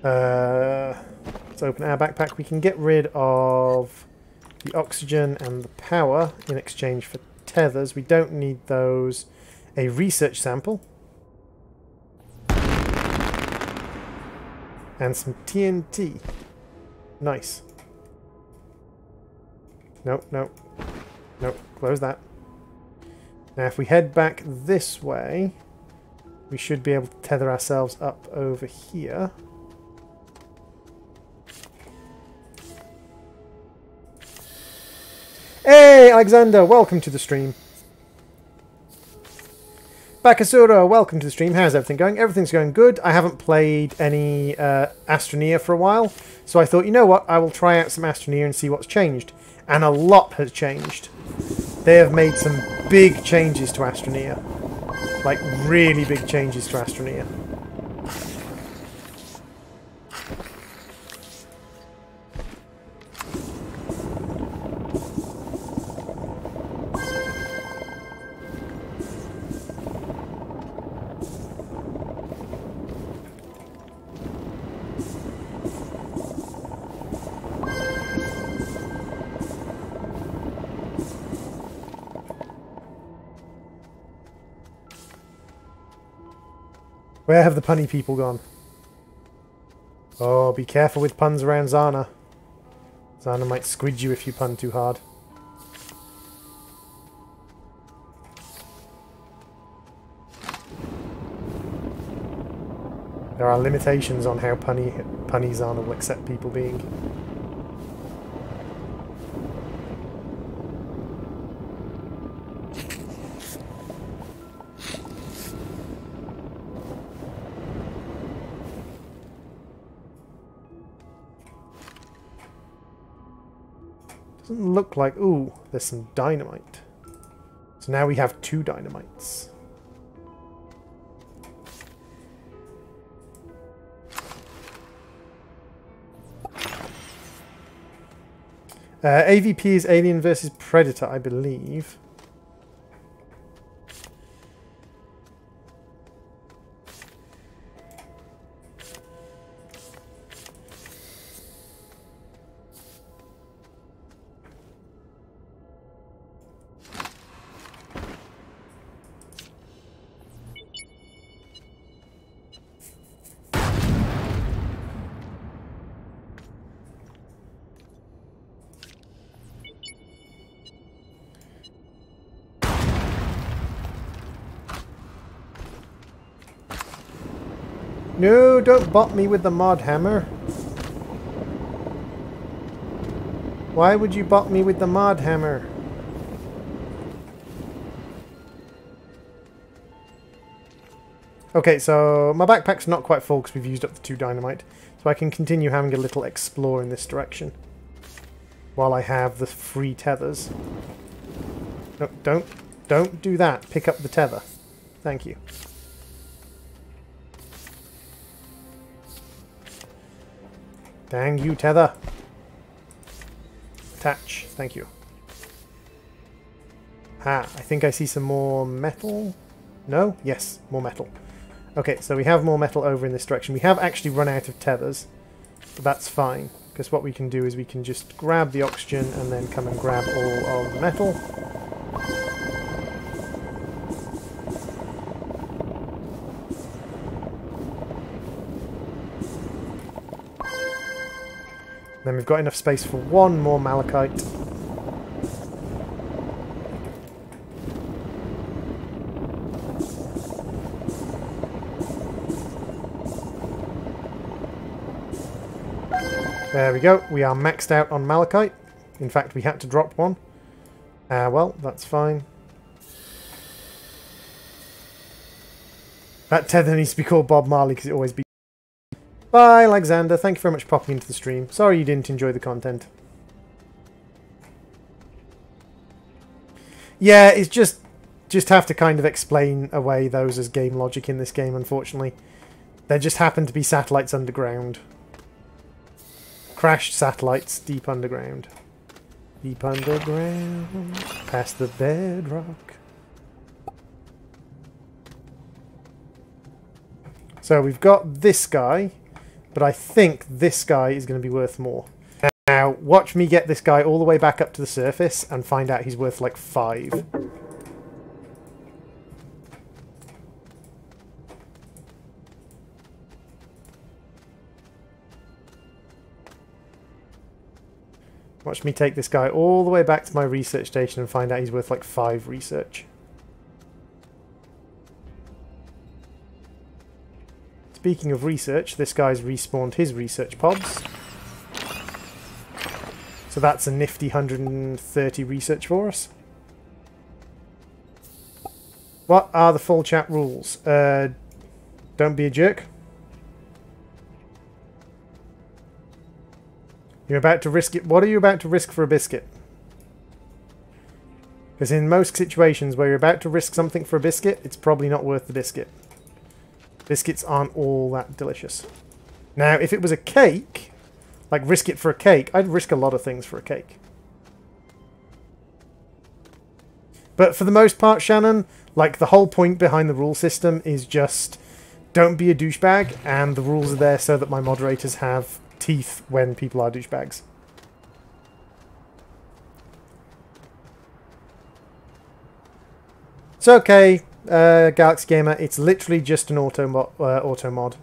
Let's open our backpack. We can get rid of the oxygen and the power in exchange for tethers. We don't need those. A research sample. And some TNT. Nice. Nope, nope. Nope, close that. Now if we head back this way, we should be able to tether ourselves up over here. Hey, Alexander, welcome to the stream. Bakasura, welcome to the stream. How's everything going? Everything's going good. I haven't played any Astroneer for a while, so I thought, you know what, I will try out some Astroneer and see what's changed. And a lot has changed. They have made some big changes to Astroneer. Like, really big changes to Astroneer. Where have the punny people gone? Oh, be careful with puns around Zana. Zana might squid you if you pun too hard. There are limitations on how punny Zana will accept people being. Doesn't look like... Ooh, there's some dynamite. So now we have 2 dynamites. AVP is Alien versus Predator, I believe. No, don't bot me with the mod hammer. Why would you bot me with the mod hammer? Okay, so my backpack's not quite full because we've used up the 2 dynamite. So I can continue having a little explore in this direction. While I have the free tethers. No, don't do that. Pick up the tether. Thank you. Dang you, tether. Attach. Thank you. Ah, I think I see some more metal. No? Yes, more metal. Okay, so we have more metal over in this direction. We have actually run out of tethers, but that's fine, because what we can do is we can just grab the oxygen and then come and grab all of the metal. Then we've got enough space for 1 more malachite. There we go. We are maxed out on malachite. In fact, we had to drop 1. Well, that's fine. That tether needs to be called Bob Marley because it always be. Bye, Alexander. Thank you very much for popping into the stream. Sorry you didn't enjoy the content. Yeah, it's just have to kind of explain away those as game logic in this game, unfortunately. There just happen to be satellites underground. Crashed satellites deep underground. Deep underground, past the bedrock. So we've got this guy. But I think this guy is going to be worth more. Now, watch me get this guy all the way back up to the surface and find out he's worth like 5. Watch me take this guy all the way back to my research station and find out he's worth like 5 research. Speaking of research, this guy's respawned his research pods. So that's a nifty 130 research for us. What are the full chat rules? Don't be a jerk. You're about to risk it. What are you about to risk for a biscuit? Because in most situations where you're about to risk something for a biscuit, it's probably not worth the biscuit. Biscuits aren't all that delicious. Now, if it was a cake, like risk it for a cake, I'd risk a lot of things for a cake. But for the most part, Shannon, like the whole point behind the rule system is just don't be a douchebag, and the rules are there so that my moderators have teeth when people are douchebags. It's okay. Galaxy Gamer, it's literally just an auto mod.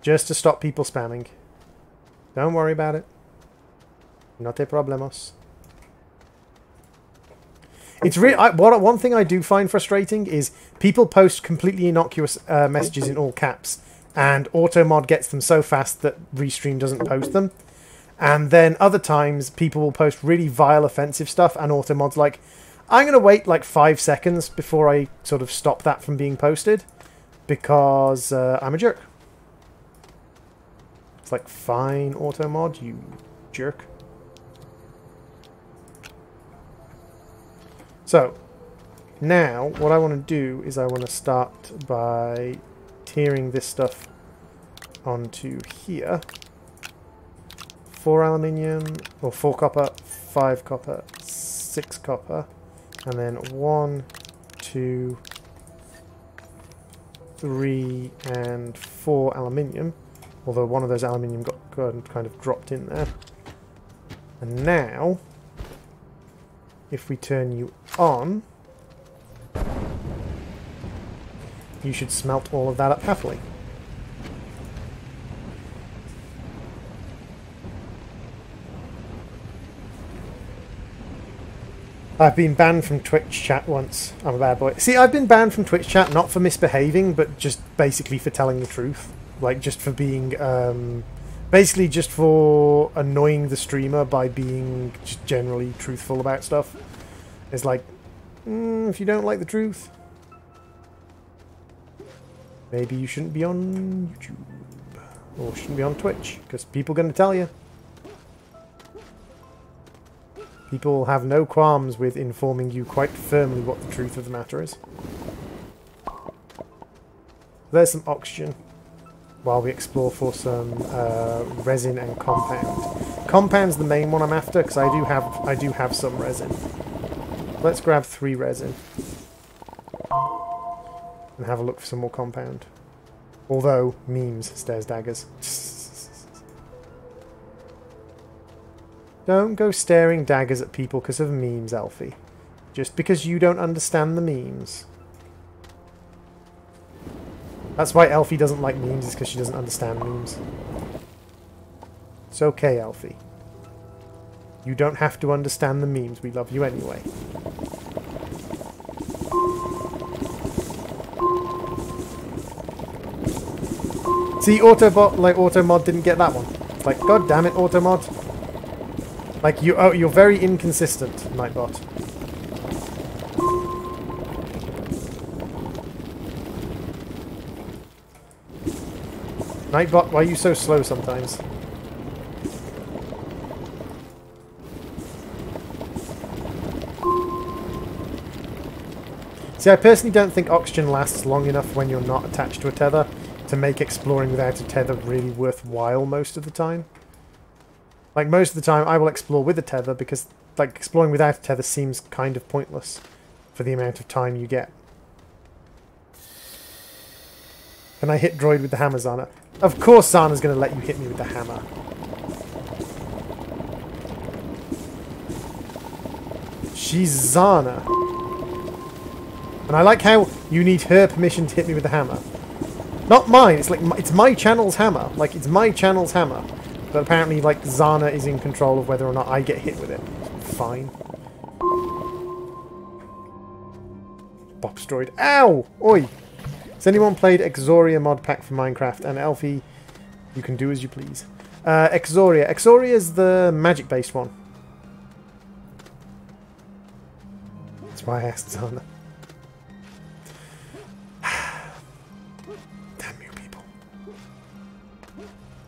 Just to stop people spamming. Don't worry about it. Not a problemos. It's really one thing I do find frustrating is people post completely innocuous messages in all caps, and Automod gets them so fast that Restream doesn't post them. And then other times people will post really vile offensive stuff, and Automod's like, I'm going to wait like 5 seconds before I sort of stop that from being posted, because I'm a jerk. It's like, fine, Automod, you jerk. So, now what I want to do is I want to start by tiering this stuff onto here. 4 aluminium, or 4 copper, 5 copper, 6 copper, and then 1, 2, 3, and 4 aluminium. Although one of those aluminium got kind of dropped in there. And now, if we turn you on, you should smelt all of that up happily. I've been banned from Twitch chat once. I'm a bad boy. See, I've been banned from Twitch chat not for misbehaving, but just basically for telling the truth. Like, just for being, basically just for annoying the streamer by being just generally truthful about stuff. It's like, if you don't like the truth, maybe you shouldn't be on YouTube. Or shouldn't be on Twitch, because people are going to tell you. People have no qualms with informing you quite firmly what the truth of the matter is. There's some oxygen while we explore for some resin and compound. Compound's the main one I'm after because I do have some resin. Let's grab 3 resin and have a look for some more compound. Although memes, stairs, daggers. Don't go staring daggers at people because of memes, Alfie. Just because you don't understand the memes. That's why Alfie doesn't like memes, is because she doesn't understand memes. It's okay, Alfie. You don't have to understand the memes. We love you anyway. See, Automod didn't get that one. It's like, god damn it, Automod. Like, you're very inconsistent, Nightbot. Nightbot, why are you so slow sometimes? See, I personally don't think oxygen lasts long enough when you're not attached to a tether to make exploring without a tether really worthwhile most of the time. Like, most of the time, I will explore with a tether because, like, exploring without a tether seems kind of pointless for the amount of time you get. Can I hit Droid with the hammer, Zana? Of course Zana's going to let you hit me with the hammer. She's Zana. And I like how you need her permission to hit me with the hammer. Not mine, it's like, it's my channel's hammer. Like, it's my channel's hammer. But apparently, like, Zana is in control of whether or not I get hit with it. Fine. Bopstroid. Ow! Oi! Has anyone played Exoria mod pack for Minecraft? And Elfie, you can do as you please. Exoria. Exoria is the magic-based one. That's why I asked Zana.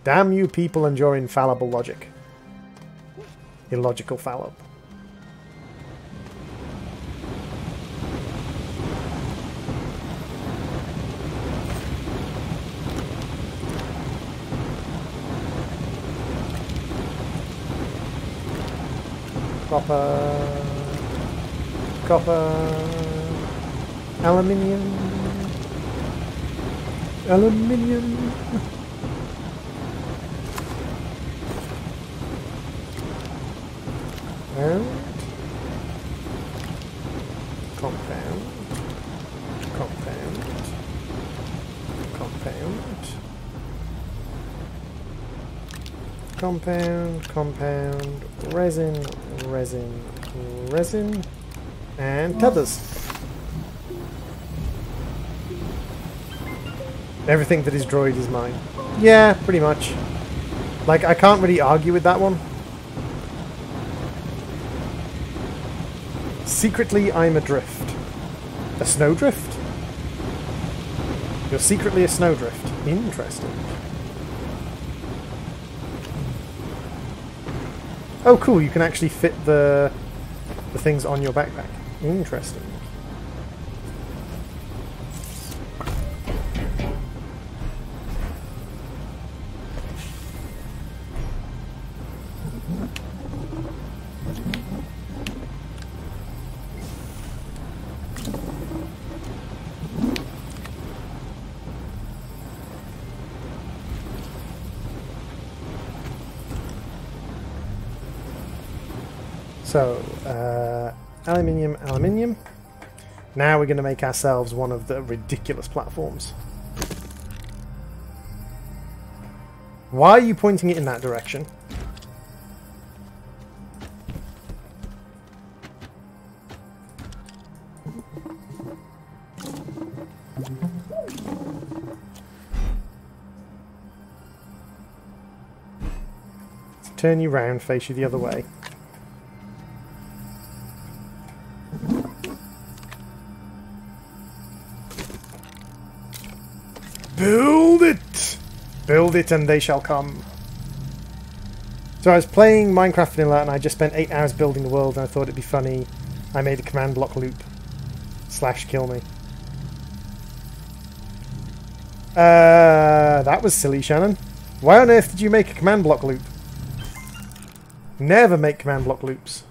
Damn you people and your infallible logic. Illogical fallop. Copper. Copper. Aluminium. Aluminium. Compound. Compound. Compound. Compound. Compound. Resin. Resin. Resin. And tethers. Everything that is droid is mine. Yeah, pretty much. Like, I can't really argue with that one. Secretly, I'm adrift. A snowdrift? You're secretly a snowdrift. Interesting. Oh, cool. You can actually fit the things on your backpack. Interesting. So, aluminium, aluminium. Now we're going to make ourselves one of the ridiculous platforms. Why are you pointing it in that direction? Let's turn you round, face you the other way. Build it! Build it and they shall come. So I was playing Minecraft Vanilla and I just spent 8 hours building the world and I thought it'd be funny. I made a command block loop. / kill me. That was silly, Shannon. Why on earth did you make a command block loop? Never make command block loops.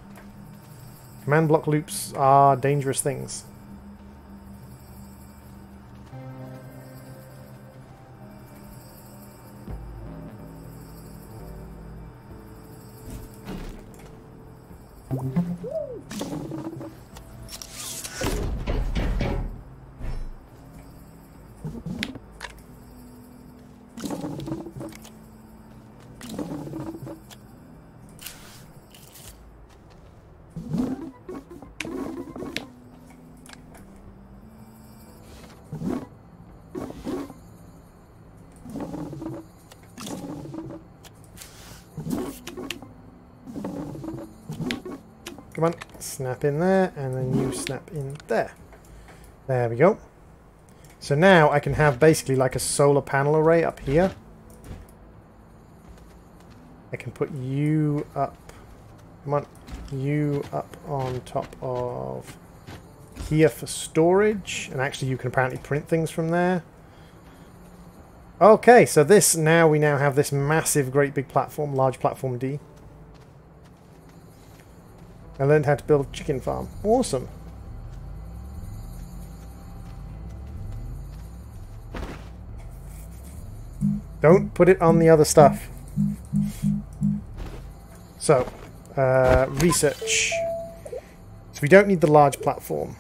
Command block loops are dangerous things. Come on, snap in there, and then you snap in there. There we go. So now I can have basically like a solar panel array up here. I can put you up, come on, you up on top of here for storage, and actually you can apparently print things from there. Okay, so this, now we now have this massive, great big platform, large platform D. I learned how to build a chicken farm. Awesome. Don't put it on the other stuff. So, research. So we don't need the large platform.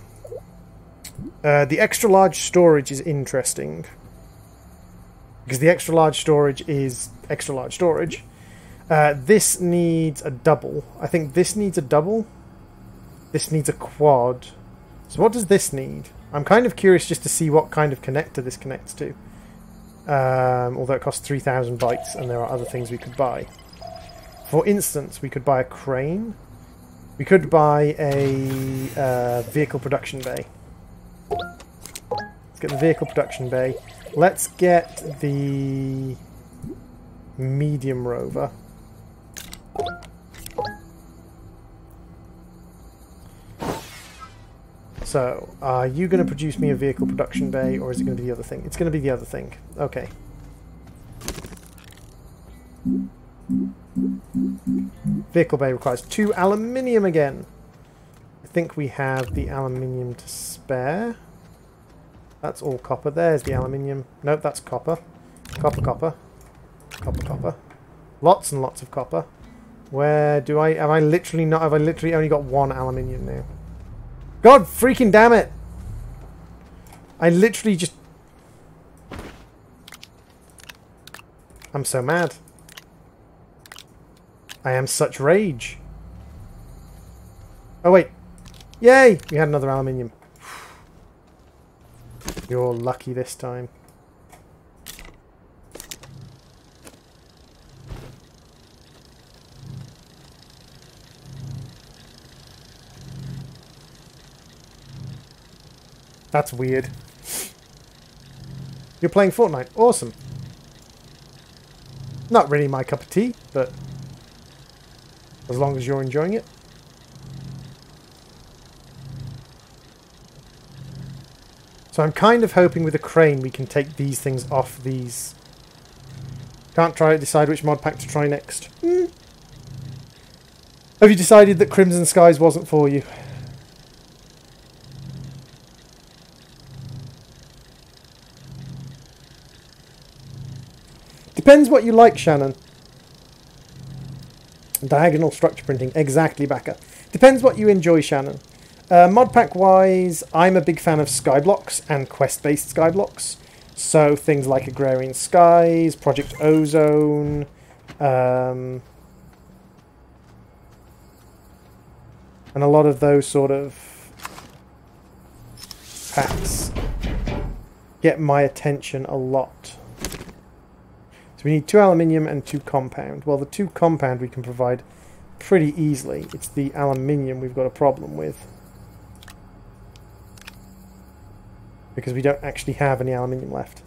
The extra large storage is interesting. Because the extra large storage is extra large storage. This needs a double. I think this needs a double. This needs a quad. So what does this need? I'm kind of curious just to see what kind of connector this connects to. Although it costs 3,000 bytes and there are other things we could buy. For instance, we could buy a crane. We could buy a vehicle production bay. Let's get the vehicle production bay. Let's get the medium rover. So, are you going to produce me a vehicle production bay, or is it going to be the other thing? It's going to be the other thing. Okay. Vehicle bay requires 2 aluminium again. I think we have the aluminium to spare. That's all copper. There's the aluminium. Nope, that's copper. Copper, copper. Copper, copper. Lots and lots of copper. Where do I... Have I literally not... Have I literally only got 1 aluminium now? God freaking damn it! I literally just... I'm so mad. I am such rage. Oh wait. Yay! We had another aluminium. You're lucky this time. That's weird. You're playing Fortnite. Awesome. Not really my cup of tea, but as long as you're enjoying it. So I'm kind of hoping with a crane we can take these things off these. Can't try to decide which mod pack to try next. Have you decided that Crimson Skies wasn't for you? Depends what you like, Shannon. Diagonal structure printing. Exactly, Backer. Depends what you enjoy, Shannon. Modpack wise, I'm a big fan of Skyblocks and quest-based Skyblocks. So things like Agrarian Skies, Project Ozone, and a lot of those sort of packs get my attention a lot. So we need 2 aluminium and 2 compound. Well, the 2 compound we can provide pretty easily. It's the aluminium we've got a problem with, because we don't actually have any aluminium left.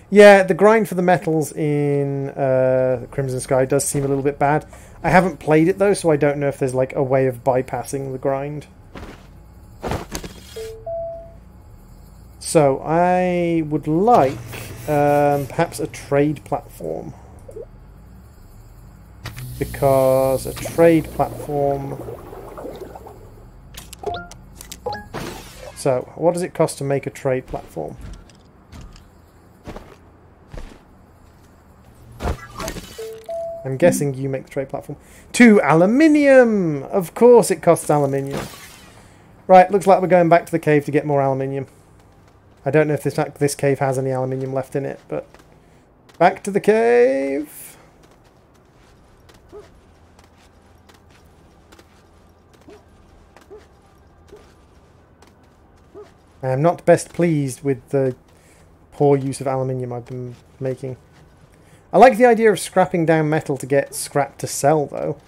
Yeah, the grind for the metals in Crimson Sky does seem a little bit bad. I haven't played it though, so I don't know if there's like a way of bypassing the grind. So I would like perhaps a trade platform, because a trade platform... So what does it cost to make a trade platform? I'm guessing you make the trade platform. 2 aluminium! Of course it costs aluminium. Right, looks like we're going back to the cave to get more aluminium. I don't know if this cave has any aluminium left in it, but... Back to the cave! I am not best pleased with the poor use of aluminium I've been making. I like the idea of scrapping down metal to get scrap to sell, though.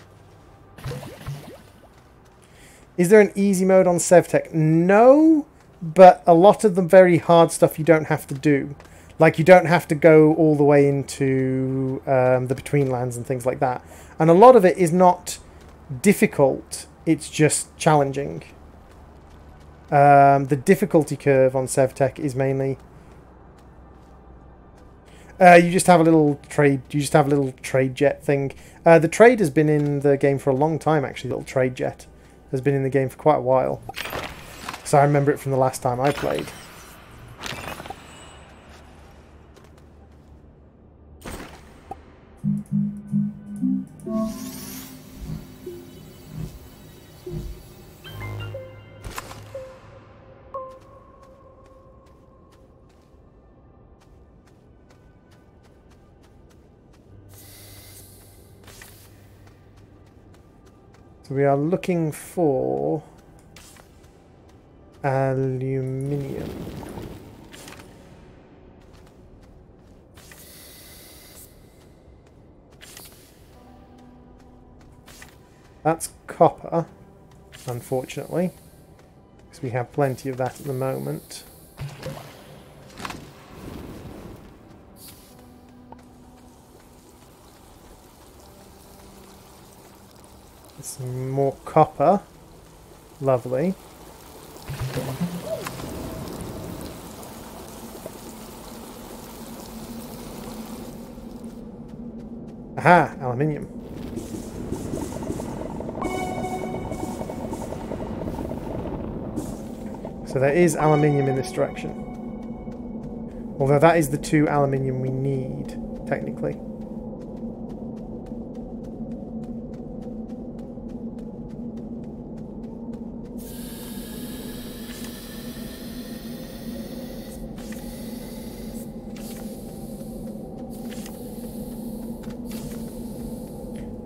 Is there an easy mode on SevTech? No, but a lot of the very hard stuff you don't have to do. Like, you don't have to go all the way into the Between Lands and things like that. And a lot of it is not difficult, it's just challenging. The difficulty curve on SevTech is mainly... you just have a little trade. You just have a little trade jet thing. The trade has been in the game for a long time. Actually, the little trade jet has been in the game for quite a while. So I remember it from the last time I played. So we are looking for aluminium. That's copper, unfortunately, because we have plenty of that at the moment. Some more copper. Lovely. Aha! Aluminium. So there is aluminium in this direction. Although that is the 2 aluminium we need, technically.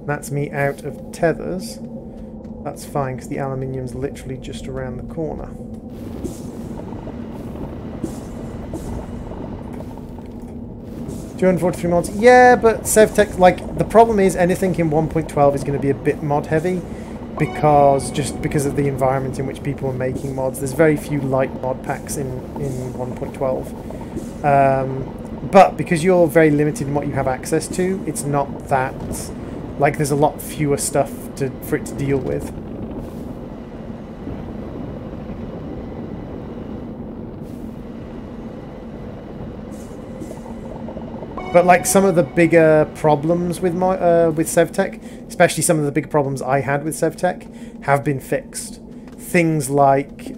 That's me out of tethers. That's fine, because the aluminium's literally just around the corner. $243 mods. Yeah, but SevTech, like, the problem is anything in 1.12 is going to be a bit mod heavy, because of the environment in which people are making mods. There's very few light mod packs in 1.12. But because you're very limited in what you have access to, it's not that... Like, there's a lot fewer stuff for it to deal with. But like some of the bigger problems with SevTech, especially some of the big problems I had with SevTech, have been fixed. Things like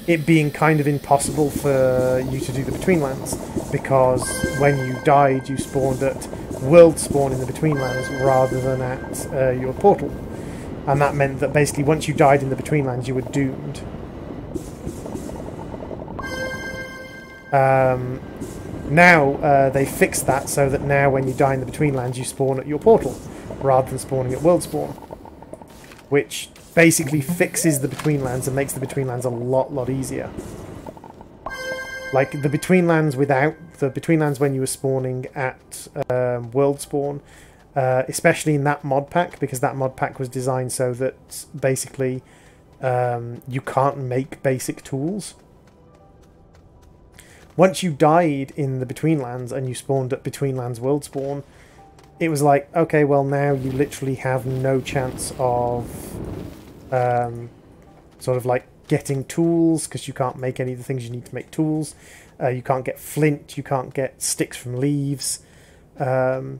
it being kind of impossible for you to do the between lands, because when you died you spawned at world spawn in the between lands rather than at your portal, and that meant that basically once you died in the between lands you were doomed. Now they fixed that so that now when you die in the between lands you spawn at your portal rather than spawning at world spawn, which basically fixes the between lands and makes the between lands a lot easier. Like the between lands when you were spawning at world spawn, especially in that mod pack, because that mod pack was designed so that basically you can't make basic tools. Once you died in the between lands and you spawned at between lands world spawn, it was like, okay, well now you literally have no chance of sort of like getting tools, because you can't make any of the things you need to make tools. You can't get flint, you can't get sticks from leaves. So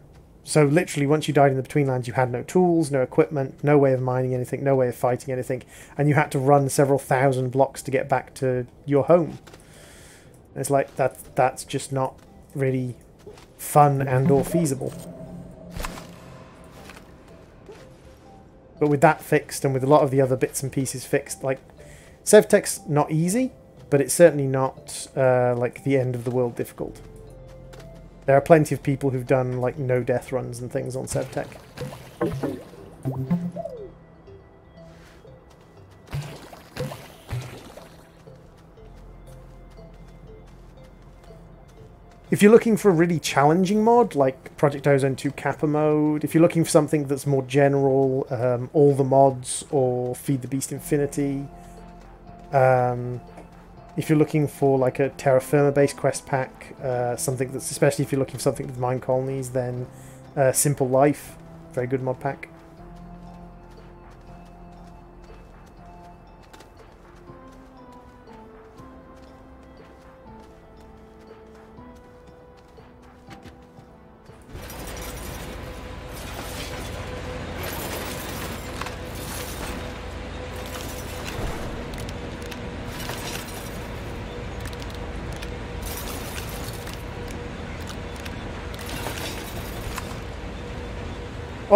literally once you died in the between lands you had no tools, no equipment, no way of mining anything, no way of fighting anything, and you had to run several thousand blocks to get back to your home. It's like that's just not really fun and or feasible. But with that fixed, and with a lot of the other bits and pieces fixed, like SevTech's not easy, but it's certainly not like the end of the world difficult. There are plenty of people who've done like no death runs and things on SevTech. If you're looking for a really challenging mod, like Project Ozone 2 Kappa mode, if you're looking for something that's more general, all the mods, or Feed the Beast Infinity, if you're looking for like a Terra Firma based quest pack, something that's, especially if you're looking for something with mine colonies, then Simple Life, very good mod pack.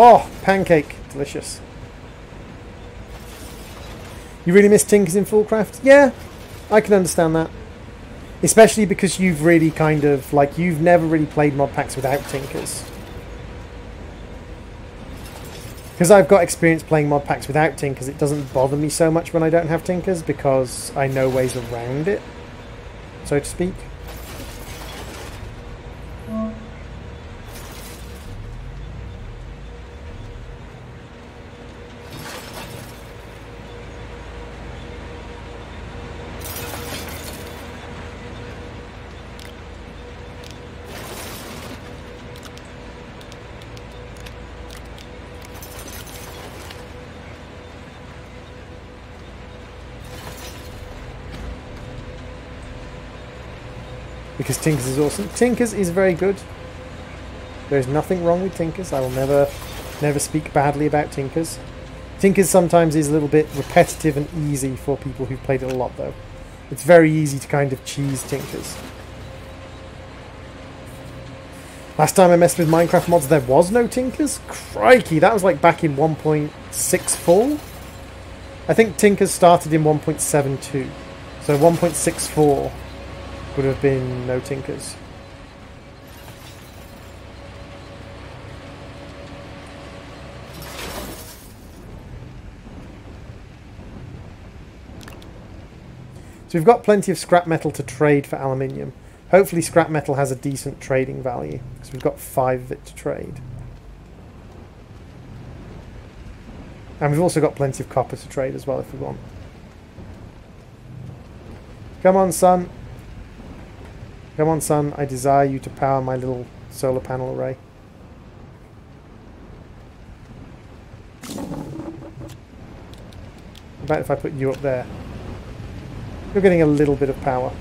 Oh, pancake. Delicious. You really miss Tinkers in Fullcraft? Yeah, I can understand that. Especially because you've really kind of, like, you've never really played mod packs without Tinkers. Because I've got experience playing mod packs without Tinkers, it doesn't bother me so much when I don't have Tinkers, because I know ways around it, so to speak. Because Tinkers is awesome. Tinkers is very good. There's nothing wrong with Tinkers. I will never speak badly about Tinkers. Tinkers sometimes is a little bit repetitive and easy for people who've played it a lot, though. It's very easy to kind of cheese Tinkers. Last time I messed with Minecraft mods, there was no Tinkers? Crikey, that was like back in 1.64? I think Tinkers started in 1.72. So 1.64 would have been no Tinkers. So we've got plenty of scrap metal to trade for aluminium. Hopefully scrap metal has a decent trading value, because we've got 5 of it to trade. And we've also got plenty of copper to trade as well if we want. Come on, son. Come on, son. I desire you to power my little solar panel array. How about if I put you up there? You're getting a little bit of power.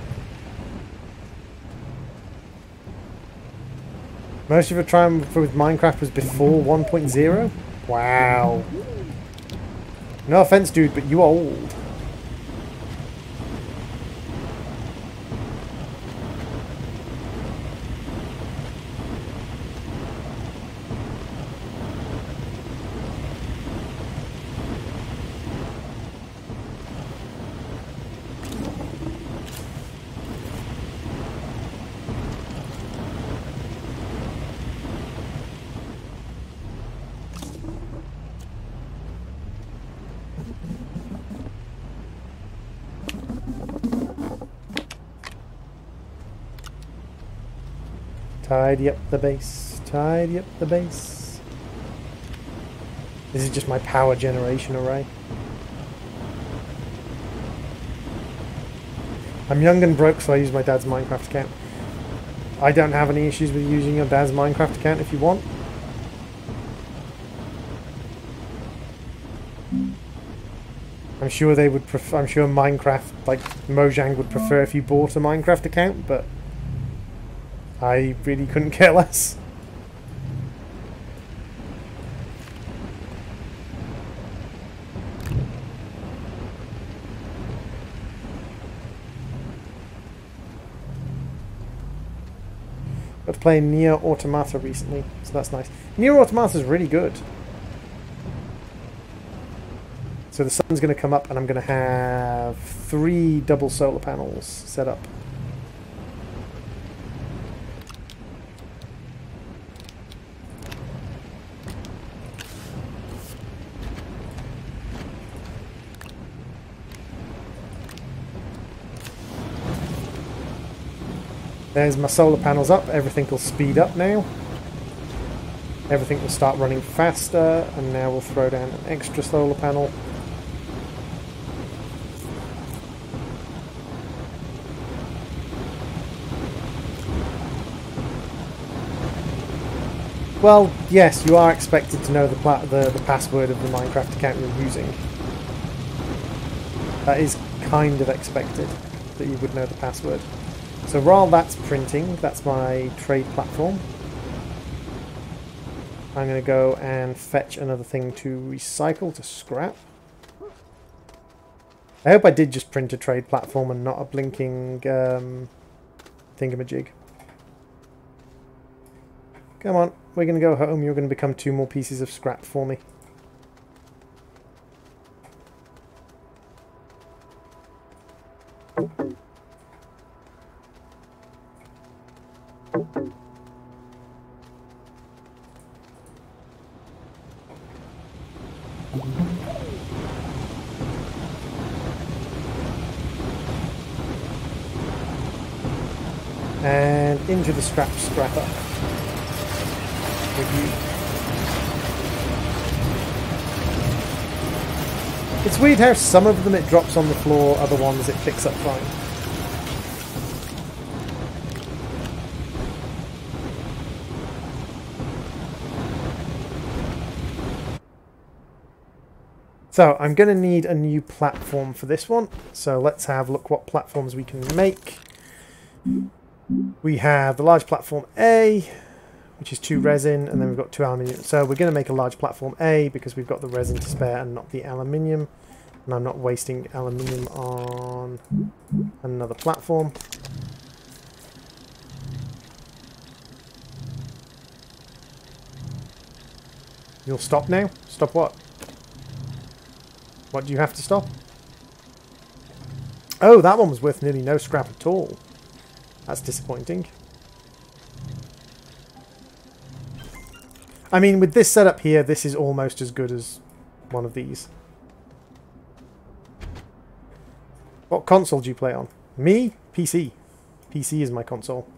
Most of your time with Minecraft was before 1.0? Wow. No offense, dude, but you are old. Tidy up the base. Tidy up the base. This is just my power generation array. I'm young and broke, so I use my dad's Minecraft account. I don't have any issues with using your dad's Minecraft account if you want. I'm sure they would prefer. I'm sure Minecraft, like Mojang, would prefer if you bought a Minecraft account, but I really couldn't care less. Got to play Nier Automata recently, so that's nice. Nier Automata is really good. So the sun's going to come up and I'm going to have 3 double solar panels set up. There's my solar panels up. Everything will speed up now. Everything will start running faster, and now we'll throw down an extra solar panel. Well, yes, you are expected to know the password of the Minecraft account you're using. That is kind of expected, that you would know the password. So while that's printing, that's my trade platform. I'm going to go and fetch another thing to recycle, to scrap. I hope I did just print a trade platform and not a blinking thingamajig. Come on, we're going to go home. You're going to become 2 more pieces of scrap for me. And into the scrapper with you. It's weird how some of them it drops on the floor, other ones it picks up fine. So I'm going to need a new platform for this one. So let's have a look what platforms we can make. We have the large platform A, which is 2 resin, and then we've got 2 aluminium. So we're going to make a large platform A because we've got the resin to spare and not the aluminium. And I'm not wasting aluminium on another platform. You'll stop now? Stop what? What do you have to stop? Oh, that one was worth nearly no scrap at all. That's disappointing. I mean, with this setup here, this is almost as good as one of these. What console do you play on? Me? PC. PC is my console.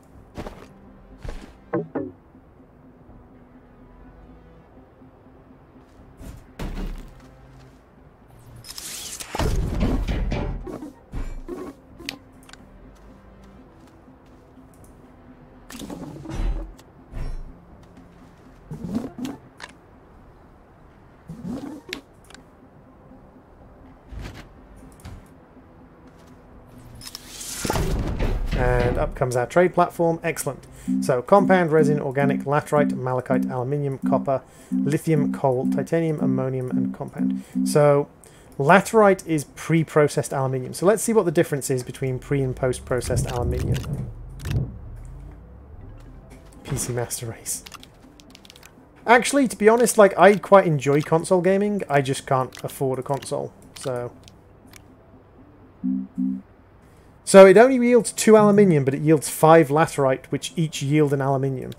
And up comes our trade platform. Excellent. So compound, resin, organic, laterite, malachite, aluminium, copper, lithium, coal, titanium, ammonium, and compound. So laterite is pre-processed aluminium. So let's see what the difference is between pre and post-processed aluminium. PC Master Race. Actually, to be honest, like, I quite enjoy console gaming. I just can't afford a console. So it only yields 2 aluminium, but it yields 5 laterite, which each yield an aluminium.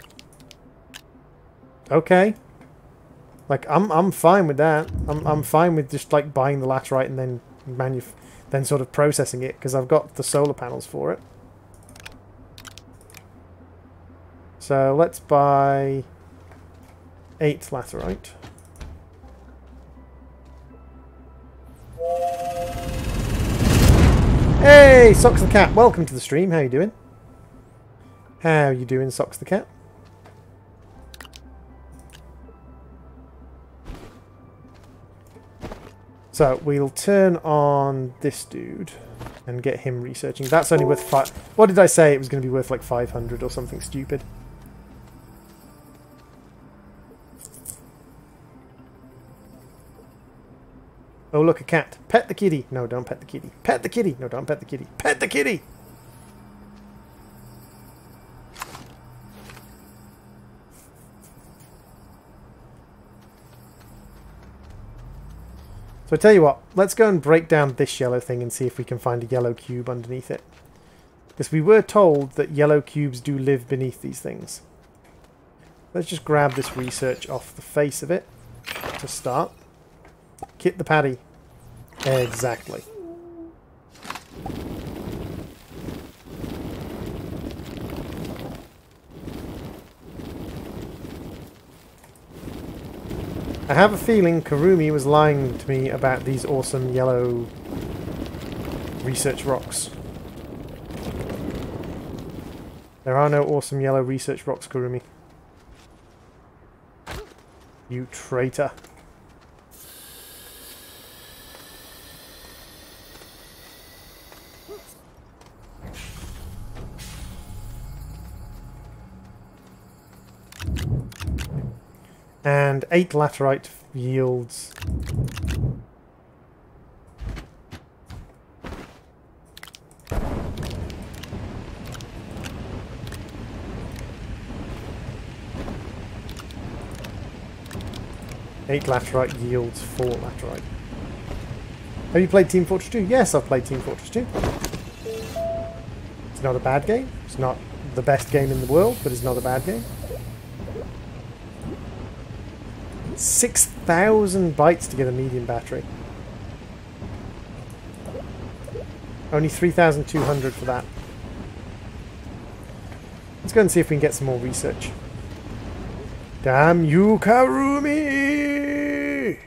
Okay. Like, I'm fine with that. I'm fine with just like buying the laterite and then sort of processing it, because I've got the solar panels for it. So let's buy 8 laterite. Hey, Socks the Cat, welcome to the stream. How you doing? How you doing, Socks the Cat? So we'll turn on this dude and get him researching. That's only worth 5. What did I say? It was going to be worth like 500 or something stupid. Oh, look, a cat. Pet the kitty. No, don't pet the kitty. Pet the kitty. No, don't pet the kitty. Pet the kitty! So I tell you what, let's go and break down this yellow thing and see if we can find a yellow cube underneath it. Because we were told that yellow cubes do live beneath these things. Let's just grab this research off the face of it to start. Kit the paddy. Exactly. I have a feeling Karumi was lying to me about these awesome yellow research rocks. There are no awesome yellow research rocks, Karumi. You traitor. And 8 laterite yields 8 laterite yields 4 laterite. Have you played Team Fortress 2? Yes, I've played Team Fortress 2. It's not a bad game. It's not the best game in the world, but it's not a bad game. 6,000 bytes to get a medium battery. Only 3,200 for that. Let's go and see if we can get some more research. Damn you, Karumi!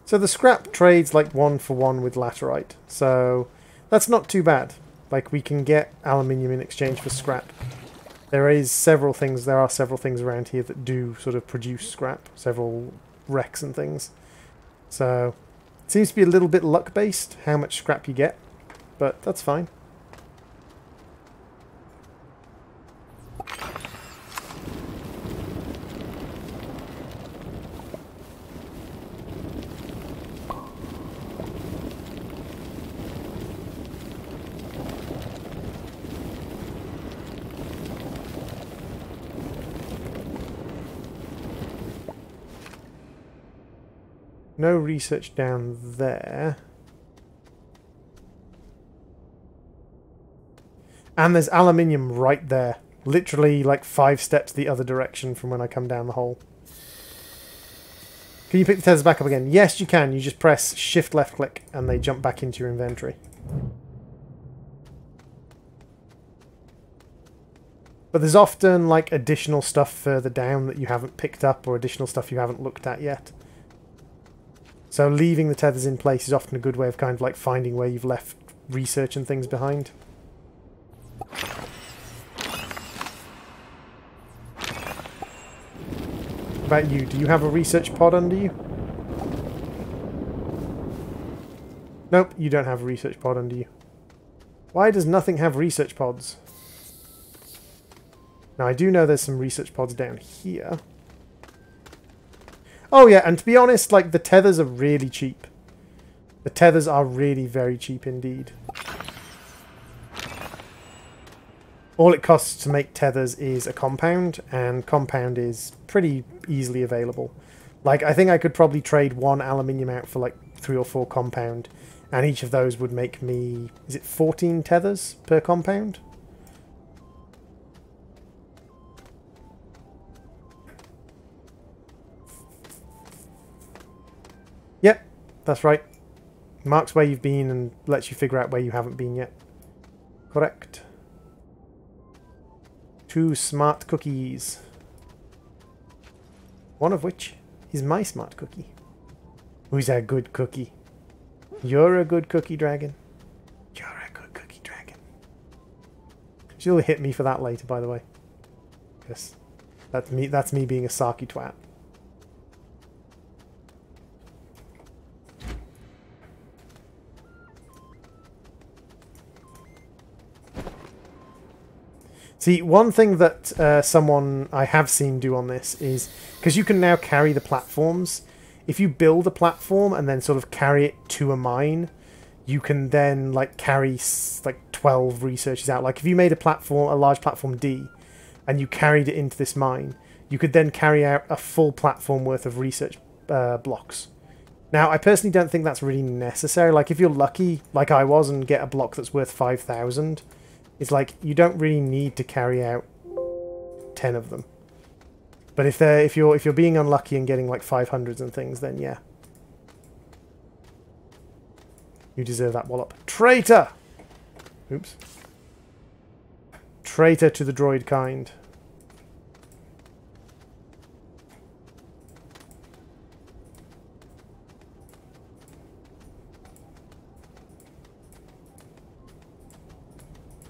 So the scrap trades like 1-for-1 with laterite, so that's not too bad. Like, we can get aluminium in exchange for scrap. There are several things around here that do sort of produce scrap, several wrecks and things. So it seems to be a little bit luck based how much scrap you get, but that's fine. No research down there. And there's aluminium right there. Literally like 5 steps the other direction from when I come down the hole. Can you pick the tethers back up again? Yes, you can. You just press shift left click and they jump back into your inventory. But there's often like additional stuff further down that you haven't picked up or additional stuff you haven't looked at yet. So leaving the tethers in place is often a good way of kind of like finding where you've left research and things behind. What about you? Do you have a research pod under you? Nope, you don't have a research pod under you. Why does nothing have research pods? Now I do know there's some research pods down here. Oh yeah, and to be honest, like, the tethers are really cheap. The tethers are really very cheap indeed. All it costs to make tethers is a compound, and compound is pretty easily available. Like, I think I could probably trade one aluminium out for like 3 or 4 compound, and each of those would make me, is it 14 tethers per compound? Yep, that's right. Marks where you've been and lets you figure out where you haven't been yet. Correct. 2 smart cookies. One of which is my smart cookie. Who's a good cookie? You're a good cookie, dragon. You're a good cookie, dragon. She'll hit me for that later, by the way. Yes. That's me being a sarky twat. See, one thing that someone I have seen do on this is, because you can now carry the platforms, if you build a platform and then sort of carry it to a mine, you can then like carry like 12 researchers out. Like if you made a platform, a large platform D, and you carried it into this mine, you could then carry out a full platform worth of research blocks. Now, I personally don't think that's really necessary. Like if you're lucky, like I was, and get a block that's worth 5,000, it's like you don't really need to carry out 10 of them. But if you're being unlucky and getting like 500s and things, then yeah, you deserve that wallop. Traitor! Oops. Traitor to the droid kind.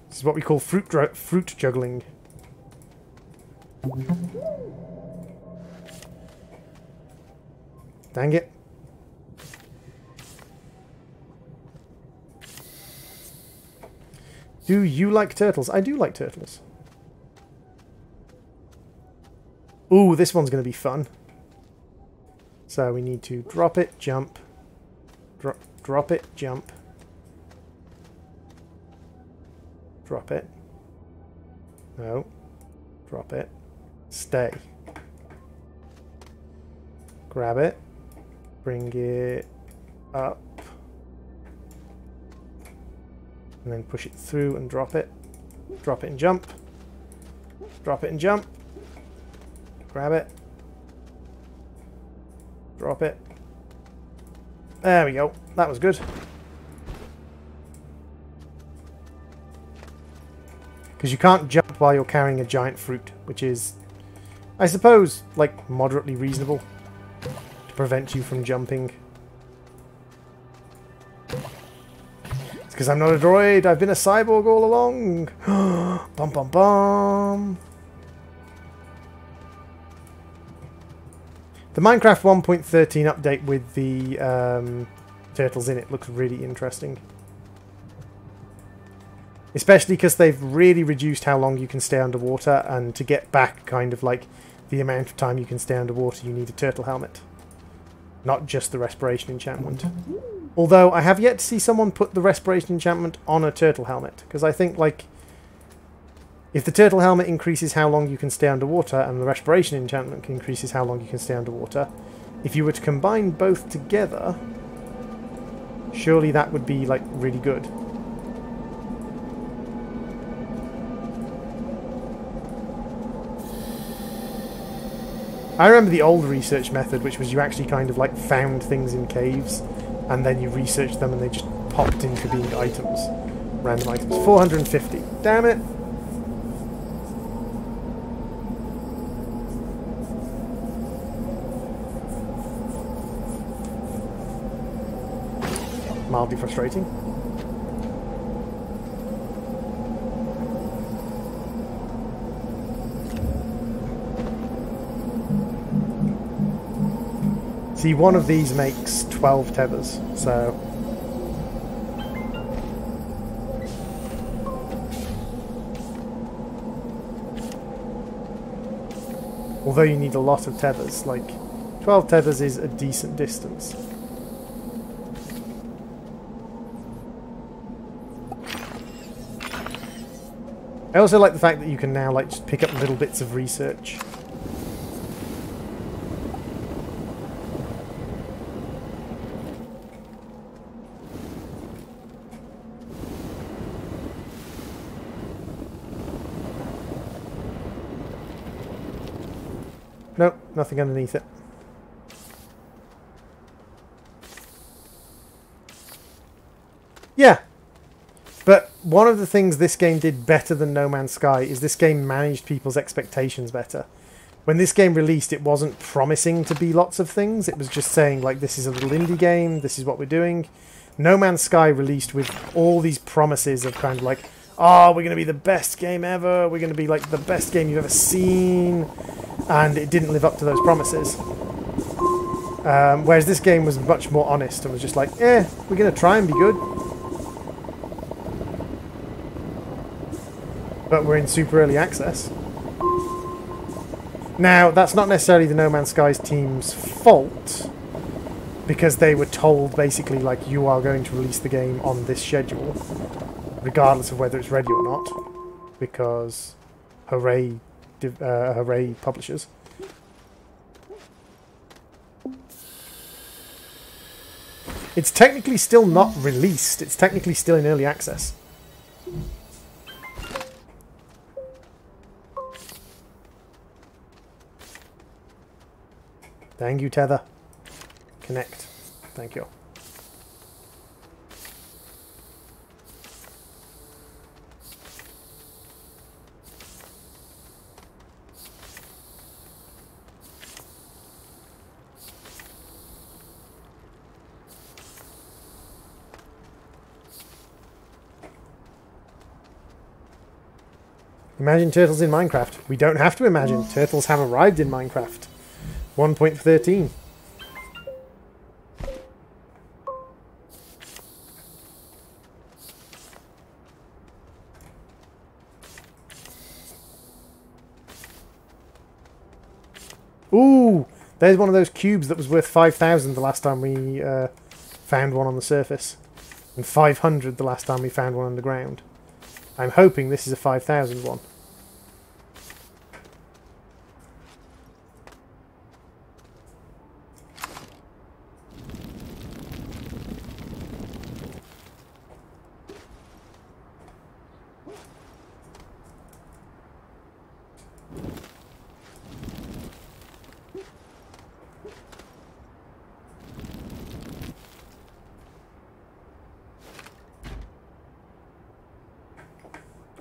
This is what we call fruit juggling. Dang it. Do you like turtles? I do like turtles. Ooh, this one's going to be fun. So we need to drop it, jump. Drop it, jump. Drop it. No. Drop it. Stay. Grab it. Bring it up. And then push it through and drop it. Drop it and jump. Drop it and jump. Grab it. Drop it. There we go. That was good. Because you can't jump while you're carrying a giant fruit, which is, I suppose, like, moderately reasonable to prevent you from jumping. It's because I'm not a droid, I've been a cyborg all along. Bum bum bum. The Minecraft 1.13 update with the turtles in it looks really interesting. Especially because they've really reduced how long you can stay underwater, and to get back kind of like the amount of time you can stay underwater, you need a turtle helmet. Not just the respiration enchantment. Although I have yet to see someone put the respiration enchantment on a turtle helmet, because I think like if the turtle helmet increases how long you can stay underwater and the respiration enchantment increases how long you can stay underwater, if you were to combine both together, surely that would be like really good. I remember the old research method, which was you actually kind of like found things in caves and then you researched them and they just popped into being items. Random items. 450. Damn it! Mildly frustrating. See, one of these makes 12 tethers, so... Although you need a lot of tethers, like 12 tethers is a decent distance. I also like the fact that you can now like just pick up little bits of research. Nope, nothing underneath it. Yeah. But one of the things this game did better than No Man's Sky is this game managed people's expectations better. When this game released, it wasn't promising to be lots of things. It was just saying, like, this is a little indie game, this is what we're doing. No Man's Sky released with all these promises of kind of like, oh, we're going to be the best game ever, we're going to be like the best game you've ever seen, and it didn't live up to those promises. Whereas this game was much more honest and was just like, we're going to try and be good. But we're in super early access. Now, that's not necessarily the No Man's Sky's team's fault, because they were told basically, like, you are going to release the game on this schedule, regardless of whether it's ready or not, because hooray publishers. It's technically still not released, it's technically still in early access. Thank you, Tether. Connect. Thank you. Imagine turtles in Minecraft. We don't have to imagine. Turtles have arrived in Minecraft. 1.13. Ooh, there's one of those cubes that was worth 5,000 the last time we found one on the surface, and 500 the last time we found one underground. I'm hoping this is a 5,000 one.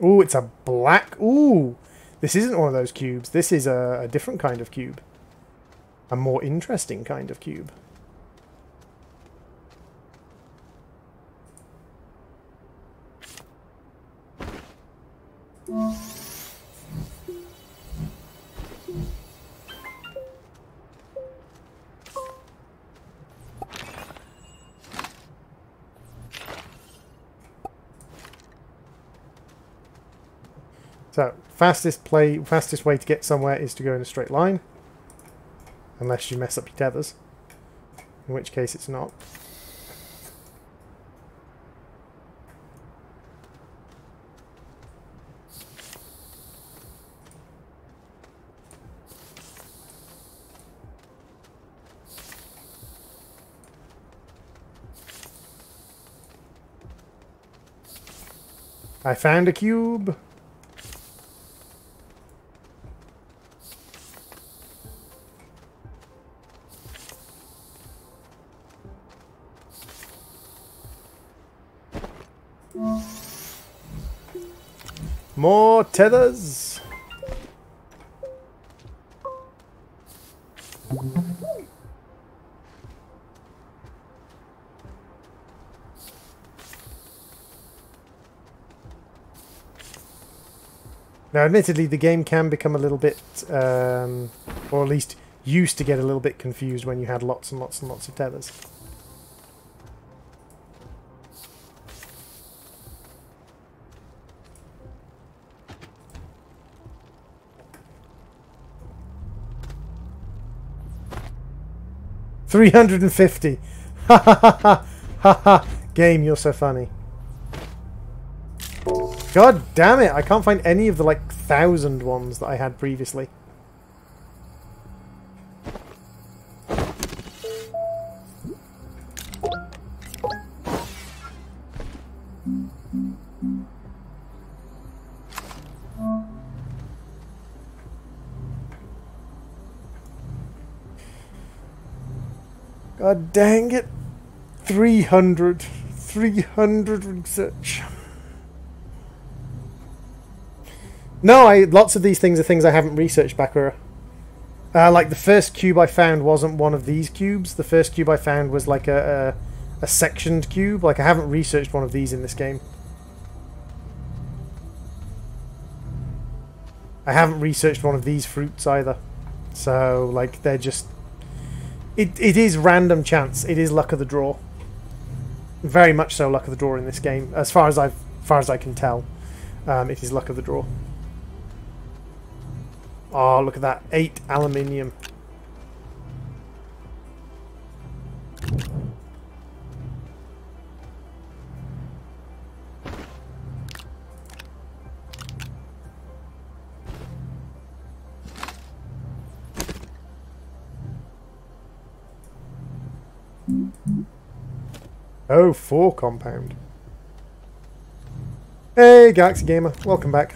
Ooh, it's a black... Ooh! This isn't one of those cubes. This is a different kind of cube. A more interesting kind of cube. So, fastest way to get somewhere is to go in a straight line. Unless you mess up your tethers. In which case it's not. I found a cube! More tethers! Now, admittedly, the game can become a little bit, or at least used to get a little bit confused when you had lots and lots and lots of tethers. $350. Ha ha ha ha ha ha. Game, you're so funny. God damn it! I can't find any of the like 1,000 ones that I had previously. God dang it. 300 research. No, lots of these things are things I haven't researched, Bakura. Like the first cube I found wasn't one of these cubes. The first cube I found was like a sectioned cube. Like I haven't researched one of these in this game. I haven't researched one of these fruits either. So like they're just... It is random chance. It is luck of the draw. Very much so luck of the draw in this game. As far as I can tell. It is luck of the draw. Oh, look at that. 8 aluminium. Oh, 4 compound. Hey, Galaxy Gamer. Welcome back.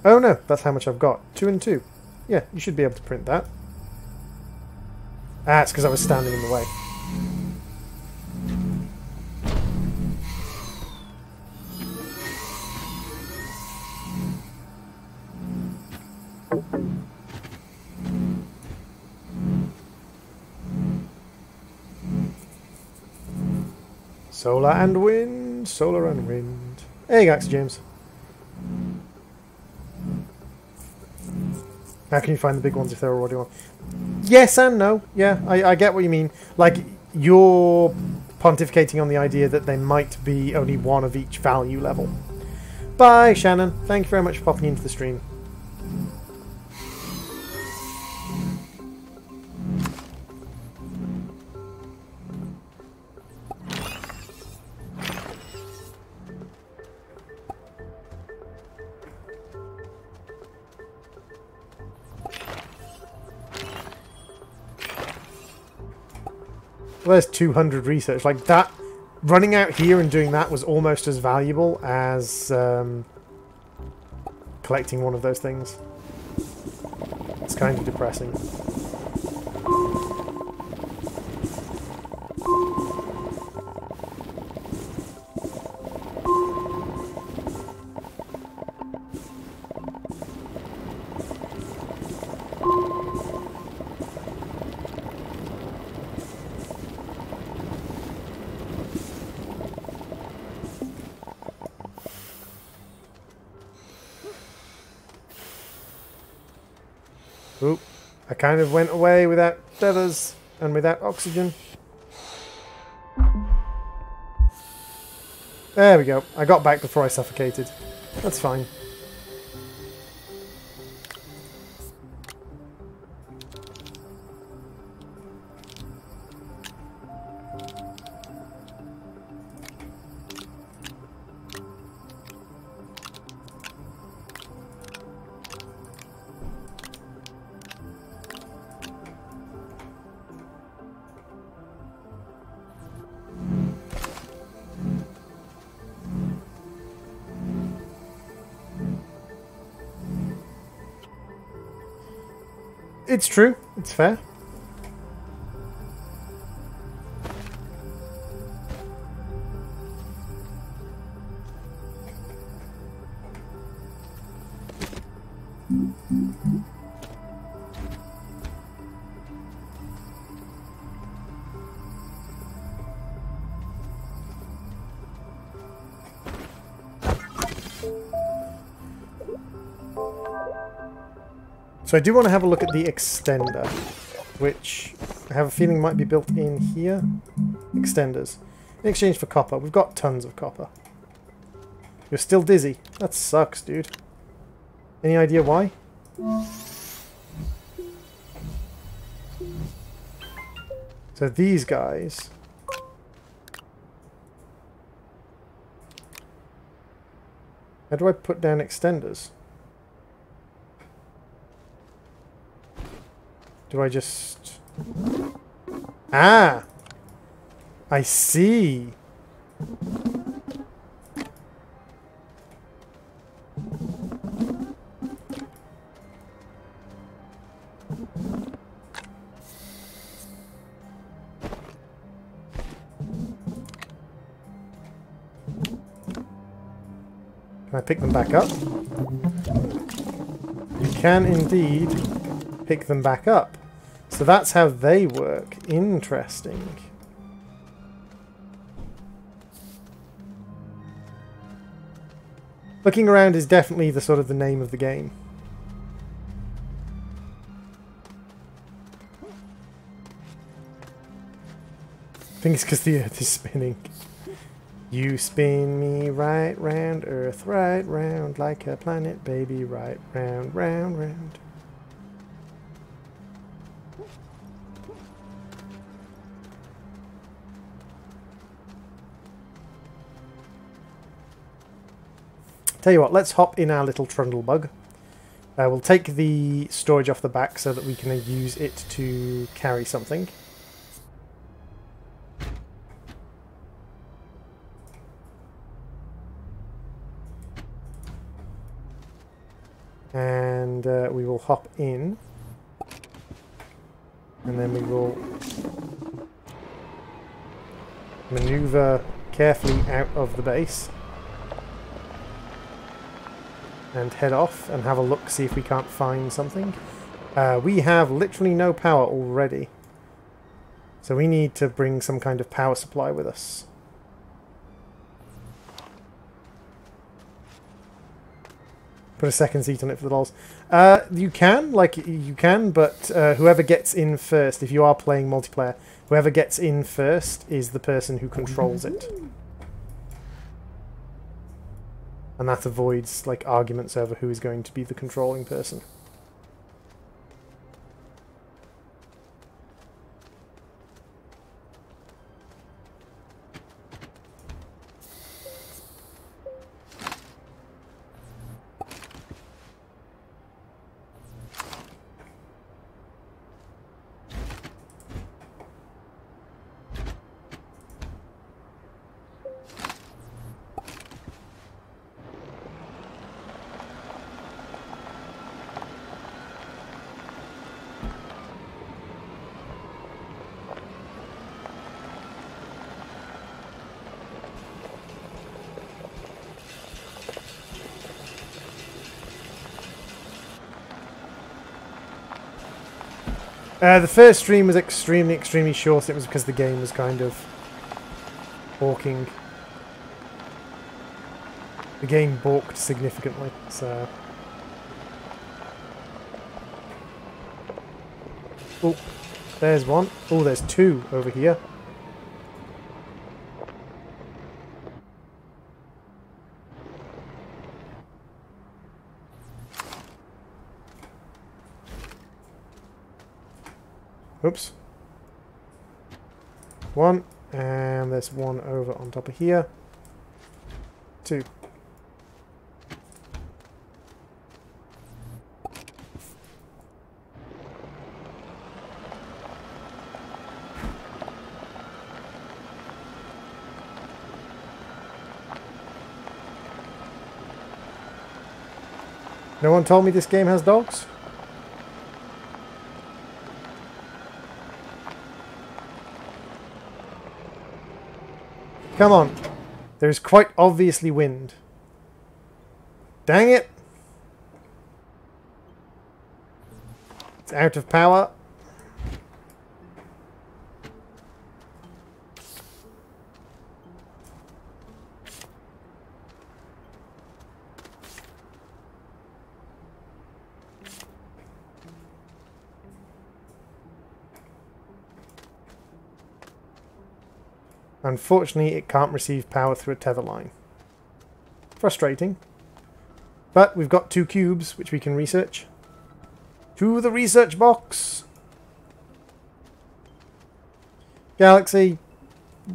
Oh no, that's how much I've got. 2 and 2. Yeah, you should be able to print that. Ah, it's because I was standing in the way. Solar and wind, solar and wind. Hey, Galaxy James. How can you find the big ones if they're already on? Yes and no. Yeah, I get what you mean. Like, you're pontificating on the idea that they might be only one of each value level. Bye, Shannon. Thank you very much for popping into the stream. Well, there's 200 research. Like that, running out here and doing that was almost as valuable as collecting one of those things. It's kind of depressing. Oop, I kind of went away without feathers and without oxygen. There we go. I got back before I suffocated. That's fine. It's true. It's fair. So I do want to have a look at the extender, which I have a feeling might be built in here. Extenders. In exchange for copper. We've got tons of copper. You're still dizzy. That sucks, dude. Any idea why? So these guys... How do I put down extenders? Do I just... Ah! I see! I pick them back up? You can indeed pick them back up. So that's how they work. Interesting. Looking around is definitely the sort of the name of the game. I think it's because the Earth is spinning. You spin me right round, Earth right round, like a planet, baby, right round, round, round. Tell you what, let's hop in our little trundlebug. We'll take the storage off the back so that we can use it to carry something. And we will hop in. And then we will maneuver carefully out of the base. And head off and have a look, see if we can't find something. We have literally no power already. So we need to bring some kind of power supply with us. Put a second seat on it for the lols. You can, but whoever gets in first, if you are playing multiplayer, whoever gets in first is the person who controls it. And that avoids like arguments over who is going to be the controlling person. The first stream was extremely short. It was because the game was kind of balking. The game balked significantly, so... Oh, there's one. Oh, there's two over here. Oops. One, and there's one over on top of here. Two. No one told me this game has dogs? Come on. There's quite obviously wind. Dang it. It's out of power. Unfortunately, it can't receive power through a tether line. Frustrating. But we've got 2 cubes, which we can research. To the research box! Galaxy,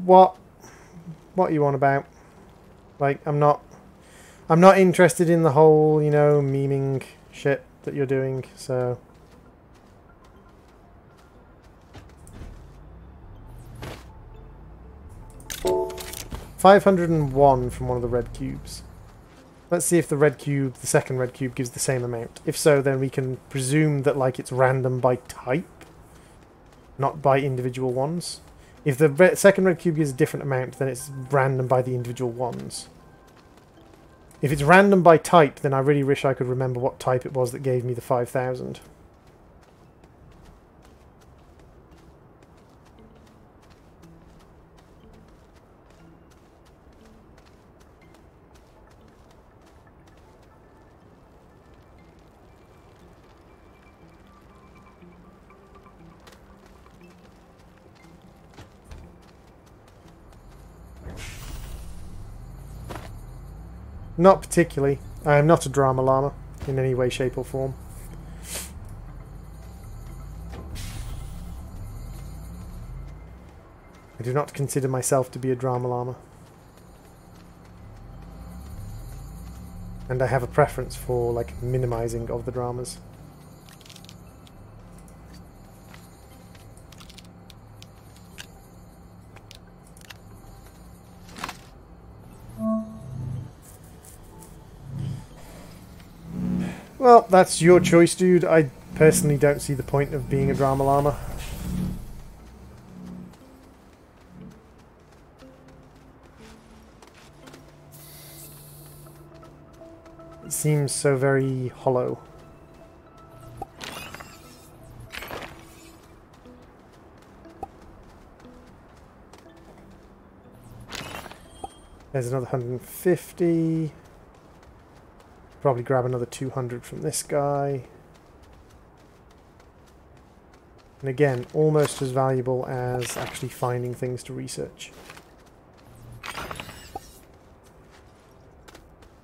what are you on about? Like, I'm not interested in the whole, you know, memeing shit that you're doing, so... 501 from one of the red cubes. Let's see if the red cube, the second red cube, gives the same amount. If so, then we can presume that like it's random by type, not by individual ones. If the second red cube gives a different amount, then it's random by the individual ones. If it's random by type, then I really wish I could remember what type it was that gave me the 5,000. Not particularly. I am not a drama llama in any way, shape or form. I do not consider myself to be a drama llama. And I have a preference for, like, minimizing of the dramas. Well, that's your choice, dude. I personally don't see the point of being a drama llama. It seems so very hollow. There's another 150. Probably grab another 200 from this guy. And again, almost as valuable as actually finding things to research.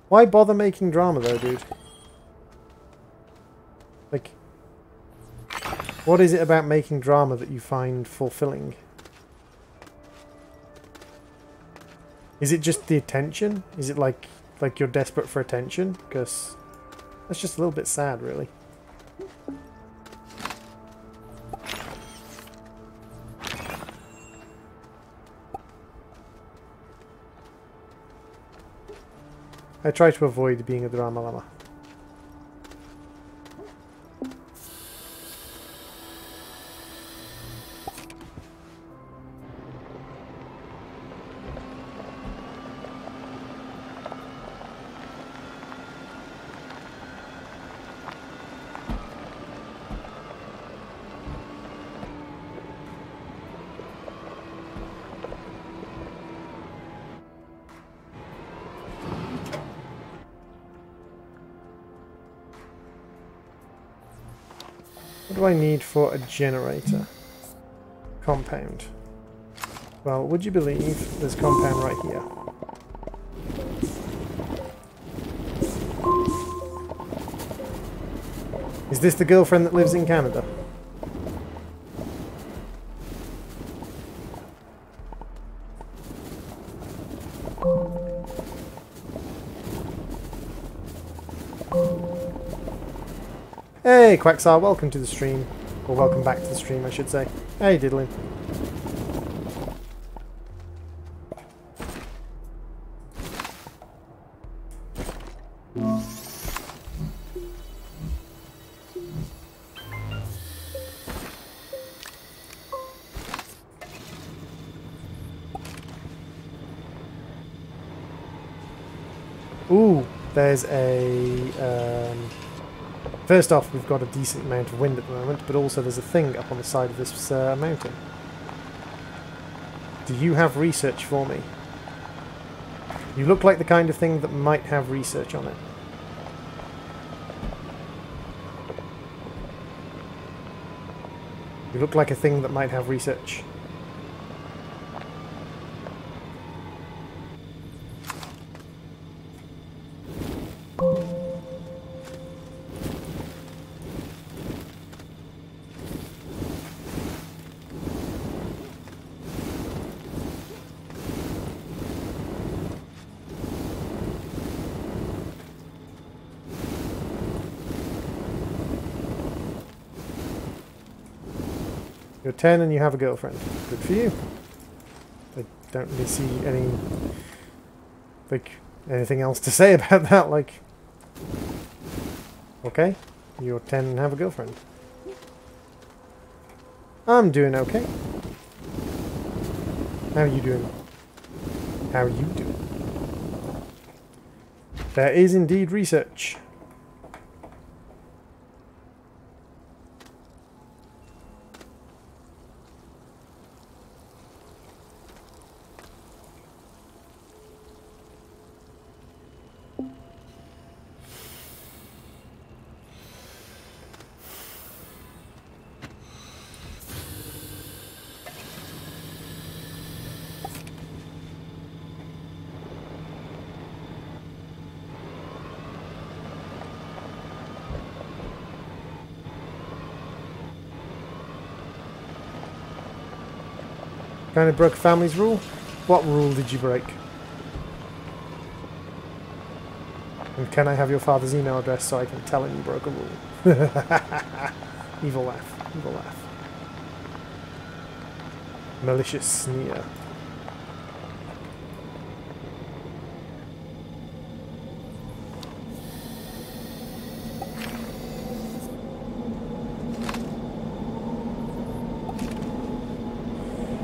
Why bother making drama though, dude? Like, what is it about making drama that you find fulfilling? Is it just the attention? Is it like you're desperate for attention? Because that's just a little bit sad, really. I try to avoid being a drama llama. What do I need for a generator? Compound. Well, would you believe there's compound right here? Is this the girlfriend that lives in Canada? Hey, Quacksar, welcome to the stream. Or welcome back to the stream, I should say. Hey, Diddlin. Ooh, there's a... First off, we've got a decent amount of wind at the moment, but also there's a thing up on the side of this mountain. Do you have research for me? You look like the kind of thing that might have research on it. You look like a thing that might have research. You're 10 and you have a girlfriend. Good for you. I don't really see anything else to say about that, like... Okay, you're 10 and have a girlfriend. I'm doing okay. How are you doing? How are you doing? There is indeed research. Kind of broke a family's rule? What rule did you break? And can I have your father's email address so I can tell him you broke a rule? Evil laugh. Evil laugh. Malicious sneer.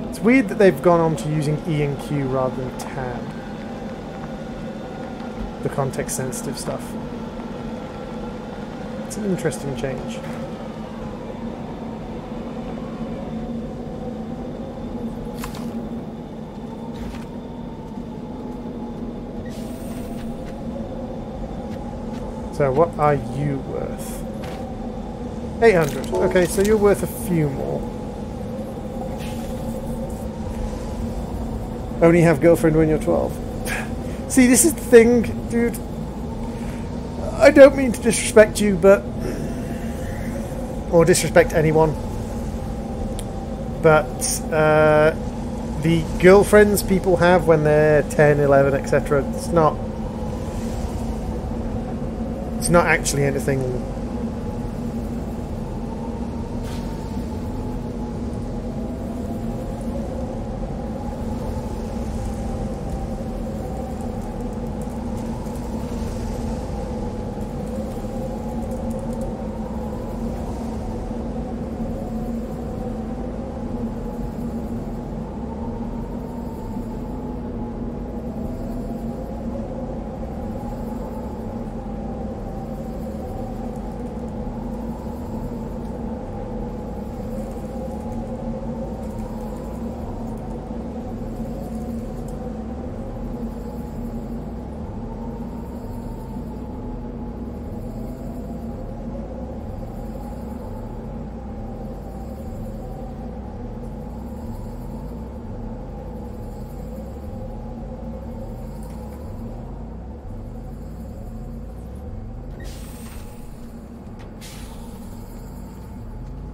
It's weird that they've gone on to using E and Q rather than tab. The context-sensitive stuff. It's an interesting change. So what are you worth? 800. Okay, so you're worth a few more. Only have girlfriend when you're 12. See, this is the thing, dude. I don't mean to disrespect you, but... or disrespect anyone. But, the girlfriends people have when they're 10, 11, etc. It's not actually anything...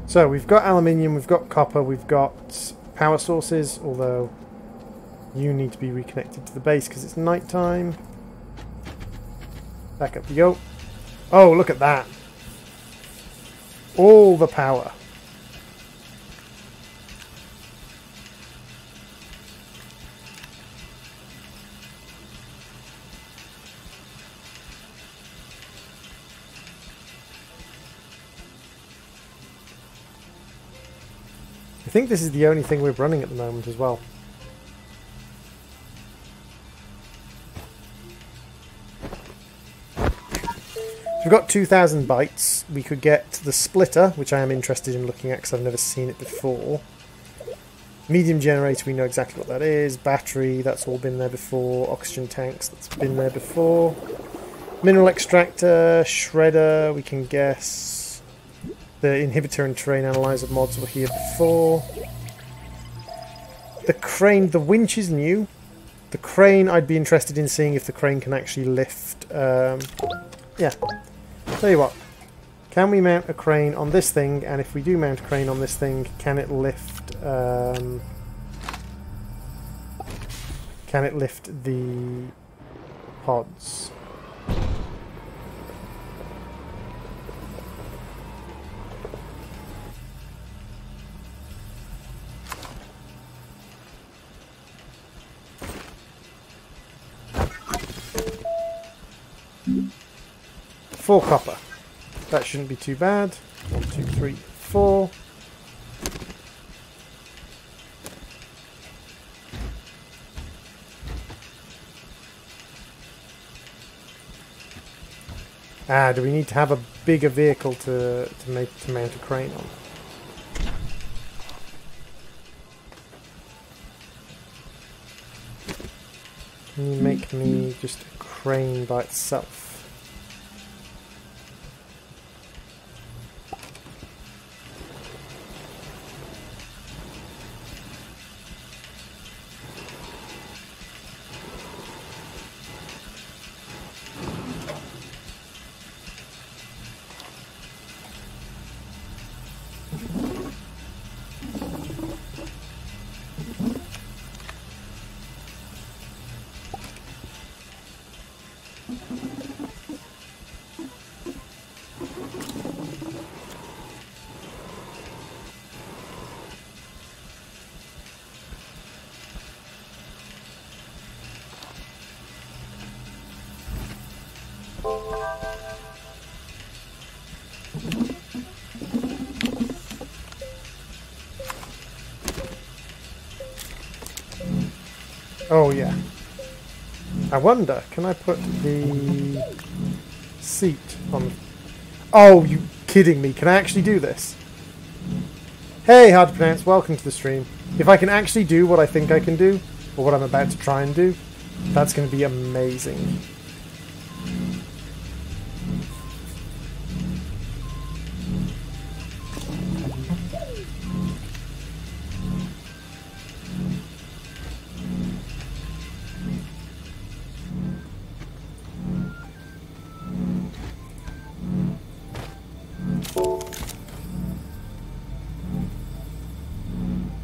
So we've got aluminium, we've got copper, we've got power sources, although you need to be reconnected to the base because it's night time. Back up you go. Oh, look at that. All the power. I think this is the only thing we're running at the moment as well. We've got 2,000 bytes. We could get the splitter, which I am interested in looking at because I've never seen it before. Medium generator, we know exactly what that is. Battery, that's all been there before. Oxygen tanks, that's been there before. Mineral extractor, shredder, we can guess. The inhibitor and terrain analyzer mods were here before. The crane, the winch is new. The crane, I'd be interested in seeing if the crane can actually lift. Yeah. Tell you what. Can we mount a crane on this thing? And if we do mount a crane on this thing, can it lift? Can it lift the pods? Four copper. That shouldn't be too bad. 1, 2, 3, 4. Ah, do we need to have a bigger vehicle to mount a crane on? Can you make me just a crane by itself? Oh yeah. I wonder, can I put the seat on... Oh, you kidding me? Can I actually do this? Hey, hard to pronounce, welcome to the stream. If I can actually do what I think I can do, or what I'm about to try and do, that's going to be amazing.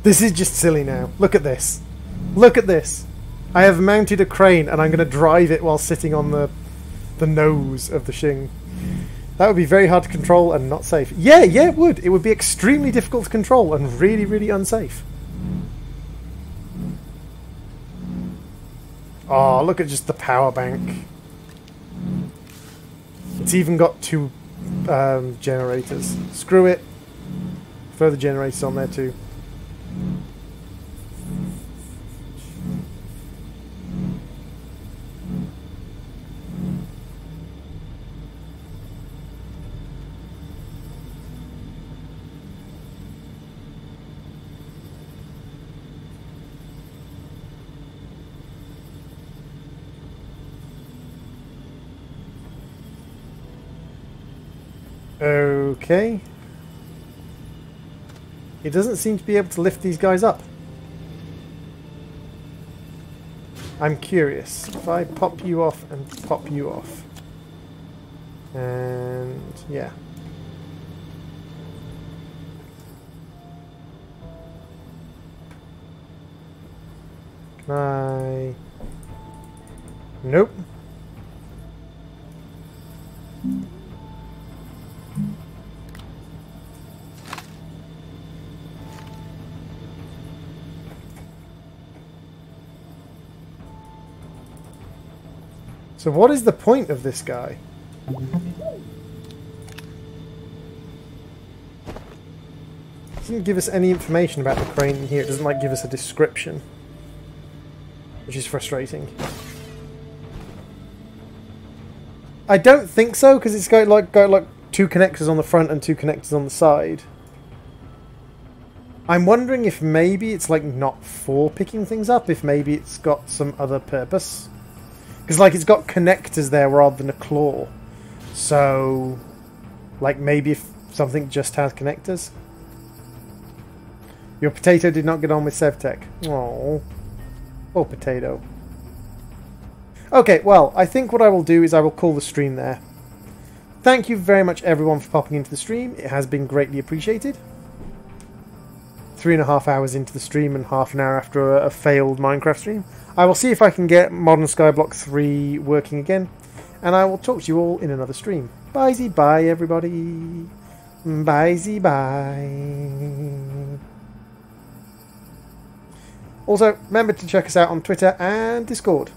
This is just silly now. Look at this. Look at this. I have mounted a crane and I'm going to drive it while sitting on the nose of the Shing. That would be very hard to control and not safe. Yeah, it would. It would be extremely difficult to control and really, really unsafe. Oh, look at just the power bank. It's even got two generators. Screw it. Throw the generators on there too. Okay. It doesn't seem to be able to lift these guys up. I'm curious. If I pop you off and pop you off. And yeah. Can I... Nope. So what is the point of this guy? It doesn't give us any information about the crane in here. It doesn't like give us a description, which is frustrating. I don't think so, because it's got like two connectors on the front and two connectors on the side. I'm wondering if maybe it's like not for picking things up, if maybe it's got some other purpose. Because, like, it's got connectors there rather than a claw. So, like, maybe if something just has connectors. Your potato did not get on with Sevtech. Oh. Oh, potato. Okay, well, I think what I will do is I will call the stream there. Thank you very much, everyone, for popping into the stream. It has been greatly appreciated. 3.5 hours into the stream and half an hour after a failed Minecraft stream. I will see if I can get Modern Skyblock 3 working again, and I will talk to you all in another stream. Bye-zy bye, everybody. Bye-zy bye. Also, remember to check us out on Twitter and Discord.